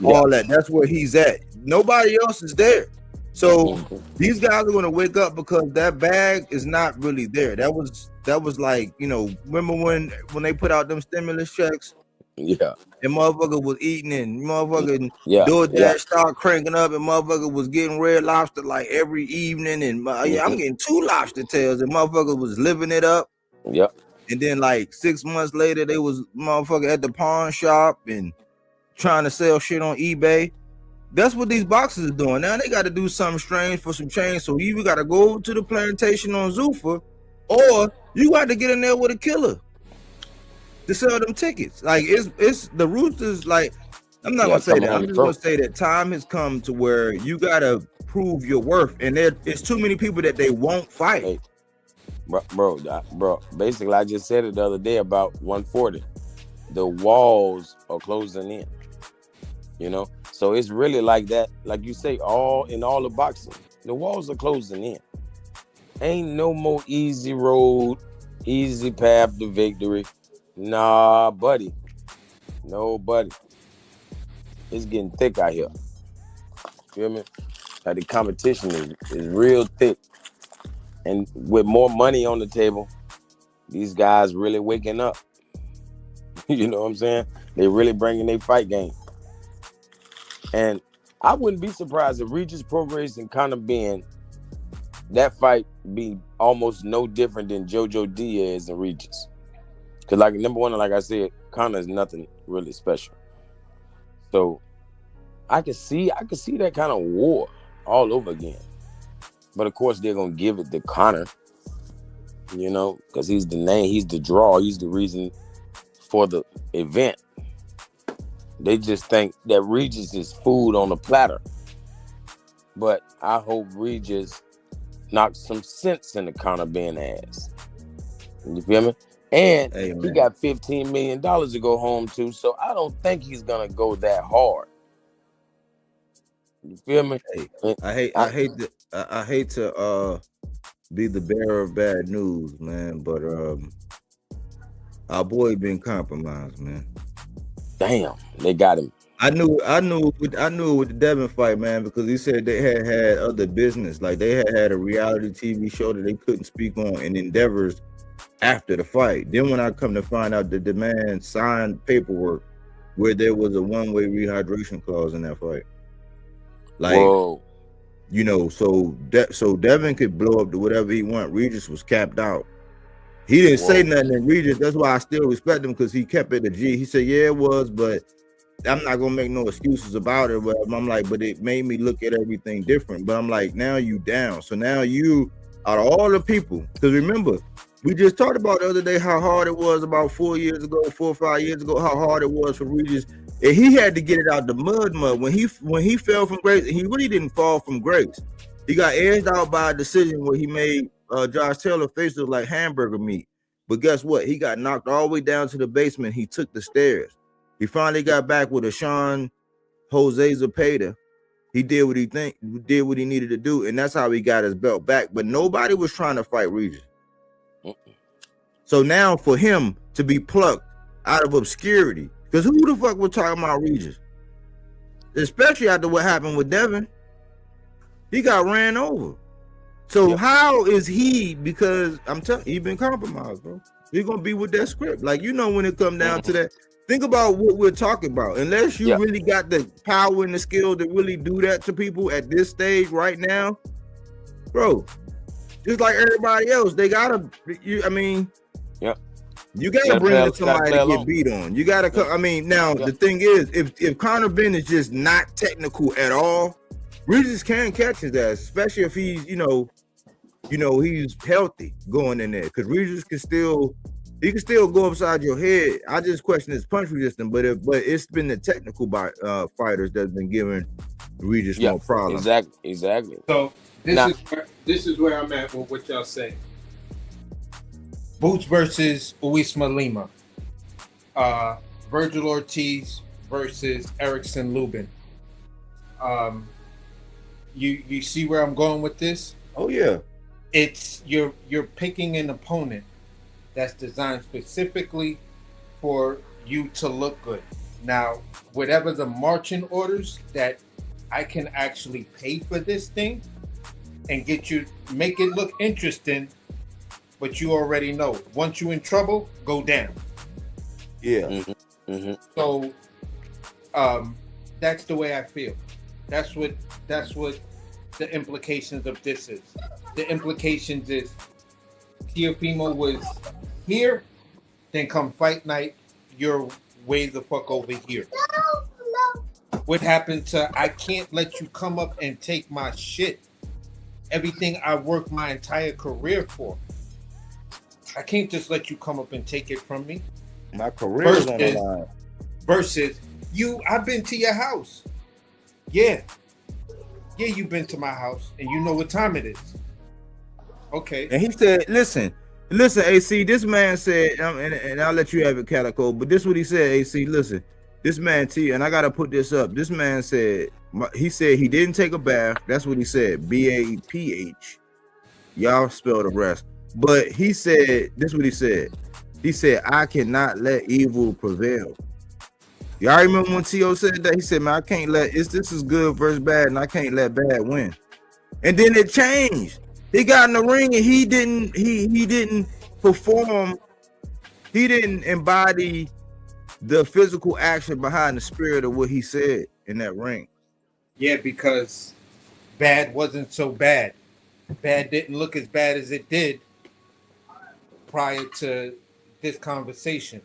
all that. That's where he's at. Nobody else is there. So these guys are gonna wake up because that bag is not really there. That was like, remember when they put out them stimulus checks? Yeah. And motherfucker was eating and motherfucker DoorDash started cranking up and motherfucker was getting Red Lobster like every evening and I'm getting 2 lobster tails and motherfucker was living it up. Yep. And then like 6 months later, they was motherfucker at the pawn shop and trying to sell shit on eBay. That's what these boxers are doing. Now they got to do something strange for some change. So you either got to go to the plantation on Zuffa or you got to get in there with a killer to sell them tickets. Like it's the Roosters. Like I'm not gonna say that. I'm just gonna say that time has come to where you gotta prove your worth, and it's too many people that they won't fight. Hey, bro. Basically, I just said it the other day about 140. The walls are closing in. So it's really like that. Like you say, all the boxing, the walls are closing in. Ain't no more easy road, easy path to victory. Nah, buddy. No, buddy. It's getting thick out here. Feel me? Like the competition is real thick. And with more money on the table, these guys really waking up. You know what I'm saying? They really bringing their fight game. And I wouldn't be surprised if Regis Prograis and Conor Benn, that fight be almost no different than JoJo Diaz and Regis. Because like number one, like I said, Conor is nothing really special. So I could see that kind of war all over again. But of course they're gonna give it to Conor, because he's the name, he's the draw, he's the reason for the event. They just think that Regis is food on a platter. But I hope Regis knocks some sense into Conor Benn ass. You feel me? And he got $15 million to go home to, so I don't think he's gonna go that hard. You feel me? I hate to be the bearer of bad news, man, but our boy been compromised, man. Damn, they got him. I knew it with the Devin fight, man, because he said they had other business, like they had a reality TV show that they couldn't speak on in endeavors after the fight. Then when I come to find out that the man signed paperwork where there was a one-way rehydration clause in that fight. Like, whoa. So Devin could blow up to whatever he want. Regis was capped out. He didn't say nothing in Regis. That's why I still respect him, because he kept it a G. He said, yeah, it was, but I'm not gonna make no excuses about it. But I'm like, but it made me look at everything different. But I'm like, now you down. So now you, out of all the people, because remember, we just talked about the other day how hard it was about 4 or 5 years ago, how hard it was for Regis. And he had to get it out the mud. When he fell from grace, he really didn't fall from grace. He got edged out by a decision where he made Josh Taylor face look like hamburger meat. But guess what? He got knocked all the way down to the basement. He took the stairs. He finally got back with a Sean Jose Zepeda. He did what he needed to do, and that's how he got his belt back. But nobody was trying to fight Regis. So now for him to be plucked out of obscurity, because who the fuck was talking about Regis? Especially after what happened with Devin. He got ran over. So how is he, because I'm telling you, he been compromised, bro. He's gonna be with that script. Like, when it comes down to that, think about what we're talking about. Unless you really got the power and the skill to really do that to people at this stage right now, bro, just like everybody else, they gotta, You gotta bring in somebody play to get along. beat on. You gotta. I mean, now Yeah. the thing is, if Conor Ben is just not technical at all, Regis can catch his ass, especially if he's he's healthy going in there, because Regis can still go upside your head. I just question his punch resistance, but it's been the technical fighters that's been giving Regis more problems. Exactly. So this is where I'm at with what y'all say. Boots versus Uisma Lima. Virgil Ortiz versus Erickson Lubin. You see where I'm going with this? Oh yeah. It's you're picking an opponent that's designed specifically for you to look good. Now, whatever the marching orders that I can actually pay for this thing and make it look interesting, but you already know once you're in trouble, go down. Yeah. Mm-hmm. Mm-hmm. So that's the way I feel. That's what the implications of this is. The implications is Teofimo was here, then come fight night, you're way the fuck over here. What happened to I can't let you come up and take my shit? Everything I worked my entire career for. I can't just let you come up and take it from me. My career is on the line. Versus I've been to your house. Yeah, you've been to my house and you know what time it is. Okay. And he said, listen, AC, this man said, and I'll let you have it, Calico, but this is what he said, AC, listen, this man, and I got to put this up. This man said, he said he didn't take a bath. That's what he said, BAPH. Y'all spell the rest. But he said, this is what he said. He said, I cannot let evil prevail. Y'all remember when T.O. said that? He said, man, I can't let, this is good versus bad, and I can't let bad win. And then it changed. He got in the ring and he didn't perform. He didn't embody the physical action behind the spirit of what he said in that ring. Yeah, because bad wasn't so bad. Bad didn't look as bad as it did prior to this conversation.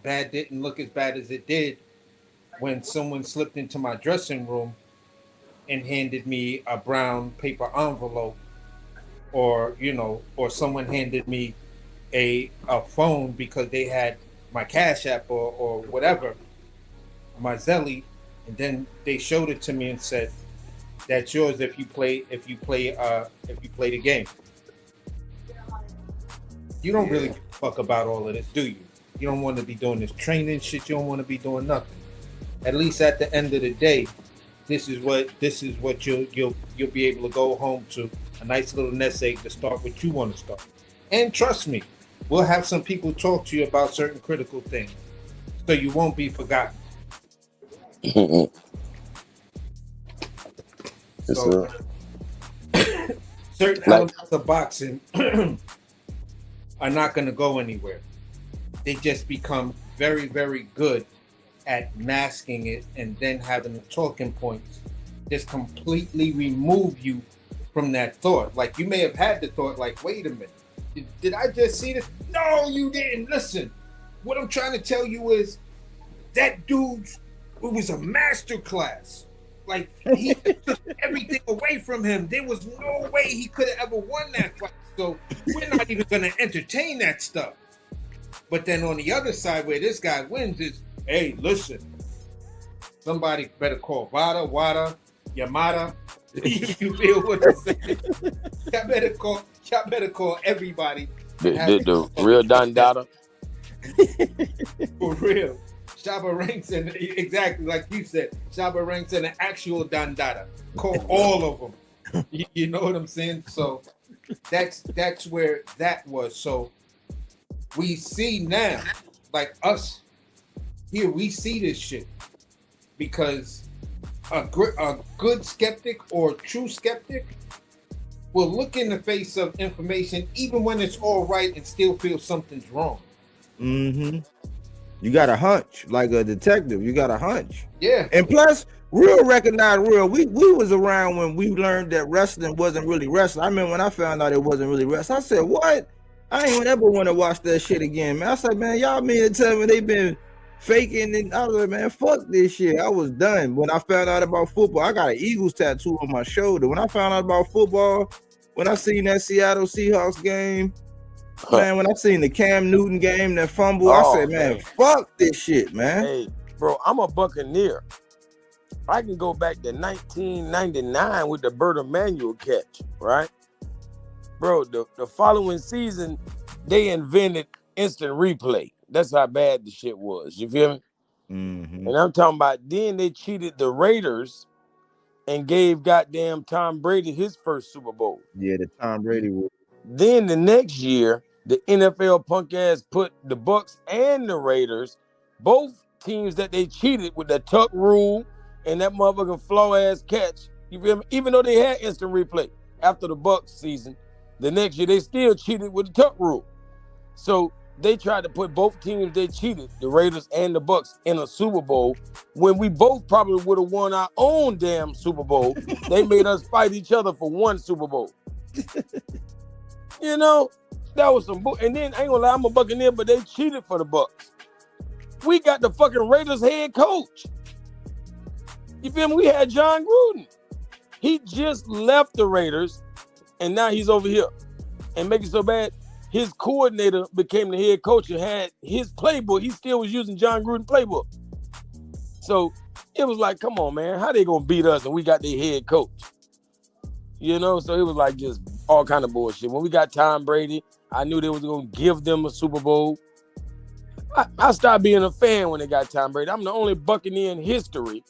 Bad didn't look as bad as it did when someone slipped into my dressing room and handed me a brown paper envelope, or someone handed me a phone because they had my Cash App or whatever, my Zelly, and then they showed it to me and said, "That's yours if you play the game." You don't really give a fuck about all of this, do you? You don't want to be doing this training shit. You don't want to be doing nothing. At least at the end of the day, this is what you'll be able to go home to, a nice little nest egg to start what you want to start. And trust me, we'll have some people talk to you about certain critical things, so you won't be forgotten. So, certain elements of boxing are not going to go anywhere. They just become very, very good at masking it and then having the talking points just completely remove you from that thought. Like, you may have had the thought, like, wait a minute, did I just see this? No, you didn't. Listen, what I'm trying to tell you is that dude, it was a master class. Like, he took everything away from him. There was no way he could have ever won that fight. So we're not even going to entertain that stuff. But then on the other side, where this guy wins is, hey, listen, somebody better call Wada, Yamada. You feel what I'm saying? Y'all better call everybody. The real Dandada. For real. Shaba ranks in, exactly like you said, Shaba ranks in an actual Dandada. Call all of them. You know what I'm saying? So that's where that was. So we see now, like us here, we see this shit because a good skeptic or true skeptic will look in the face of information even when it's all right and still feel something's wrong. Mm-hmm. You got a hunch, like a detective. You got a hunch. Yeah. And plus, real recognize real. We was around when we learned that wrestling wasn't really wrestling. I remember when I found out it wasn't really wrestling. I said, what? I ain't ever want to watch that shit again, man. I said, man, y'all mean to tell me they been faking? And I was like, man, fuck this shit. I was done when I found out about football. I got an Eagles tattoo on my shoulder. When I found out about football, when I seen that Seattle Seahawks game, man, when I seen the Cam Newton game, that fumble, I said, man, fuck this shit, man. Hey, bro, I'm a Buccaneer. I can go back to 1999 with the Bert Emanuel catch, right? Bro, the following season, they invented instant replay. That's how bad the shit was. You feel me? Mm-hmm. And I'm talking about then they cheated the Raiders and gave goddamn Tom Brady his first Super Bowl. Yeah, the Tom Brady was. Then the next year, the NFL punk ass put the Bucks and the Raiders, both teams that they cheated with the tuck rule and that motherfucking flaw ass catch. You feel me? Even though they had instant replay after the Bucks season, the next year they still cheated with the tuck rule. So they tried to put both teams they cheated, the Raiders and the Bucks, in a Super Bowl when we both probably would have won our own damn Super Bowl. They made us fight each other for one Super Bowl. You know, that was some and then I ain't gonna lie, I'm a Buccaneer, but they cheated for the Bucks. We got the fucking Raiders head coach. You feel me? We had John Gruden. He just left the Raiders, and now he's over here. And make it so bad, his coordinator became the head coach and had his playbook. He still was using John Gruden playbook. So it was like, come on, man, how they gonna beat us and we got their head coach? You know, so it was like just all kind of bullshit. When we got Tom Brady, I knew they was gonna give them a Super Bowl. I stopped being a fan when they got Tom Brady. I'm the only Buccaneer in history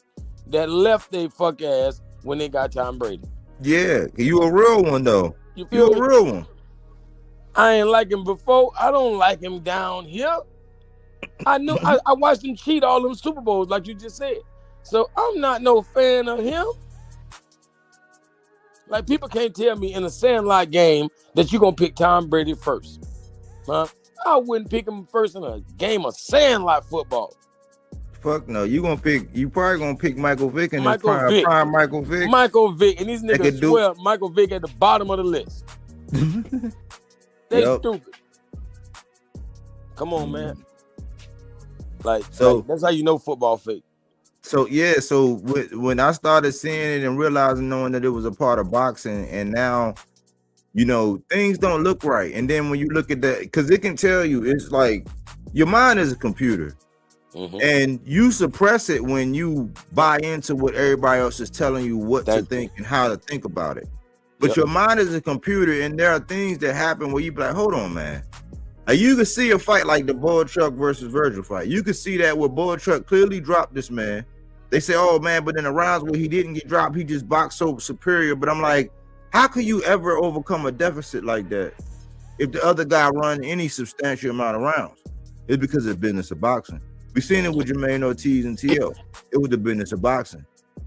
that left their fuck ass when they got Tom Brady. Yeah, you a real one though. You feel a real one. I ain't like him before. I don't like him down here. I knew I watched him cheat all them Super Bowls, like you just said. So I'm not no fan of him. Like, people can't tell me in a Sandlot game that you're gonna pick Tom Brady first. Huh? I wouldn't pick him first in a game of Sandlot football. Fuck no. You probably gonna pick Michael Vick and Michael Vick. prime Michael Vick. Michael Vick. And these niggas swear Michael Vick at the bottom of the list. They stupid. Come on, man. Like, so that's how you know football fake. So yeah, so when I started seeing it and realizing, knowing that it was a part of boxing, and now, you know, things don't look right. And then when you look at that, because it can tell you, it's like your mind is a computer, and you suppress it when you buy into what everybody else is telling you what to think and how to think about it. But your mind is a computer, and there are things that happen where you be like, hold on, man. Like, you can see a fight like the Bodywork versus Virgil fight. You can see that where Bodywork clearly dropped this man. They say, oh man, but in the rounds where he didn't get dropped, he just boxed so superior. But I'm like, how could you ever overcome a deficit like that if the other guy run any substantial amount of rounds? It's because of the business of boxing. We've seen it with Jermaine Ortiz and TL. It was the business of boxing.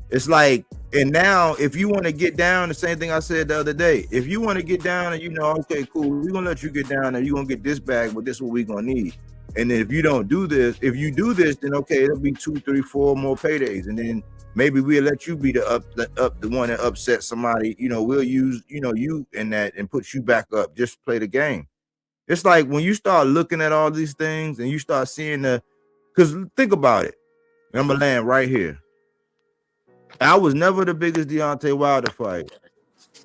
It's like, and now if you want to get down, the same thing I said the other day, if you want to get down and you know, okay, cool, we're gonna let you get down and you're gonna get this bag, but this is what we're gonna need. And then if you don't do this, if you do this, then okay, it'll be 2, 3, 4 more paydays. And then maybe we'll let you be the one that upset somebody. You know, we'll use, you know, you in that and put you back up. Just play the game. It's like when you start looking at all these things and you start seeing because think about it. I'm gonna land right here. I was never the biggest Deontay Wilder fight,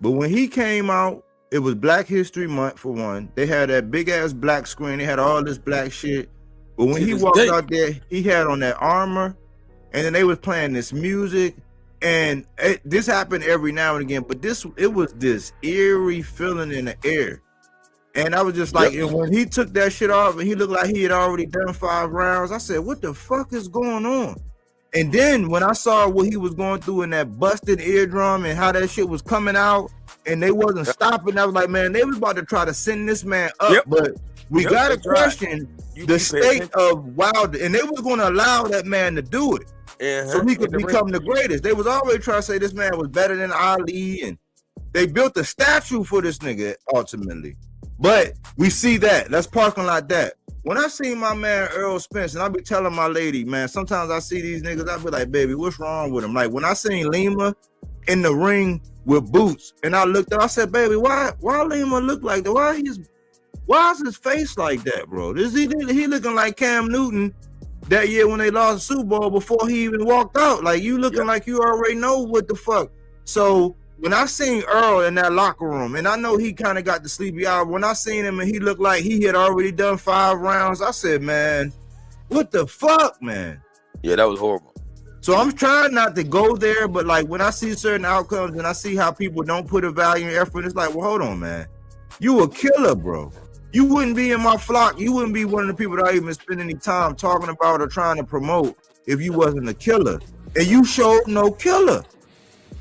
but when he came out, it was Black History Month for one. They had that big ass black screen. They had all this black shit. But when he walked out there, he had on that armor, and then they was playing this music. And this happened every now and again, but it was this eerie feeling in the air. And I was just like, and when he took that shit off and he looked like he had already done 5 rounds, I said, what the fuck is going on? And then when I saw what he was going through in that busted eardrum and how that shit was coming out and they wasn't stopping, I was like, man, they was about to try to send this man up. But we got to question the state of Wilder. And they was going to allow that man to do it so he could become the greatest. They was always trying to say this man was better than Ali. And they built a statue for this nigga ultimately. But we see that. Let's parking lot that. When I see my man Earl Spence, and I be telling my lady, man, sometimes I see these niggas, I be like, baby, what's wrong with him? Like when I seen Lima in the ring with boots, and I looked up, I said, baby, why Lima look like that? Why Why is his face like that, bro? He looking like Cam Newton that year when they lost the Super Bowl before he even walked out. Like, you looking like you already know what the fuck. So when I seen Earl in that locker room, and I know he kind of got the sleepy eye, when I seen him and he looked like he had already done 5 rounds, I said, man, what the fuck, man? Yeah, that was horrible. So I'm trying not to go there, but like when I see certain outcomes and I see how people don't put a value and effort, it's like, well, hold on, man. You a killer, bro. You wouldn't be in my flock. You wouldn't be one of the people that I even spend any time talking about or trying to promote if you wasn't a killer. And you showed no killer.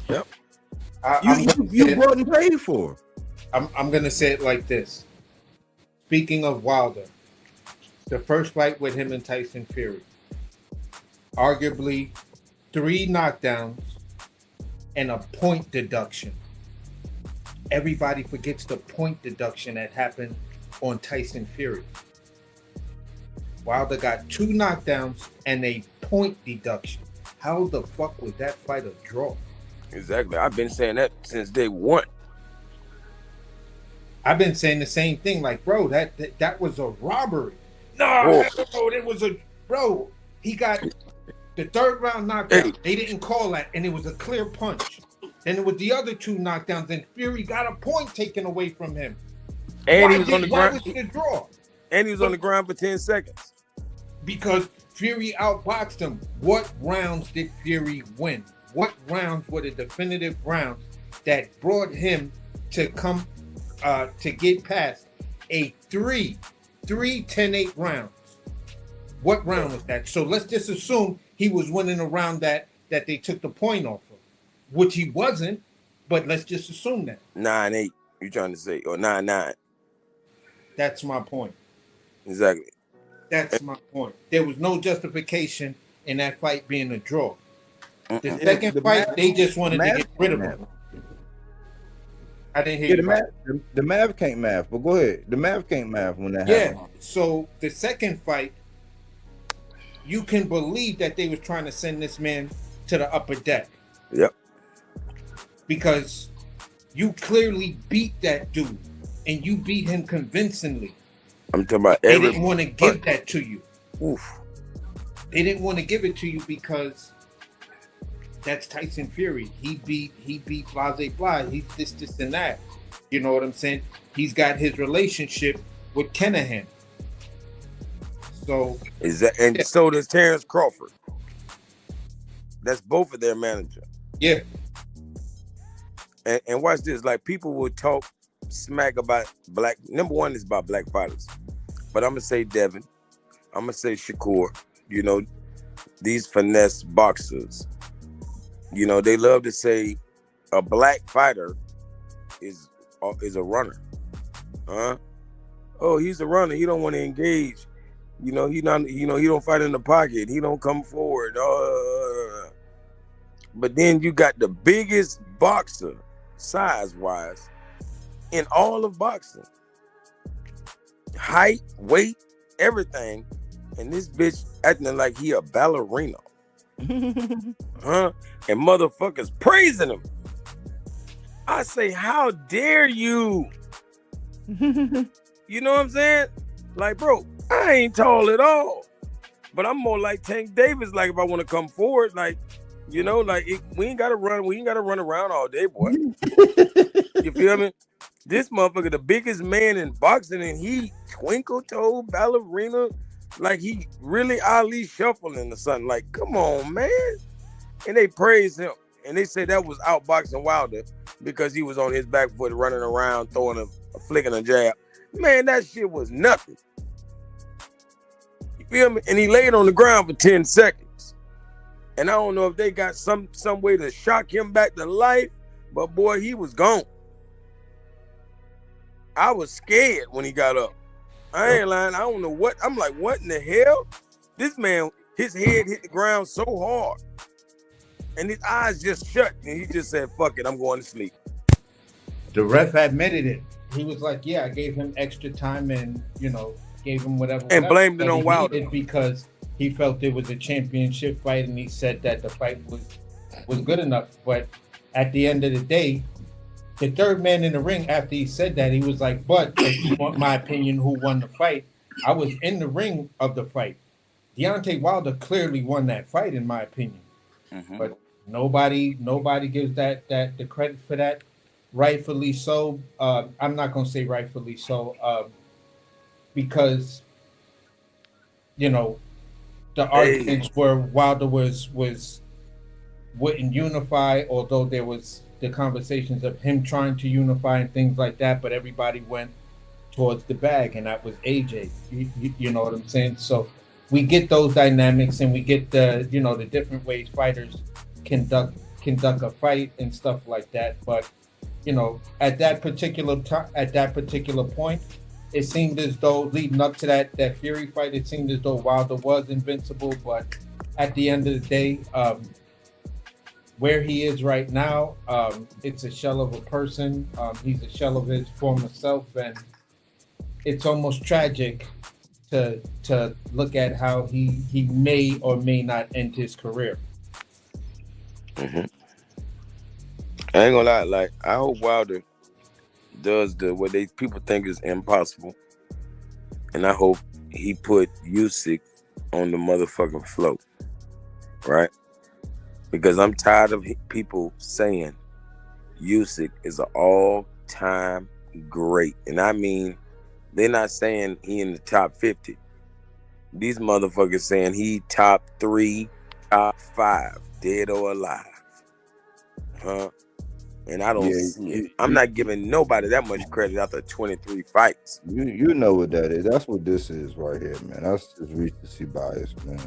Yep. You wasn't paid for. I'm gonna say it like this. Speaking of Wilder, the first fight with him and Tyson Fury, arguably 3 knockdowns and a point deduction. Everybody forgets the point deduction that happened on Tyson Fury. Wilder got 2 knockdowns and a point deduction. How the fuck was that fight a draw? Exactly. I've been saying that since day one. I've been saying the same thing. Like, bro, that was a robbery. No, bro, it was a bro. He got the 3rd round knockdown. Hey. They didn't call that, and it was a clear punch. Then it was the other 2 knockdowns, and Fury got a point taken away from him. And he was on the ground. Why was it a draw? And he was on the ground for 10 seconds. Because Fury outboxed him. What rounds did Fury win? What rounds were the definitive rounds that brought him to come to get past a 10-8 rounds? What round was that? So let's just assume he was winning a round that they took the point off of, which he wasn't, but let's just assume that. 9-8, you're trying to say, or 9-9. That's my point. Exactly. That's my point. There was no justification in that fight being a draw. The second fight, they just wanted to get rid of him. I didn't hear you. The math can't math, but go ahead. The math can't math when that happened. Yeah, so the second fight, you can believe that they was trying to send this man to the upper deck. Yep. Because you clearly beat that dude, and you beat him convincingly. I'm talking about they didn't want to give that to you. Oof. They didn't want to give it to you because that's Tyson Fury. He beat Blase Blah. He's this and that. You know what I'm saying? He's got his relationship with Kenahan. So so does Terrence Crawford. That's both of their manager. Yeah. And watch this. Like, people will talk smack about black. Number one is about black fighters. But I'm gonna say Devin. I'm gonna say Shakur. You know, these finesse boxers. You know, they love to say a black fighter is a runner. Oh, he's a runner. He don't want to engage. You know, he don't fight in the pocket. He don't come forward. But then you got the biggest boxer, size-wise, in all of boxing. Height, weight, everything. And this bitch acting like he a ballerina. And motherfuckers praising him. I say, how dare you? You know what I'm saying? Like, bro, I ain't tall at all. But I'm more like Tank Davis. Like, if I want to come forward, like, you know, like, we ain't gotta run around all day, boy. You feel me? This motherfucker, the biggest man in boxing, and he twinkle-toe ballerina, like he really Ali shuffling or something. Like, come on, man. And they praise him. And they say that was outboxing Wilder because he was on his back foot running around, throwing a flick and a jab. Man, that shit was nothing. You feel me? And he laid on the ground for 10 seconds. And I don't know if they got some way to shock him back to life, but boy, he was gone. I was scared when he got up. I ain't lying. I don't know what. I'm like, what in the hell? This man, his head hit the ground so hard. And his eyes just shut. And he just said, fuck it, I'm going to sleep. The ref admitted it. He was like, yeah, I gave him extra time and, you know, gave him whatever. And blamed it on Wilder. Because he felt it was a championship fight, and he said that the fight was good enough. But at the end of the day, the third man in the ring, after he said that, he was like, "But if you want my opinion, who won the fight? I was in the ring of the fight. Deontay Wilder clearly won that fight, in my opinion. But nobody gives that the credit for that. Rightfully so. I'm not gonna say rightfully so, because you know the arguments were Wilder wouldn't unify, although there was the conversations of him trying to unify and things like that, but everybody went towards the bag, and that was AJ. You know what I'm saying? So we get those dynamics, and we get the the different ways fighters conduct a fight and stuff like that. But at that particular time, at that particular point, it seemed as though leading up to that Fury fight, it seemed as though Wilder was invincible. But at the end of the day, where he is right now, it's a shell of a person. He's a shell of his former self, and it's almost tragic to look at how he may or may not end his career. I ain't gonna lie, like I hope Wilder does what people think is impossible, and I hope he put Usyk on the motherfucking float, right? Because I'm tired of people saying Usyk is an all-time great, and I mean they're not saying he in the top 50. These motherfuckers saying he top 3, top 5, dead or alive, huh? And I don't see it. I'm not giving nobody that much credit after 23 fights. You know what that is. That's what this is right here, man. That's just recency bias, man.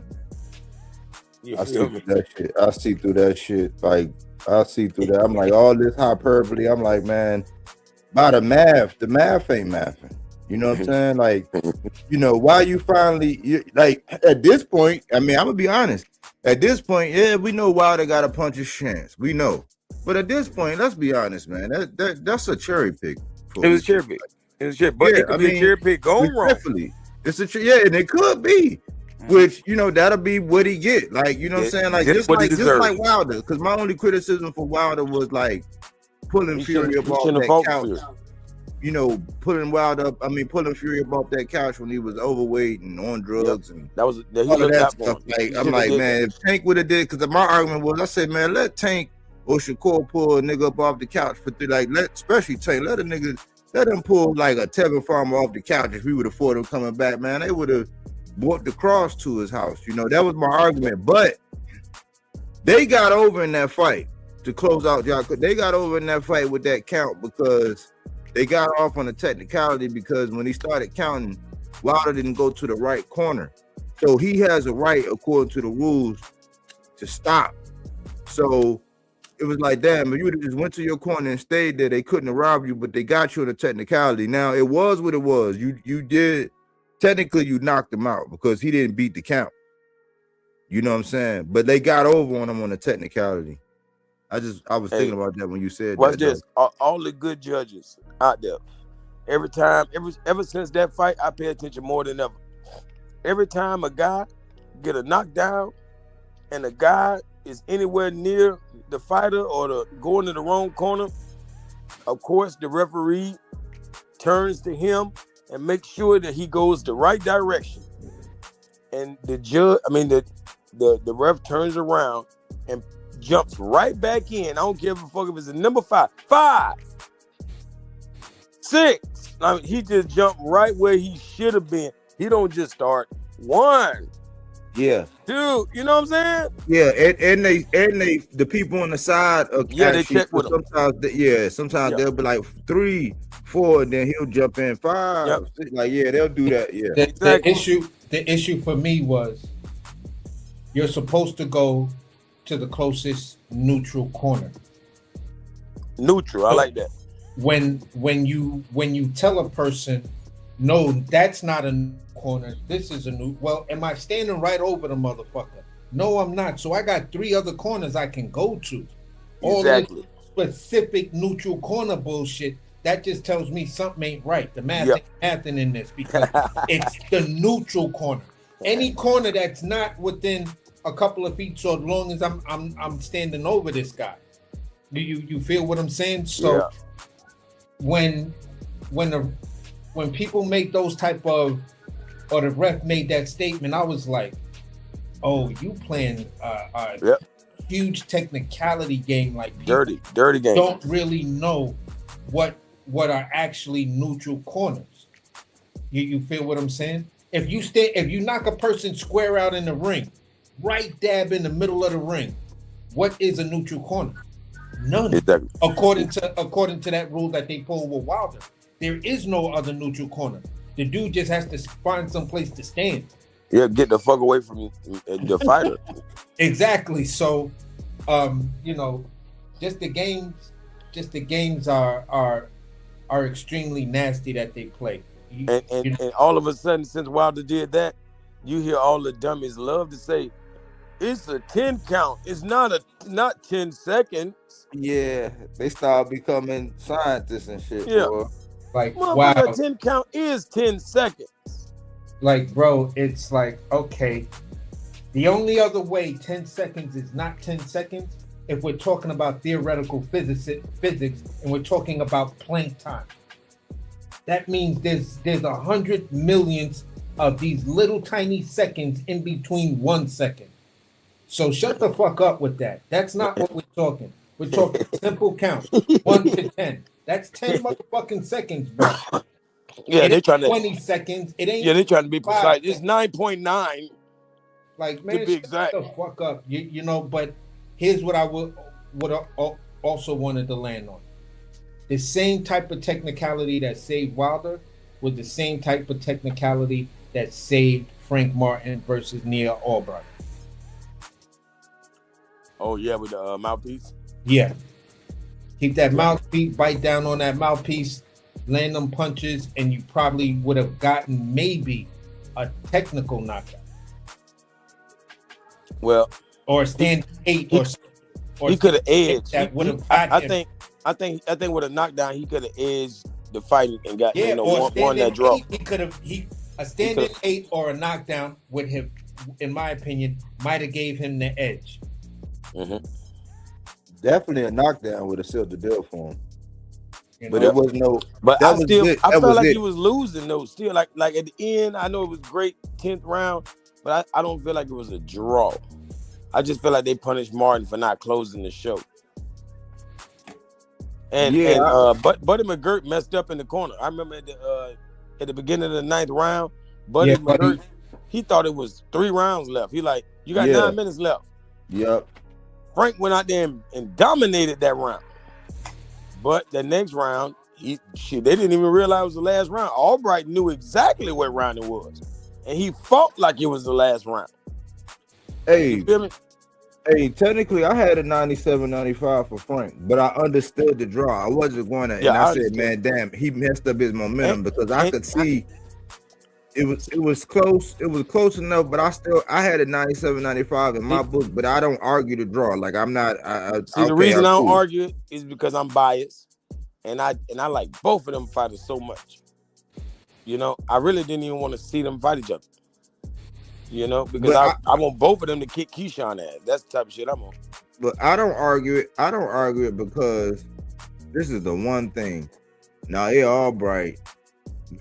I see through that shit. I see through that shit. Like, I see through that. I'm like, all this hyperbole. I'm like, man, by the math ain't mathing. You know what I'm saying? Like, why you finally, like, at this point, I mean, I'm going to be honest. At this point, yeah, we know Wilder got a puncher's chance. We know. But at this point, let's be honest, man. That's a cherry pick. It was cherry pick. But it could be a cherry pick going wrong. It's and it could be. Which, that'll be what he get. Like, you know what I'm saying? Like, just like Wilder. Because my only criticism for Wilder was like pulling Fury up off that couch. Pulling Fury up off that couch when he was overweight and on drugs and all of that stuff. Like, I'm like, man, if Tank would have did, because my argument was, I said, man, let Tank or Shakur pull a nigga up off the couch especially Tank, let him pull like a Tevin Farmer off the couch. If we would have fought him coming back, man, they would have brought the cross to his house. That was my argument. But they got over in that fight to close out y'all. They got over in that fight with that count because they got off on a technicality, because when he started counting, Wilder didn't go to the right corner. So he has a right, according to the rules, to stop. So it was like, damn, if you would have just went to your corner and stayed there, they couldn't have robbed you, but they got you in a technicality. Now, it was what it was. You did, technically, you knocked him out because he didn't beat the count. You know what I'm saying? But they got over on him on a technicality. I was thinking about that when you said that. This? All the good judges out there, ever since that fight, I pay attention more than ever. Every time a guy get a knockdown and a guy is anywhere near the fighter or going to the wrong corner, of course, the referee turns to him and makes sure that he goes the right direction. And the ref turns around and jumps right back in. I don't care if it's a number 5, 6. I mean, he just jumped right where he should have been. He don't just start 1. Yeah. 2, you know what I'm saying? Yeah, and the people on the side of they check with him. Sometimes they'll be like 3, 4, and then he'll jump in 5. 6, like, they'll do that. Yeah. The issue for me was you're supposed to go to the closest neutral corner. Neutral, I like that. When you tell a person, no, that's not a corner, this is a new, well, am I standing right over the motherfucker? No, I'm not. So I got 3 other corners I can go to. All exactly. This specific neutral corner bullshit, that just tells me something ain't right. The math ain't mathing in this, because it's the neutral corner. Any corner that's not within a couple of feet, so as long as I'm standing over this guy, You feel what I'm saying? So Yeah. when people make those type of, or the ref made that statement, I was like, oh, you playing a Yep. huge technicality game, like people Dirty game. don't really know what are actually neutral corners. You feel what I'm saying? If you knock a person square out in the ring, right dab in the middle of the ring, what is a neutral corner? None. Exactly. According to that rule that they pulled with Wilder, there is no other neutral corner. The dude just has to find some place to stand. Yeah, get the fuck away from the fighter. Exactly. So, you know, just the games are extremely nasty that they play. And all of a sudden, since Wilder did that, you hear all the dummies love to say, it's a 10 count. It's not 10 seconds. Yeah, they start becoming scientists and shit. Yeah. Boy. Like, Motherfucker, wow. a 10 count is 10 seconds. Like, bro, it's like, okay, the only other way 10 seconds is not 10 seconds if we're talking about theoretical physics and we're talking about Planck time. That means there's 100 millions of these little tiny seconds in between 1 second. So shut the fuck up with that. That's not what we're talking. We're talking simple count, 1 to 10. That's 10 motherfucking seconds, bro. Yeah, they trying to 20 seconds. It ain't. Yeah, they trying to be precise. 5 It's 9.9. Like, man, to be shut exact. the fuck up. You know, but here's what I would also wanted to land on. The same type of technicality that saved Wilder was the same type of technicality that saved Frank Martin versus Nia Albright. Oh yeah, with the mouthpiece. Yeah. Keep that mouthpiece, bite down on that mouthpiece, land them punches, and you probably would have gotten maybe a technical knockout. Well, or a stand 8 or he could have edged. That would have I think with a knockdown he could have edged the fight and got won that draw. 8, a standing 8 or a knockdown would have, in my opinion, might have gave him the edge. Mm-hmm. Definitely a knockdown would have sealed the deal for him. But know? it was no. But I felt like he was losing though. Still, like at the end, I know it was great 10th round, but I don't feel like it was a draw. I just feel like they punished Martin for not closing the show. Buddy McGirt messed up in the corner. I remember at the beginning of the 9th round, Buddy McGirt, he thought it was 3 rounds left. He like, you got 9 minutes left. Yep. Frank went out there and dominated that round. But the next round, they didn't even realize it was the last round. Albright knew exactly what round it was. And he fought like it was the last round. Hey, you feel me? Hey, technically, I had a 97-95 for Frank, but I understood the draw. I wasn't going to, and I said, man, damn, he messed up his momentum because I could see it was close. It was close enough, but I had a 97-95 in my book, but I don't argue the draw. Like I'm not. The reason I don't argue it is because I'm biased, and I like both of them fighters so much. You know, I really didn't even want to see them fight each other. You know, because I want both of them to kick Keyshawn ass. That's the type of shit I'm on. But I don't argue it. I don't argue it because this is the one thing. Now, Albright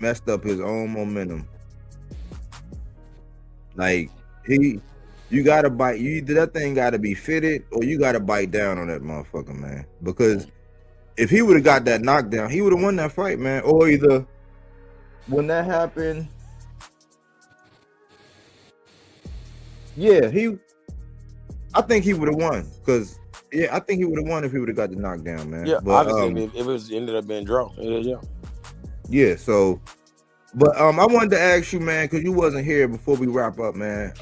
messed up his own momentum. Like you gotta bite. That thing gotta be fitted, or you gotta bite down on that motherfucker, man. Because if he would have got that knockdown, he would have won that fight, man. Or either when that happened. Yeah, I think he would have won I think he would have won if he would have got the knockdown, man. Yeah, but, obviously, if it was ended up being draw. Yeah. So, but I wanted to ask you, man, because you wasn't here before we wrap up, man.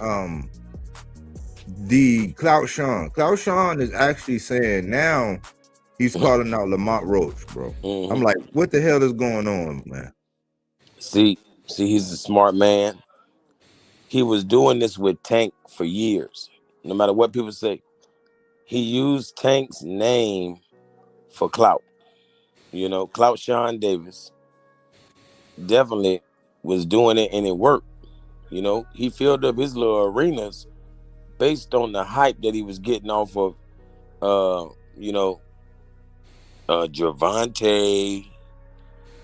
The Clout Sean is actually saying now he's calling out Lamont Roach, bro. Mm-hmm. I'm like, what the hell is going on, man? See, he's a smart man. He was doing this with Tank for years. No matter what people say, he used Tank's name for clout. You know, Clout Sean Davis definitely was doing it, and it worked. You know, he filled up his little arenas based on the hype that he was getting off of, Javante,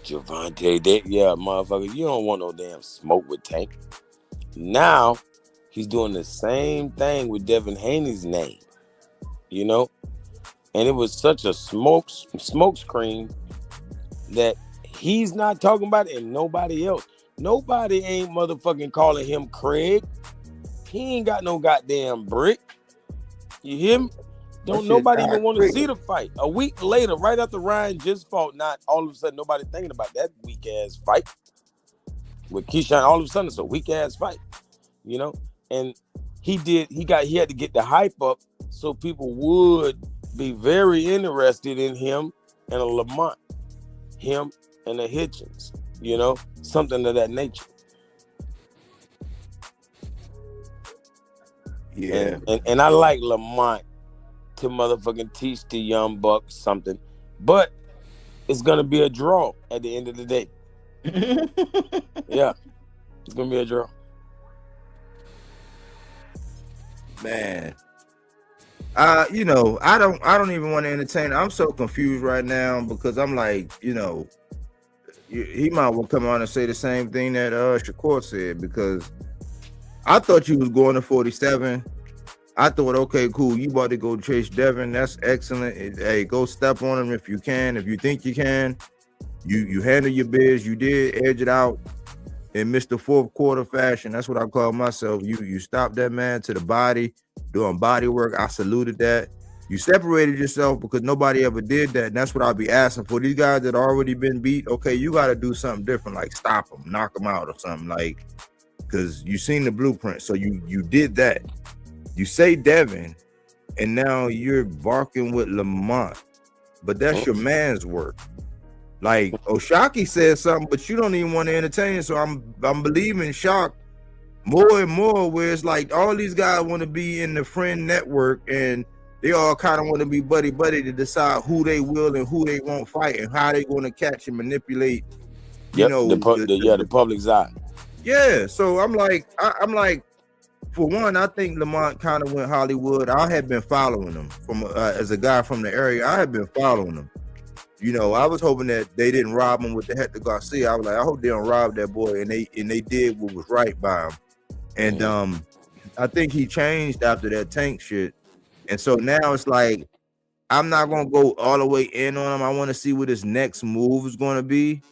yeah, motherfucker, you don't want no damn smoke with Tank. Now he's doing the same thing with Devin Haney's name, you know, and it was such a smoke screen that he's not talking about it, and nobody else. Nobody ain't motherfucking calling him Craig. He ain't got no goddamn brick. You hear me? Don't nobody even want to see the fight. A week later, right after Ryan just fought, not all of a sudden nobody thinking about that weak ass fight with Keyshawn. All of a sudden it's a weak ass fight, you know. And he had to get the hype up so people would be very interested in him and a Lamont, him and a Hitchens, you know, something of that nature. Yeah. And I like Lamont to motherfucking teach the young bucks something, but it's gonna be a draw at the end of the day. Yeah, it's gonna be a draw. Man, you know, I don't even want to entertain. I'm so confused right now because I'm like, you know, he might well come on and say the same thing that Shakur said, because I thought you was going to 47. I thought, okay, cool, you about to go chase Devin. That's excellent. Hey, go step on him if you can. If you think you can, you handle your biz. You did edge it out in Mr. Fourth Quarter fashion. That's what I call myself. You stopped that man to the body, doing body work. I saluted that. You separated yourself because nobody ever did that. And that's what I'll be asking for. These guys that already been beat, okay, you got to do something different, like stop them, knock them out or something, like, because you seen the blueprint. So you did that. You say Devin, and now you're barking with Lamont, but that's your man's work. Like Oshaki said something, but you don't even want to entertain it. So I'm believing Shock more and more, where it's like all these guys want to be in the friend network, and they all kind of want to be buddy to decide who they will and who they won't fight, and how they going to catch and manipulate. You know, the public's eye. Yeah, so I'm like, for one, I think Lamont kind of went Hollywood. I had been following him from as a guy from the area. I had been following him. You know, I was hoping that they didn't rob him with the Hector Garcia. I was like, I hope they don't rob that boy, and they did what was right by him. And I think he changed after that Tank shit. And so now it's like, I'm not gonna go all the way in on him. I want to see what his next move is gonna be.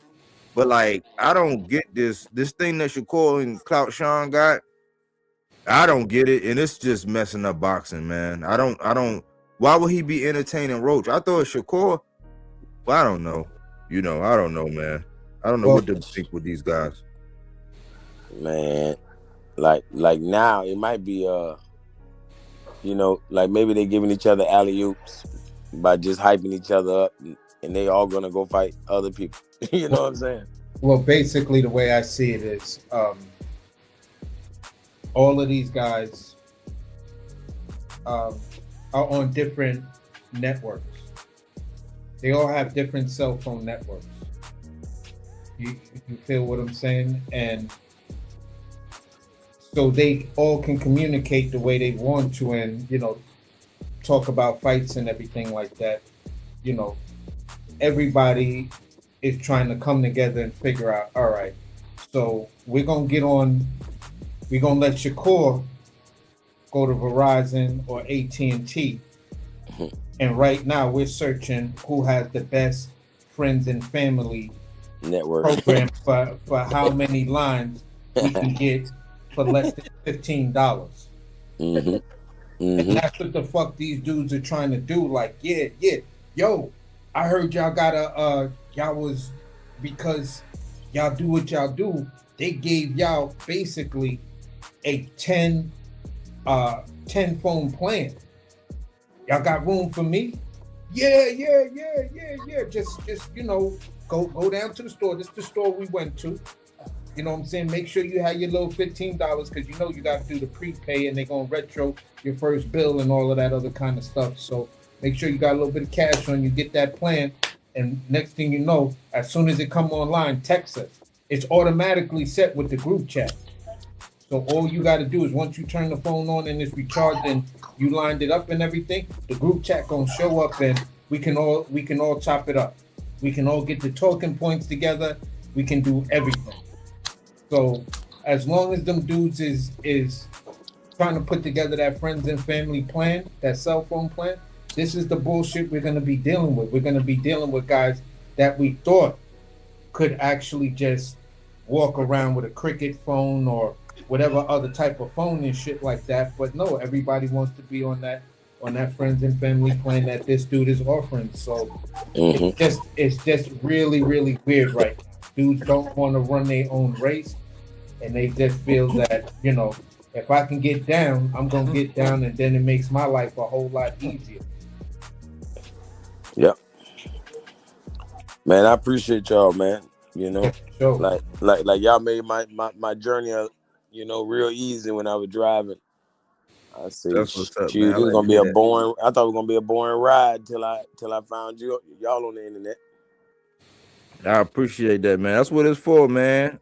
But like, I don't get this thing that Shakur and Clout Sean got. I don't get it, and it's just messing up boxing, man. I don't. Why would he be entertaining Roach? I thought Shakur. Well, I don't know. You know, I don't know, man. I don't know what to think with these guys. Man, like now it might be you know, like maybe they giving each other alley-oops by just hyping each other up, and they all gonna go fight other people. You know what I'm saying? Well, basically the way I see it is all of these guys are on different networks. They all have different cell phone networks. You feel what I'm saying? And so they all can communicate the way they want to, and, you know, talk about fights and everything like that. You know, everybody is trying to come together and figure out, all right, so we're going to let Shakur go to Verizon or AT&T. And right now we're searching who has the best friends and family network program for how many lines we can get for less than $15. And that's what the fuck these dudes are trying to do. Like, yeah, yo, I heard y'all got y'all was, because y'all do what y'all do, they gave y'all basically a 10 phone plan. Y'all got room for me? Yeah. Just you know, go down to the store. This is the store we went to. You know what I'm saying? Make sure you have your little $15, because you know you got to do the prepay, and they're gonna retro your first bill and all of that other kind of stuff. So make sure you got a little bit of cash on you, get that plan, and next thing you know, as soon as it come online, text us. It's automatically set with the group chat. So all you got to do is, once you turn the phone on and it's recharged and you lined it up and everything, the group chat gonna show up, and we can all chop it up. We can all get the talking points together. We can do everything. So as long as them dudes is trying to put together that friends and family plan, that cell phone plan, this is the bullshit we're gonna be dealing with. We're gonna be dealing with guys that we thought could actually just walk around with a cricket phone or whatever other type of phone and shit like that. But no, everybody wants to be on that friends and family plan that this dude is offering. So it's just really, really weird right now. Dudes don't want to run their own race, and they just feel that, you know, if I can get down, I'm gonna get down, and then it makes my life a whole lot easier. Yep. Man, I appreciate y'all, man. You know, Sure. like y'all made my journey, you know, real easy when I was driving. I see. That's what's up, Shoot, man. it was gonna be a boring. I thought it was gonna be a boring ride till I found y'all on the internet. I appreciate that, man. That's what it's for, man.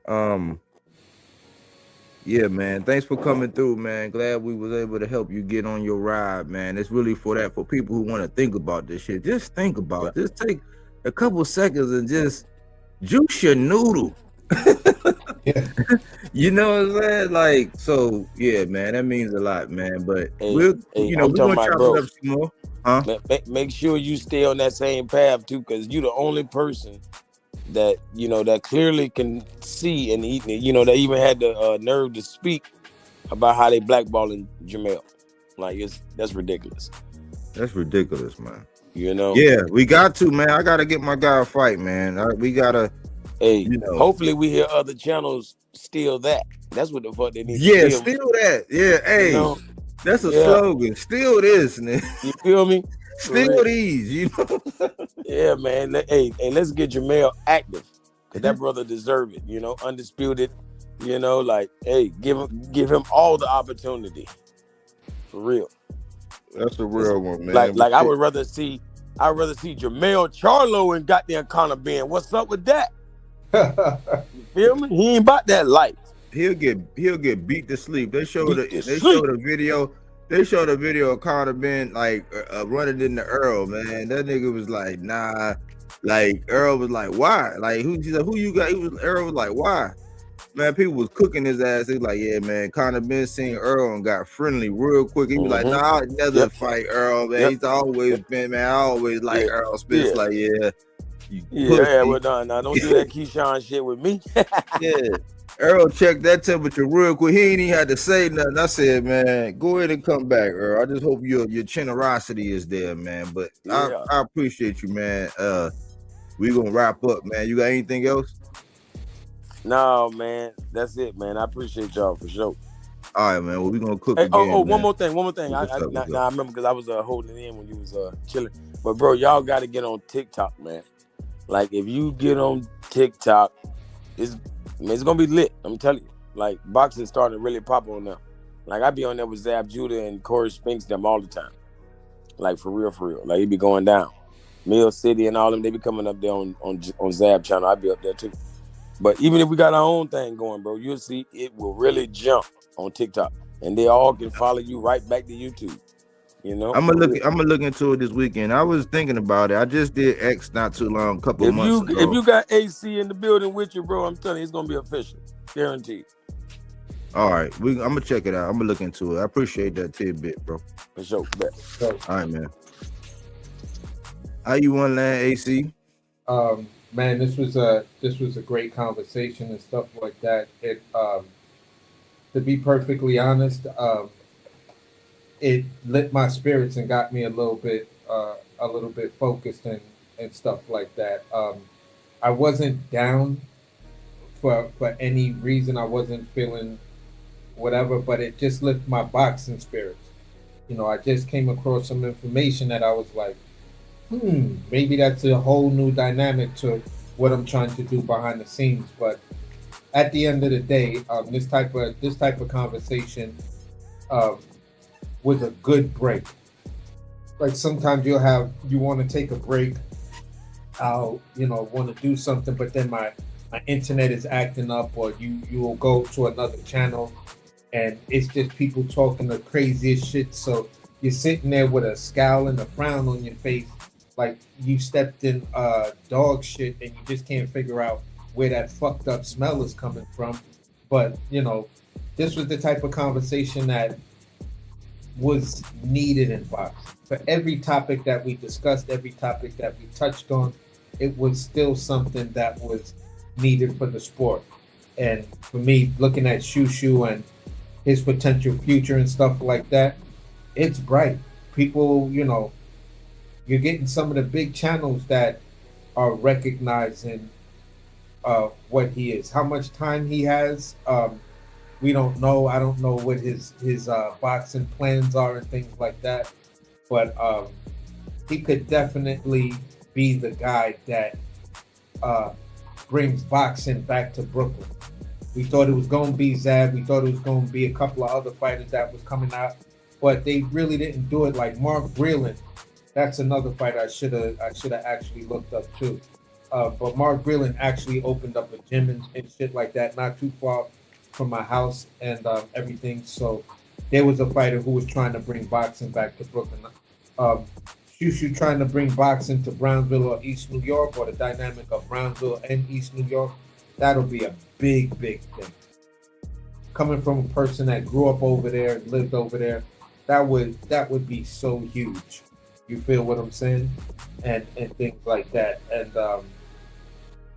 Yeah, man. Thanks for coming through, man. Glad we was able to help you get on your ride, man. It's really for that, for people who want to think about this shit. Just think about it. Just take a couple seconds and just juice your noodle. Yeah. You know what I'm saying? Like, so yeah, man, that means a lot, man. But Hey, we're hey, we're I'm gonna talking chop about, bro. it up some more. Huh? Make sure you stay on that same path too, because you're the only person that, you know, that clearly can see and eat. You know, they even had the nerve to speak about how they blackballing Jamel. Like, that's ridiculous. That's ridiculous, man. You know? Yeah, we got to, man. I gotta get my guy a fight, man. We gotta. Hey, you know. Hopefully we hear other channels steal that. That's what the fuck they need. Yeah, to steal that. Yeah, hey, you know? that's a slogan. Steal this, man. You feel me? Steal these, you know. Yeah, man. Hey, let's get Jamel active, cause that brother deserve it. You know, undisputed. You know, like, hey, give him all the opportunity. For real. That's a real one, man. Like I would rather see Jamel Charlo and goddamn Conor Ben. What's up with that? You feel me? He ain't about that life. He'll get beat to sleep. They showed a video. They showed a video of Conor Ben like running into Earl, man. That nigga was like, nah. Like Earl was like, why? Like who you got? Earl was like, why? Man, people was cooking his ass. They was like, yeah, man. Conor Ben seen Earl and got friendly real quick. He was like, nah, I'll never fight Earl, man. He's always been, man. I always like Earl Spence. Like, yeah. Well, no, don't do that Keyshawn shit with me. Yeah. Earl checked that temperature real quick. He ain't even had to say nothing. I said, man, go ahead and come back, Earl. I just hope your generosity is there, man. But I appreciate you, man. We gonna wrap up, man. You got anything else? No, man. That's it, man. I appreciate y'all for sure. All right, man. Well, we gonna cook again. Man. One more thing. I remember because I was holding it in when you was chilling. But bro, y'all got to get on TikTok, man. Like if you get on TikTok, it's gonna be lit. I'm telling you. Like boxing starting to really pop on now. Like I be on there with Zab Judah and Corey Spinks them all the time. Like for real. Like he be going down. Mill City and all them, they be coming up there on Zab channel. I be up there too. But even if we got our own thing going, bro, you'll see it will really jump on TikTok, and they all can follow you right back to YouTube. You know, I'm gonna look into it this weekend. I was thinking about it. I just did X not too long, a couple months ago. If you got AC in the building with you, bro, I'm telling you, it's gonna be official, guaranteed. All right, I'm gonna check it out. I'm gonna look into it. I appreciate that tidbit, bro. For sure. All right, man. How you want land, AC? Man, this was a great conversation and stuff like that. It to be perfectly honest, it lit my spirits and got me a little bit focused and stuff like that. I wasn't down for any reason. I wasn't feeling whatever, but it just lifted my boxing spirits. You know, I just came across some information that I was like, maybe that's a whole new dynamic to what I'm trying to do behind the scenes. But at the end of the day, this type of conversation was a good break. Like sometimes you want to take a break. I'll want to do something, but then my internet is acting up, or you will go to another channel, and it's just people talking the craziest shit. So you're sitting there with a scowl and a frown on your face, like you stepped in dog shit and you just can't figure out where that fucked up smell is coming from. But this was the type of conversation that was needed in boxing. For every topic that we discussed, every topic that we touched on, it was still something that was needed for the sport. And for me, looking at Shu-Shu and his potential future and stuff like that, it's bright. People, you're getting some of the big channels that are recognizing what he is. How much time he has, we don't know. I don't know what his boxing plans are and things like that. But he could definitely be the guy that brings boxing back to Brooklyn. We thought it was going to be Zab. We thought it was going to be a couple of other fighters that was coming out, but they really didn't do it. Like Mark Breland, that's another fighter I should have actually looked up too. But Mark Breland actually opened up a gym and shit like that, not too far from my house and everything. So there was a fighter who was trying to bring boxing back to Brooklyn. Shu-Shu trying to bring boxing to Brownsville or East New York, or the dynamic of Brownsville and East New York, that'll be a big thing. Coming from a person that grew up over there, lived over there, that would be so huge. You feel what I'm saying? And things like that. And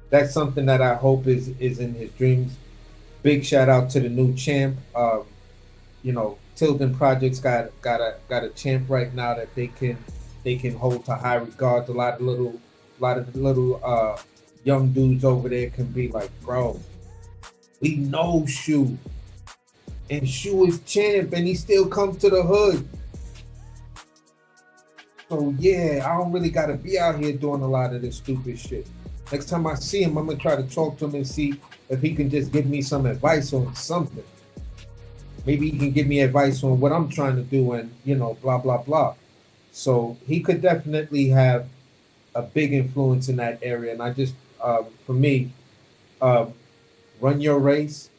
that's something that I hope is in his dreams. Big shout out to the new champ. Tilden Projects got a champ right now that they can hold to high regard. A lot of little young dudes over there can be like, bro, we know Shu, and Shu is champ, and he still comes to the hood. So yeah, I don't really gotta be out here doing a lot of this stupid shit. Next time I see him, I'm gonna try to talk to him and see if he can just give me some advice on something. Maybe he can give me advice on what I'm trying to do and, blah, blah, blah. So he could definitely have a big influence in that area. And I just, for me, run your race,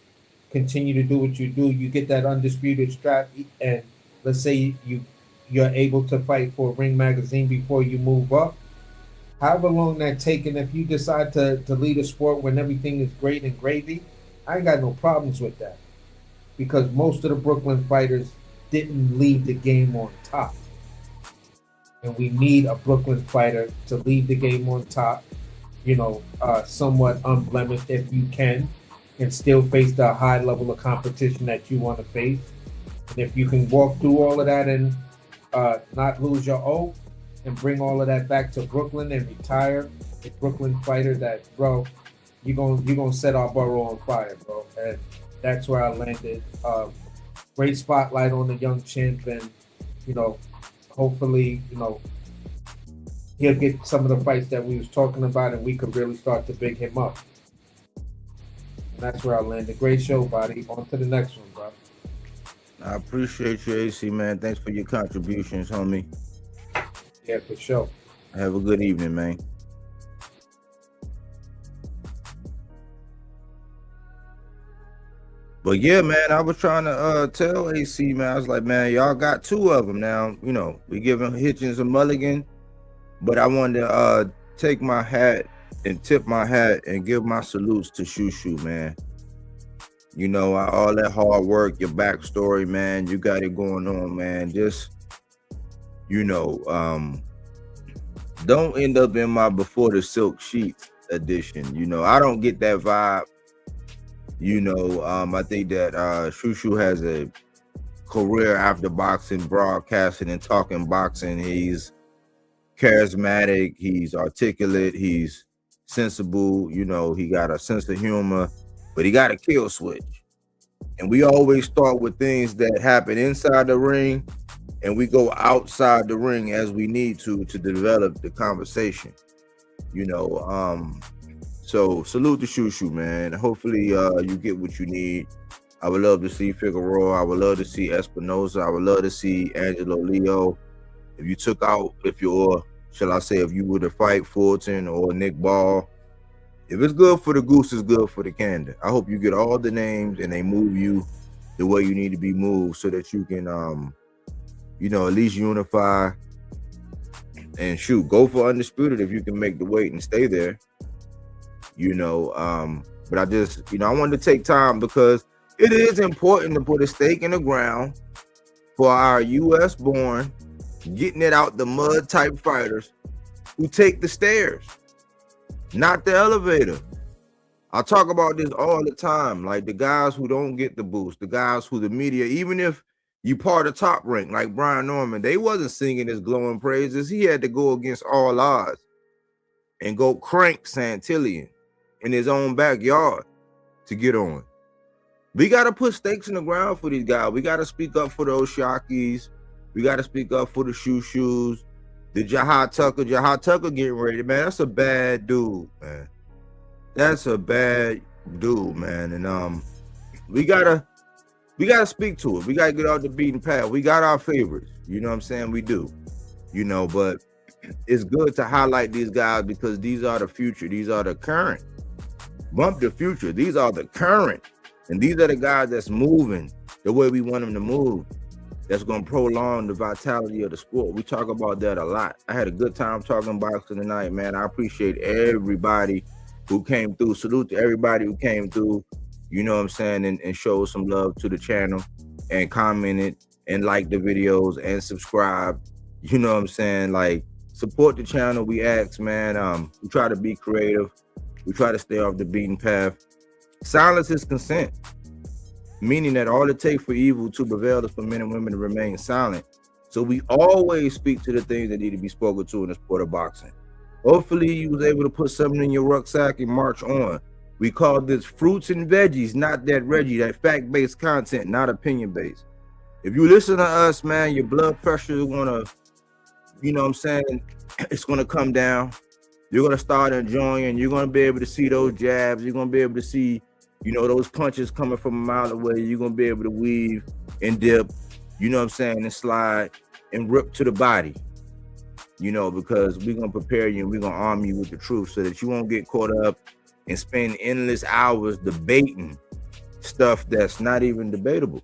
continue to do what you do. You get that undisputed strap, and let's say you're able to fight for Ring Magazine before you move up. However long that taken, if you decide to lead a sport when everything is great and gravy, I ain't got no problems with that. Because most of the Brooklyn fighters didn't leave the game on top. And we need a Brooklyn fighter to leave the game on top, somewhat unblemished if you can, and still face the high level of competition that you want to face. And if you can walk through all of that and not lose your O, and bring all of that back to Brooklyn and retire a Brooklyn fighter, that, bro, you're gonna set our borough on fire, bro. And that's where I landed. Great spotlight on the young champ, and hopefully, he'll get some of the fights that we was talking about, and we could really start to big him up. And that's where I landed. Great show, buddy. On to the next one, bro. I appreciate you, AC, man. Thanks for your contributions, homie. Yeah, for sure. Have a good evening, man. But yeah, man, I was trying to tell AC, man, I was like, man, y'all got two of them now. We giving Hitchens a mulligan, but I wanted to take my hat and tip my hat and give my salutes to Shu-Shu, man. All that hard work, your backstory, man, you got it going on, man. Just, don't end up in my Before the Silk Sheets edition. I don't get that vibe. I think that Shu-Shu has a career after boxing, broadcasting and talking boxing. He's charismatic, he's articulate, he's sensible, he got a sense of humor, but he got a kill switch. And we always start with things that happen inside the ring, and we go outside the ring as we need to develop the conversation. So salute to Shu-Shu, man. Hopefully you get what you need. I would love to see Figueroa. I would love to see Espinosa. I would love to see Angelo Leo. If you were to fight Fulton or Nick Ball, if it's good for the goose, it's good for the gander. I hope you get all the names and they move you the way you need to be moved, so that you can, at least unify and shoot, go for undisputed if you can make the weight and stay there. You know, but I just, you know, I wanted to take time because it is important to put a stake in the ground for our U.S. born, getting it out the mud type fighters who take the stairs, not the elevator. I talk about this all the time, like the guys who don't get the boost, the guys who the media, even if you part of top rank, like Brian Norman, they wasn't singing his glowing praises. He had to go against all odds and go crank Santillion in his own backyard to get on. We got to put stakes in the ground for these guys. We got to speak up for those Shakis. We got to speak up for the Shu-Shus. The Jahad Tucker getting ready, man. That's a bad dude, man. That's a bad dude, man. And we gotta speak to it. We gotta get off the beaten path. We got our favorites, you know what I'm saying? We do, you know, but it's good to highlight these guys because these are the future. These are the current. Bump the future. These are the current. And these are the guys that's moving the way we want them to move. That's going to prolong the vitality of the sport. We talk about that a lot. I had a good time talking boxing tonight, man. I appreciate everybody who came through. Salute to everybody who came through, you know what I'm saying, and showed some love to the channel and commented and liked the videos and subscribe. You know what I'm saying? Like, support the channel. We ask, man. We try to be creative. We try to stay off the beaten path. Silence is consent, meaning that all it takes for evil to prevail is for men and women to remain silent. So we always speak to the things that need to be spoken to in the sport of boxing. Hopefully you was able to put something in your rucksack and march on. We call this fruits and veggies, not that Reggie, that fact-based content, not opinion-based. If you listen to us, man, your blood pressure is gonna, you know what I'm saying, it's gonna come down. You're gonna start enjoying, you're gonna be able to see those jabs, you're gonna be able to see, you know, those punches coming from a mile away. You're gonna be able to weave and dip, you know what I'm saying, and slide and rip to the body, you know, because we're gonna prepare you and we're gonna arm you with the truth so that you won't get caught up and spend endless hours debating stuff that's not even debatable.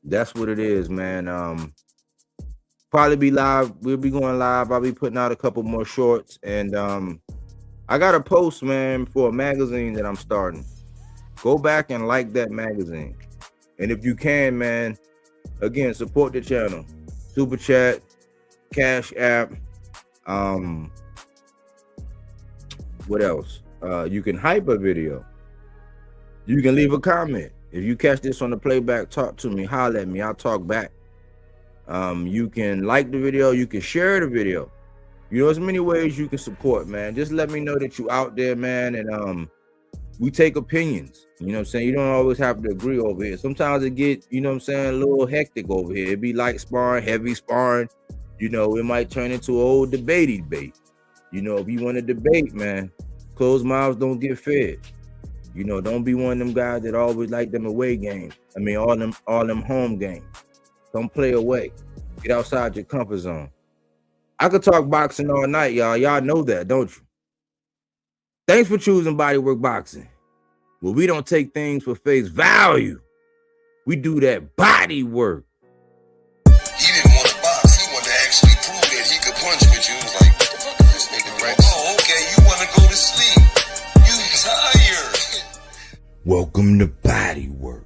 That's what it is, man. Probably be live. We'll be going live. I'll be putting out a couple more shorts, and I got a post, man, for a magazine that I'm starting. Go back and like that magazine. And if you can, man, again, support the channel. Super chat, Cash App. What else? You can hype a video. You can leave a comment. If you catch this on the playback, talk to me, holler at me. I'll talk back. You can like the video. You can share the video. You know, there's many ways you can support, man. Just let me know that you out there, man. And we take opinions. You know what I'm saying? You don't always have to agree over here. Sometimes it get, you know what I'm saying, a little hectic over here. It be light sparring, heavy sparring. You know, it might turn into an old debate. You know, if you want to debate, man, closed mouths don't get fed. You know, don't be one of them guys that always like them away games. I mean, all them home games. Don't play away. Get outside your comfort zone. I could talk boxing all night, y'all. Y'all know that, don't you? Thanks for choosing Bodywork Boxing. Well, we don't take things for face value. We do that body work. He didn't want to box. He wanted to actually prove that he could punch with you. He was like, what the fuck is this nigga, right? Oh, okay, you want to go to sleep. You tired. Welcome to Bodywork.